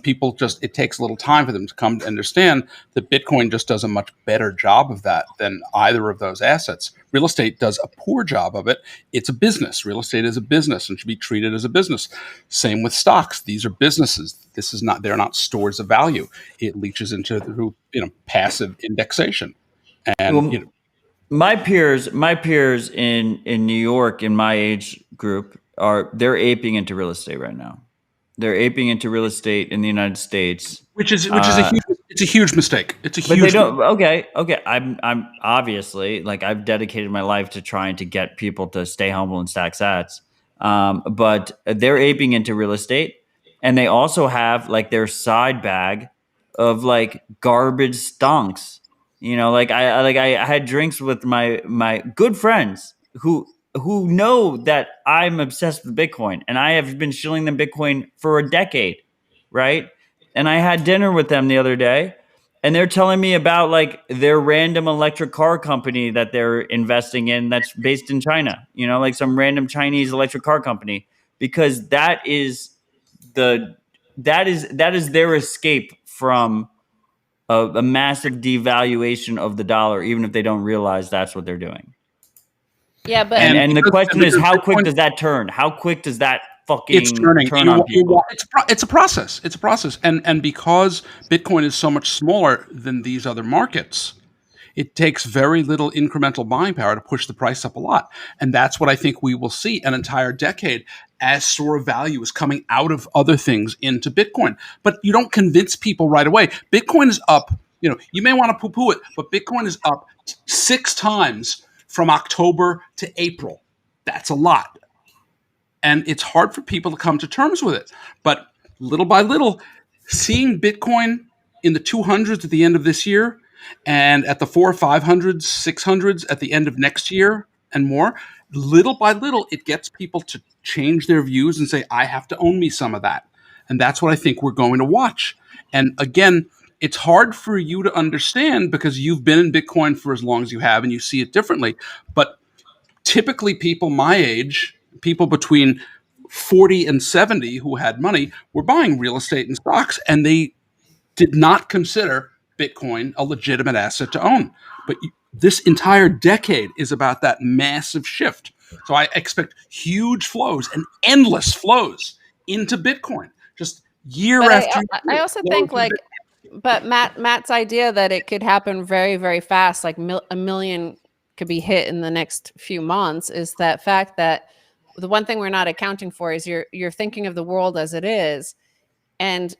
Speaker 6: people it takes a little time for them to come to understand that Bitcoin just does a much better job of that than either of those assets. Real estate does a poor job of it. It's a business. Real estate is a business and should be treated as a business. Same with stocks. These are businesses. They're not stores of value. It leaches into through passive indexation. And
Speaker 3: my peers in New York in my age group they're aping into real estate right now. They're aping into real estate in the United States,
Speaker 6: which is a huge mistake. It's a huge.
Speaker 3: But they don't. Okay. I'm obviously I've dedicated my life to trying to get people to stay humble and stack sats. But they're aping into real estate, and they also have their side bag of garbage stonks. I had drinks with my good friends who know that I'm obsessed with Bitcoin, and I have been shilling them Bitcoin for a decade, right? And I had dinner with them the other day, and they're telling me about their random electric car company that they're investing in that's based in China, some random Chinese electric car company because that is their escape from a massive devaluation of the dollar, even if they don't realize that's what they're doing.
Speaker 2: Yeah, but
Speaker 3: and the question is, how quick does that turn? How quick does that fucking turn on people?
Speaker 6: It's a process. It's a process. And because Bitcoin is so much smaller than these other markets, it takes very little incremental buying power to push the price up a lot. And that's what I think we will see an entire decade as store of value is coming out of other things into Bitcoin. But you don't convince people right away. Bitcoin is up, you may want to poo-poo it, but Bitcoin is up 6 times from October to April. That's a lot. And it's hard for people to come to terms with it. But little by little, seeing Bitcoin in the 200s at the end of this year and at the 400s, 500s, 600s at the end of next year and more, little by little, it gets people to change their views and say, I have to own me some of that. And that's what I think we're going to watch. And again, it's hard for you to understand because you've been in Bitcoin for as long as you have and you see it differently. But typically people my age, people between 40 and 70 who had money, were buying real estate and stocks, and they did not consider Bitcoin a legitimate asset to own. But this entire decade is about that massive shift. So I expect huge flows and endless flows into Bitcoin, just year after year.
Speaker 2: I also think but Matt's idea that it could happen very, very fast, like a million could be hit in the next few months, is that fact that the one thing we're not accounting for is you're thinking of the world as it is. And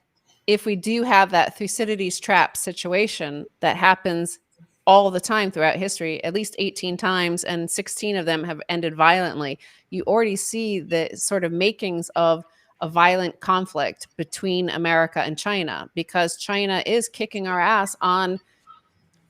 Speaker 2: if we do have that Thucydides trap situation that happens all the time throughout history, at least 18 times, and 16 of them have ended violently, you already see the sort of makings of a violent conflict between America and China, because China is kicking our ass on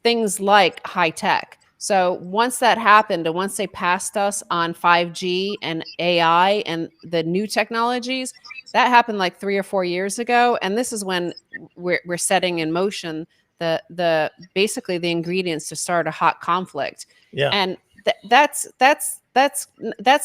Speaker 2: things like high tech. So once that happened, and once they passed us on 5G and AI and the new technologies, that happened like 3 or 4 years ago. And this is when we're setting in motion the basically the ingredients to start a hot conflict. Yeah. And that's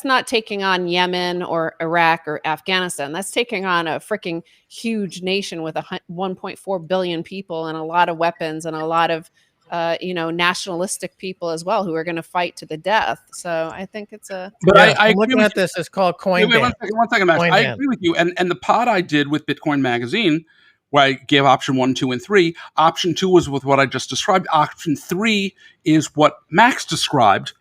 Speaker 2: not taking on Yemen or Iraq or Afghanistan. That's taking on a freaking huge nation with 1.4 billion people and a lot of weapons and a lot of nationalistic people as well who are going to fight to the death. So I think it's a.
Speaker 5: But I'm looking at this. It's called Coin.
Speaker 6: Wait, one second, Max. I agree with you. And the pod I did with Bitcoin Magazine, where I gave option 1, 2, and 3. Option 2 was with what I just described. Option 3 is what Max described,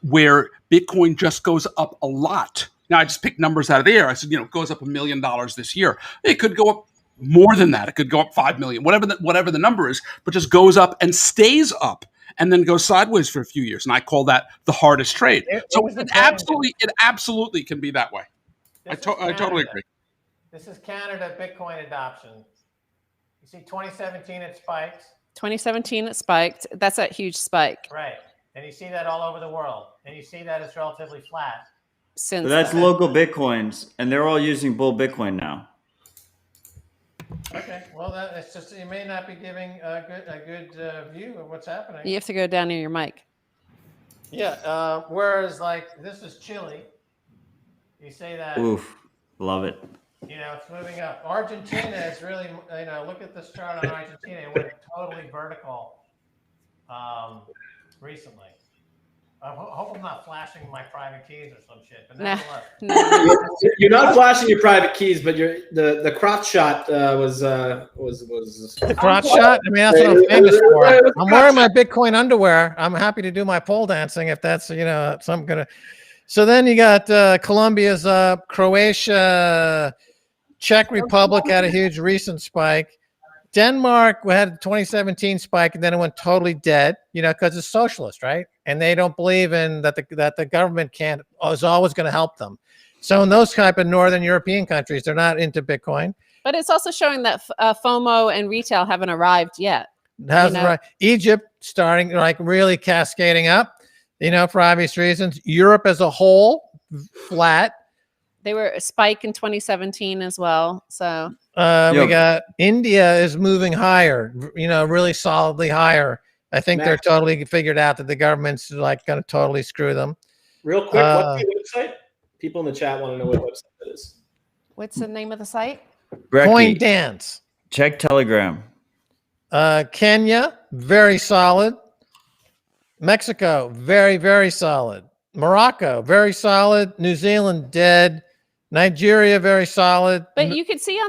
Speaker 6: where Bitcoin just goes up a lot. Now I just picked numbers out of the air. I said, it goes up $1 million this year. It could go up more than that. It could go up 5 million, whatever the number is, but just goes up and stays up and then goes sideways for a few years. And I call that the hardest trade. It absolutely can be that way. I totally agree.
Speaker 5: This is Canada Bitcoin adoption. You see 2017, it spiked.
Speaker 2: 2017, it spiked. That's that huge spike.
Speaker 5: Right. And you see that all over the world. And you see that it's relatively flat.
Speaker 3: So that's local Bitcoins, and they're all using bull Bitcoin now.
Speaker 5: Okay, well, it's just, you may not be giving a good view of what's happening.
Speaker 2: You have to go down near your mic.
Speaker 5: Yeah, whereas like this is Chile. You say that.
Speaker 3: Oof, love it.
Speaker 5: It's moving up. Argentina is really, look at this chart on Argentina. It went totally vertical recently. I hope I'm not flashing my private keys or some shit. But
Speaker 2: no.
Speaker 1: You're not flashing your private keys, but the crotch shot was the
Speaker 5: crotch shot. I mean, that's what I'm famous for. I'm wearing my Bitcoin underwear. I'm happy to do my pole dancing if that's something gonna. So then you got Colombia's up, Croatia, Czech Republic had a huge recent spike. Denmark had a 2017 spike, and then it went totally dead, because it's socialist, right? And they don't believe in that the government is always going to help them. So in those type of Northern European countries, they're not into Bitcoin.
Speaker 2: But it's also showing that FOMO and retail haven't arrived yet.
Speaker 5: Right. Egypt starting really cascading up, for obvious reasons. Europe as a whole, flat.
Speaker 2: They were a spike in 2017 as well. So
Speaker 5: we got India is moving higher, really solidly higher. I think they're totally figured out that the government's going to totally screw them.
Speaker 1: Real quick, what's the website? People in the chat want to know what website that is.
Speaker 2: What's the name of the site?
Speaker 3: Brecky,
Speaker 5: Coin Dance.
Speaker 3: check Telegram.
Speaker 5: Kenya, very solid. Mexico, very, very solid. Morocco, very solid. New Zealand, dead. Nigeria, very solid.
Speaker 2: But you can see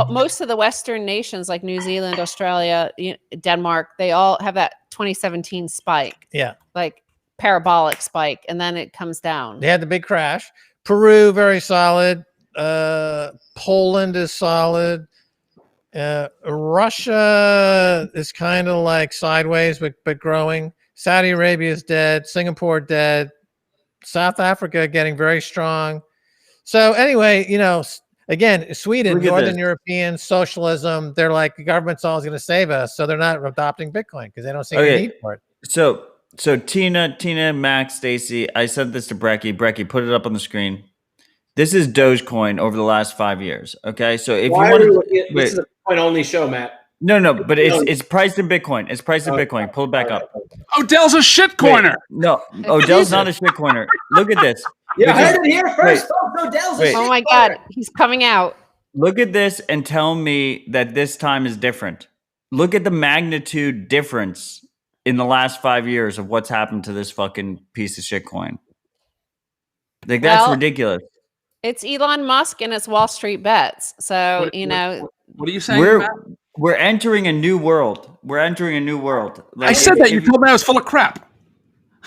Speaker 2: most of the Western nations like New Zealand, Australia, Denmark, they all have that 2017 spike.
Speaker 5: Yeah.
Speaker 2: Like parabolic spike, and then it comes down.
Speaker 5: They had the big crash. Peru, very solid. Poland is solid. Russia is kind of like sideways, but growing. Saudi Arabia is dead. Singapore dead. South Africa getting very strong. So anyway, again, Sweden, Northern European socialism, they're like, the government's always going to save us. So they're not adopting Bitcoin because they don't see any need for it.
Speaker 3: So Tina, Max, Stacey, I said this to Brecky. Brecky, put it up on the screen. This is Dogecoin over the last 5 years. Okay, so if
Speaker 1: Why
Speaker 3: you want
Speaker 1: to, this is a coin only show, Matt.
Speaker 3: No, but it's priced in Bitcoin. It's priced in Bitcoin. Pull it back up.
Speaker 6: Odell's a shitcoiner.
Speaker 3: No, Odell's not a shitcoiner. Look at this.
Speaker 1: Yeah, I heard it here first. Odell's a shitcoiner.
Speaker 2: Oh my God, he's coming out.
Speaker 3: Look at this and tell me that this time is different. Look at the magnitude difference in the last 5 years of what's happened to this fucking piece of shit coin. Like, that's ridiculous.
Speaker 2: It's Elon Musk and it's Wall Street bets. So,
Speaker 6: what are you saying?
Speaker 3: We're entering a new world. We're entering a new world. Like,
Speaker 6: I said that. You told me I was full of crap.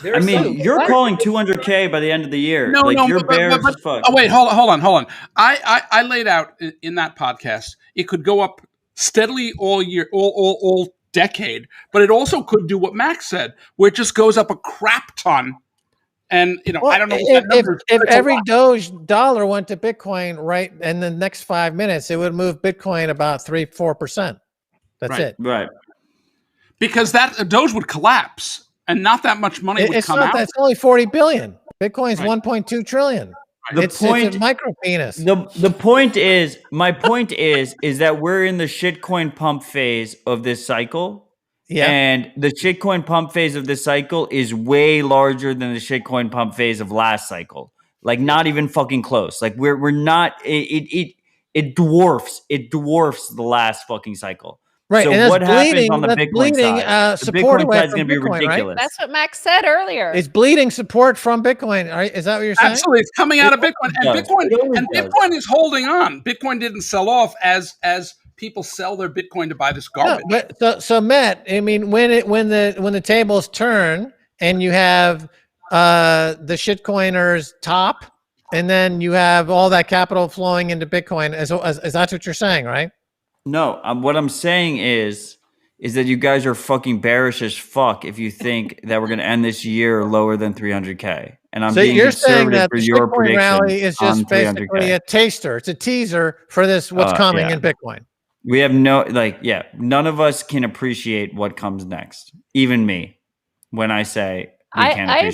Speaker 3: I mean, you're calling 200K by the end of the year.
Speaker 6: No,
Speaker 3: you're bearish as fuck.
Speaker 6: Oh wait, hold on. I laid out in that podcast it could go up steadily all year, all decade, but it also could do what Max said, where it just goes up a crap ton. And I don't know
Speaker 5: if every Doge dollar went to Bitcoin right in the next 5 minutes, it would move Bitcoin about 3-4%. That's it.
Speaker 3: Right.
Speaker 6: Because that Doge would collapse and not that much money would come out.
Speaker 5: That's only 40 billion. Bitcoin's 1.2 trillion. It's a micro penis.
Speaker 3: The point is, my point is that we're in the shitcoin pump phase of this cycle. Yeah. And the shitcoin pump phase of this cycle is way larger than the shitcoin pump phase of last cycle. Like, not even fucking close. Like, we're not. It dwarfs the last fucking cycle.
Speaker 5: Right.
Speaker 3: So
Speaker 5: and
Speaker 3: what happens on the Bitcoin side? The Bitcoin side is going to be ridiculous.
Speaker 2: Right? That's what Max said earlier.
Speaker 5: It's bleeding support from Bitcoin. Is that what you're saying?
Speaker 6: Absolutely, it's coming out of Bitcoin, and Bitcoin is holding on. Bitcoin didn't sell off as people sell their Bitcoin to buy this garbage.
Speaker 5: No, but so Matt, I mean, when the tables turn and you have the shitcoiners top, and then you have all that capital flowing into Bitcoin, is that what you're saying, right?
Speaker 3: No, what I'm saying is that you guys are fucking bearish as fuck if you think that we're going to end this year lower than 300K. And I'm being conservative for your prediction.
Speaker 5: Rally is just basically a taster. It's a teaser for what's coming in Bitcoin.
Speaker 3: We have none of us can appreciate what comes next. Even me, when I say I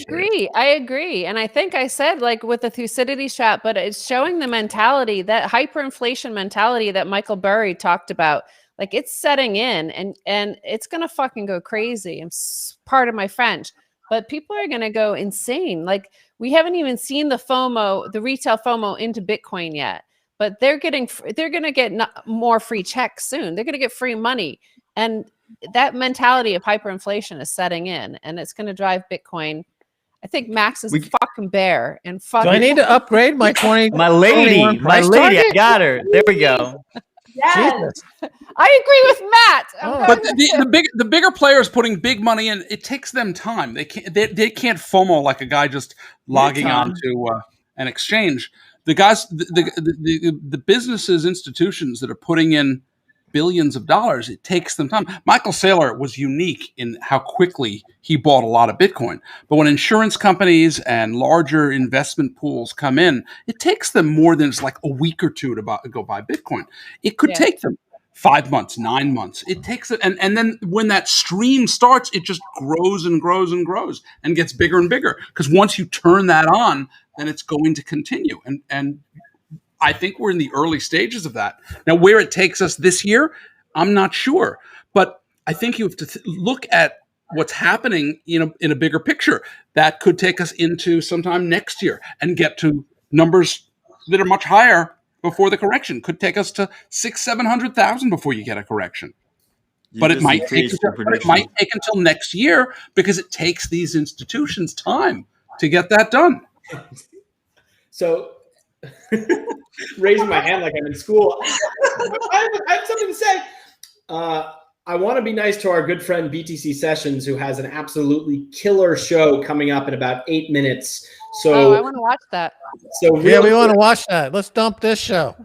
Speaker 2: agree. And I think I said, like, with the Thucydides trap, but it's showing the mentality, that hyperinflation mentality that Michael Burry talked about. Like, it's setting in and it's going to fucking go crazy. I'm part of my French, but people are going to go insane. Like, we haven't even seen the FOMO, the retail FOMO into Bitcoin yet, but they're going to get more free checks soon. They're going to get free money. And that mentality of hyperinflation is setting in, and it's going to drive Bitcoin. I think Max is a fucking bear. And
Speaker 5: do I need to upgrade my 20?
Speaker 3: My lady, I got her. There we go.
Speaker 2: Yes, I agree with Matt.
Speaker 6: But the bigger players putting big money in, it takes them time. They can't FOMO like a guy just logging on to an exchange. The guys, the businesses, institutions that are putting in billions of dollars, it takes them time. Michael Saylor was unique in how quickly he bought a lot of Bitcoin. But when insurance companies and larger investment pools come in, it takes them more than like a week or two to go buy Bitcoin. It could take them 5 months, 9 months. It takes it, and then when that stream starts, it just grows and grows and grows and gets bigger and bigger. Because once you turn that on, then it's going to continue. And I think we're in the early stages of that. Now, where it takes us this year, I'm not sure. But I think you have to look at what's happening in a bigger picture. That could take us into sometime next year and get to numbers that are much higher before the correction. Could take us to 600,000-700,000 before you get a correction. But it might take until next year because it takes these institutions time to get that done.
Speaker 1: So, raising my hand like I'm in school, I have something to say. I want to be nice to our good friend BTC Sessions, who has an absolutely killer show coming up in about 8 minutes. So
Speaker 2: I want to watch that.
Speaker 1: So
Speaker 5: yeah, we want to watch that. Let's dump this show.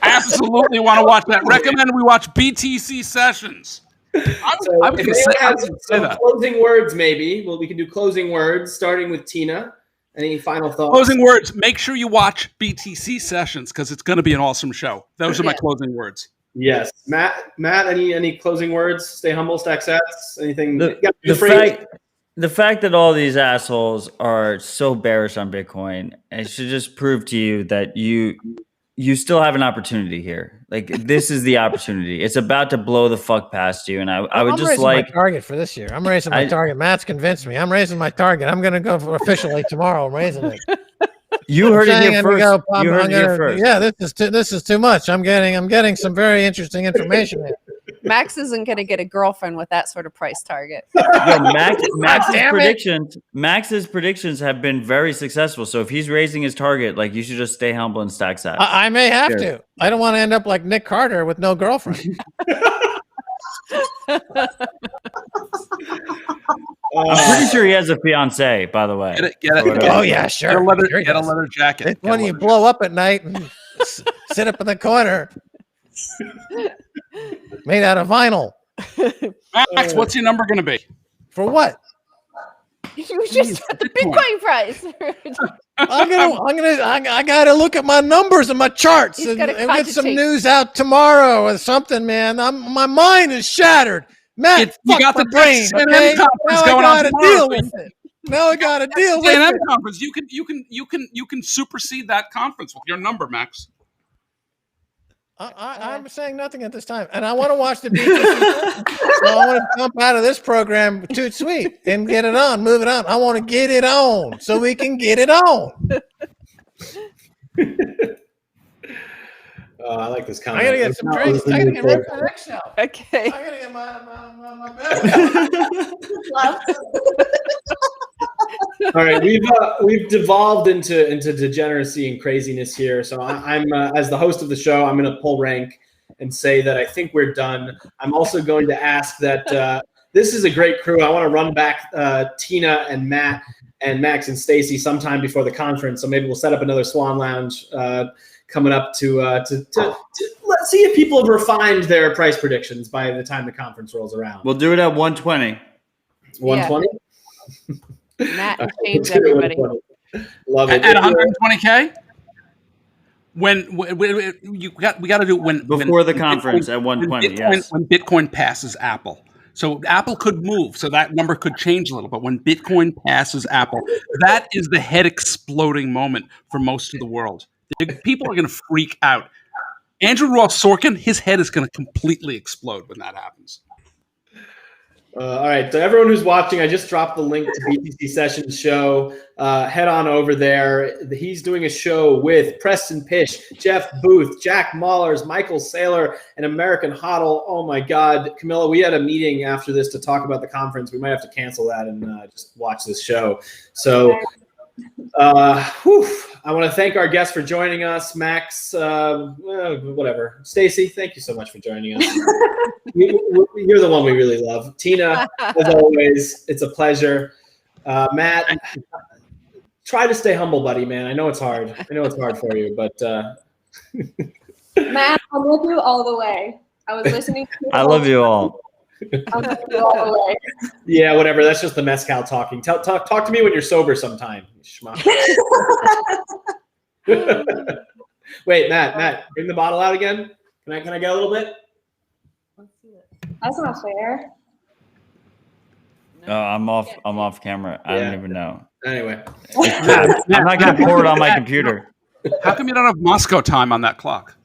Speaker 6: Absolutely want to watch that. Recommend we watch BTC Sessions.
Speaker 1: I'm going to have some closing words, maybe. Well, we can do closing words, starting with Tina. Any final thoughts?
Speaker 6: Closing words. Make sure you watch BTC Sessions because it's going to be an awesome show. Those are my closing words.
Speaker 1: Yes, Matt. Any closing words? Stay humble, stack sets. Anything?
Speaker 3: The fact that all these assholes are so bearish on Bitcoin, it should just prove to you that you still have an opportunity here. Like, this is the opportunity. It's about to blow the fuck past you. And I would just like
Speaker 5: my target for this year. I'm raising my target. Matt's convinced me. I'm raising my target. I'm going to go for officially tomorrow. I'm raising it.
Speaker 3: You heard it here first. You heard it here first.
Speaker 5: Yeah, this is too much. I'm getting some very interesting information here.
Speaker 2: Max isn't going to get a girlfriend with that sort of price target.
Speaker 3: Yeah, Max's predictions have been very successful. So if he's raising his target, like, you should just stay humble and stack sats.
Speaker 5: I may have to. I don't want to end up like Nick Carter with no girlfriend.
Speaker 3: I'm pretty sure he has a fiance, by the way.
Speaker 6: Get it.
Speaker 5: Oh yeah, sure.
Speaker 6: Get a leather jacket.
Speaker 5: It's when you blow up at night and sit up in the corner, made out of vinyl.
Speaker 6: Max, what's your number going to be?
Speaker 5: For what?
Speaker 2: You just got the Bitcoin price.
Speaker 5: I gotta look at my numbers and my charts and get some news out tomorrow or something, man. My mind is shattered. Matt,
Speaker 6: you got the
Speaker 5: brain. Okay? Now I gotta deal with it. Now I gotta deal with it.
Speaker 6: Conference. You can supersede that conference with your number, Max.
Speaker 5: I'm saying nothing at this time, and I want to watch the BTC. So I want to jump out of this program toot sweet and get it on, move it on. I want to get it on so we can get it on.
Speaker 1: I like this comment.
Speaker 5: I gotta get some drinks. I gotta get ready for the next show.
Speaker 2: Okay.
Speaker 5: I gotta get my
Speaker 1: All right, we've devolved into degeneracy and craziness here. So I'm as the host of the show, I'm going to pull rank and say that I think we're done. I'm also going to ask that this is a great crew. I want to run back Tina and Matt and Max and Stacey sometime before the conference. So maybe we'll set up another Swan Lounge coming up to let's see if people have refined their price predictions by the time the conference rolls around.
Speaker 3: We'll do it at 120.
Speaker 1: 120.
Speaker 2: Matt changed everybody.
Speaker 1: Love it.
Speaker 6: At 120K? When we got to do when
Speaker 3: before the conference at 120. Yes.
Speaker 6: When Bitcoin passes Apple. So Apple could move, so that number could change a little. But when Bitcoin passes Apple, that is the head exploding moment for most of the world. People are going to freak out. Andrew Ross Sorkin, his head is going to completely explode when that happens.
Speaker 1: All right, so everyone who's watching, I just dropped the link to BTC Sessions show. Head on over there. He's doing a show with Preston Pish, Jeff Booth, Jack Mahlers, Michael Saylor, and American Hodl. Oh my God, Camilla, we had a meeting after this to talk about the conference. We might have to cancel that and just watch this show. So, I want to thank our guests for joining us. Max, whatever. Stacey, thank you so much for joining us. You're the one we really love. Tina, as always, it's a pleasure. Matt, try to stay humble, buddy, man. I know it's hard. I know it's hard for you, but
Speaker 8: Matt, I'm with you all the way. I was listening to you.
Speaker 3: I love you all.
Speaker 8: I'm with you all the way.
Speaker 1: Yeah, whatever. That's just the mezcal talking. Talk to me when you're sober sometime. Wait, Matt, bring the bottle out again. Can I get a little bit?
Speaker 8: That's not fair.
Speaker 3: Oh, I'm off camera. I don't even know.
Speaker 1: Anyway,
Speaker 3: I'm not gonna pour it on my computer.
Speaker 6: How come you don't have Moscow time on that clock?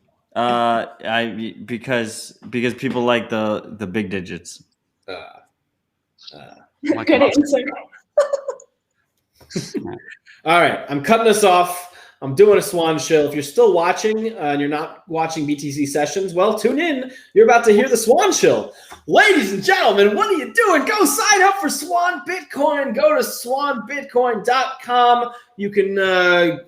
Speaker 3: Because people like the big digits.
Speaker 8: Good answer.
Speaker 1: All right, I'm cutting this off. I'm doing a Swan Shill. If you're still watching and you're not watching BTC sessions, well, tune in. You're about to hear the Swan Shill. Ladies and gentlemen, what are you doing? Go sign up for Swan Bitcoin. Go to swanbitcoin.com. You can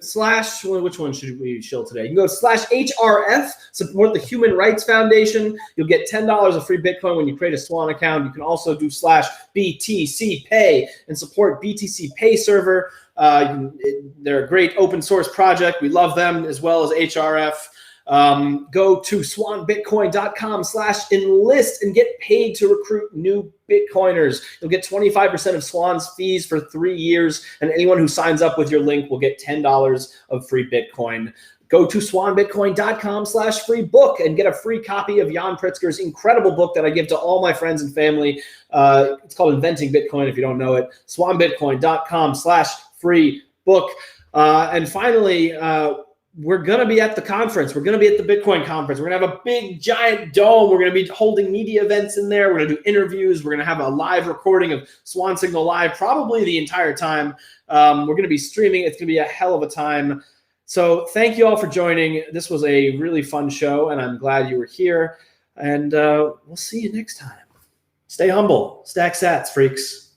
Speaker 1: slash, which one should we shill today? You can go /HRF, support the Human Rights Foundation. You'll get $10 of free Bitcoin when you create a Swan account. You can also do /BTC Pay and support BTC Pay server. They're a great open source project. We love them, as well as HRF. Go to swanbitcoin.com/enlist and get paid to recruit new Bitcoiners. You'll get 25% of Swan's fees for 3 years, and anyone who signs up with your link will get $10 of free Bitcoin. Go to swanbitcoin.com/free book and get a free copy of Jan Pritzker's incredible book that I give to all my friends and family. It's called Inventing Bitcoin, if you don't know it. swanbitcoin.com/free book. And finally, we're going to be at the conference. We're going to be at the Bitcoin conference. We're going to have a big, giant dome. We're going to be holding media events in there. We're going to do interviews. We're going to have a live recording of Swan Signal Live probably the entire time. We're going to be streaming. It's going to be a hell of a time. So thank you all for joining. This was a really fun show, and I'm glad you were here. And we'll see you next time. Stay humble. Stack sats, freaks.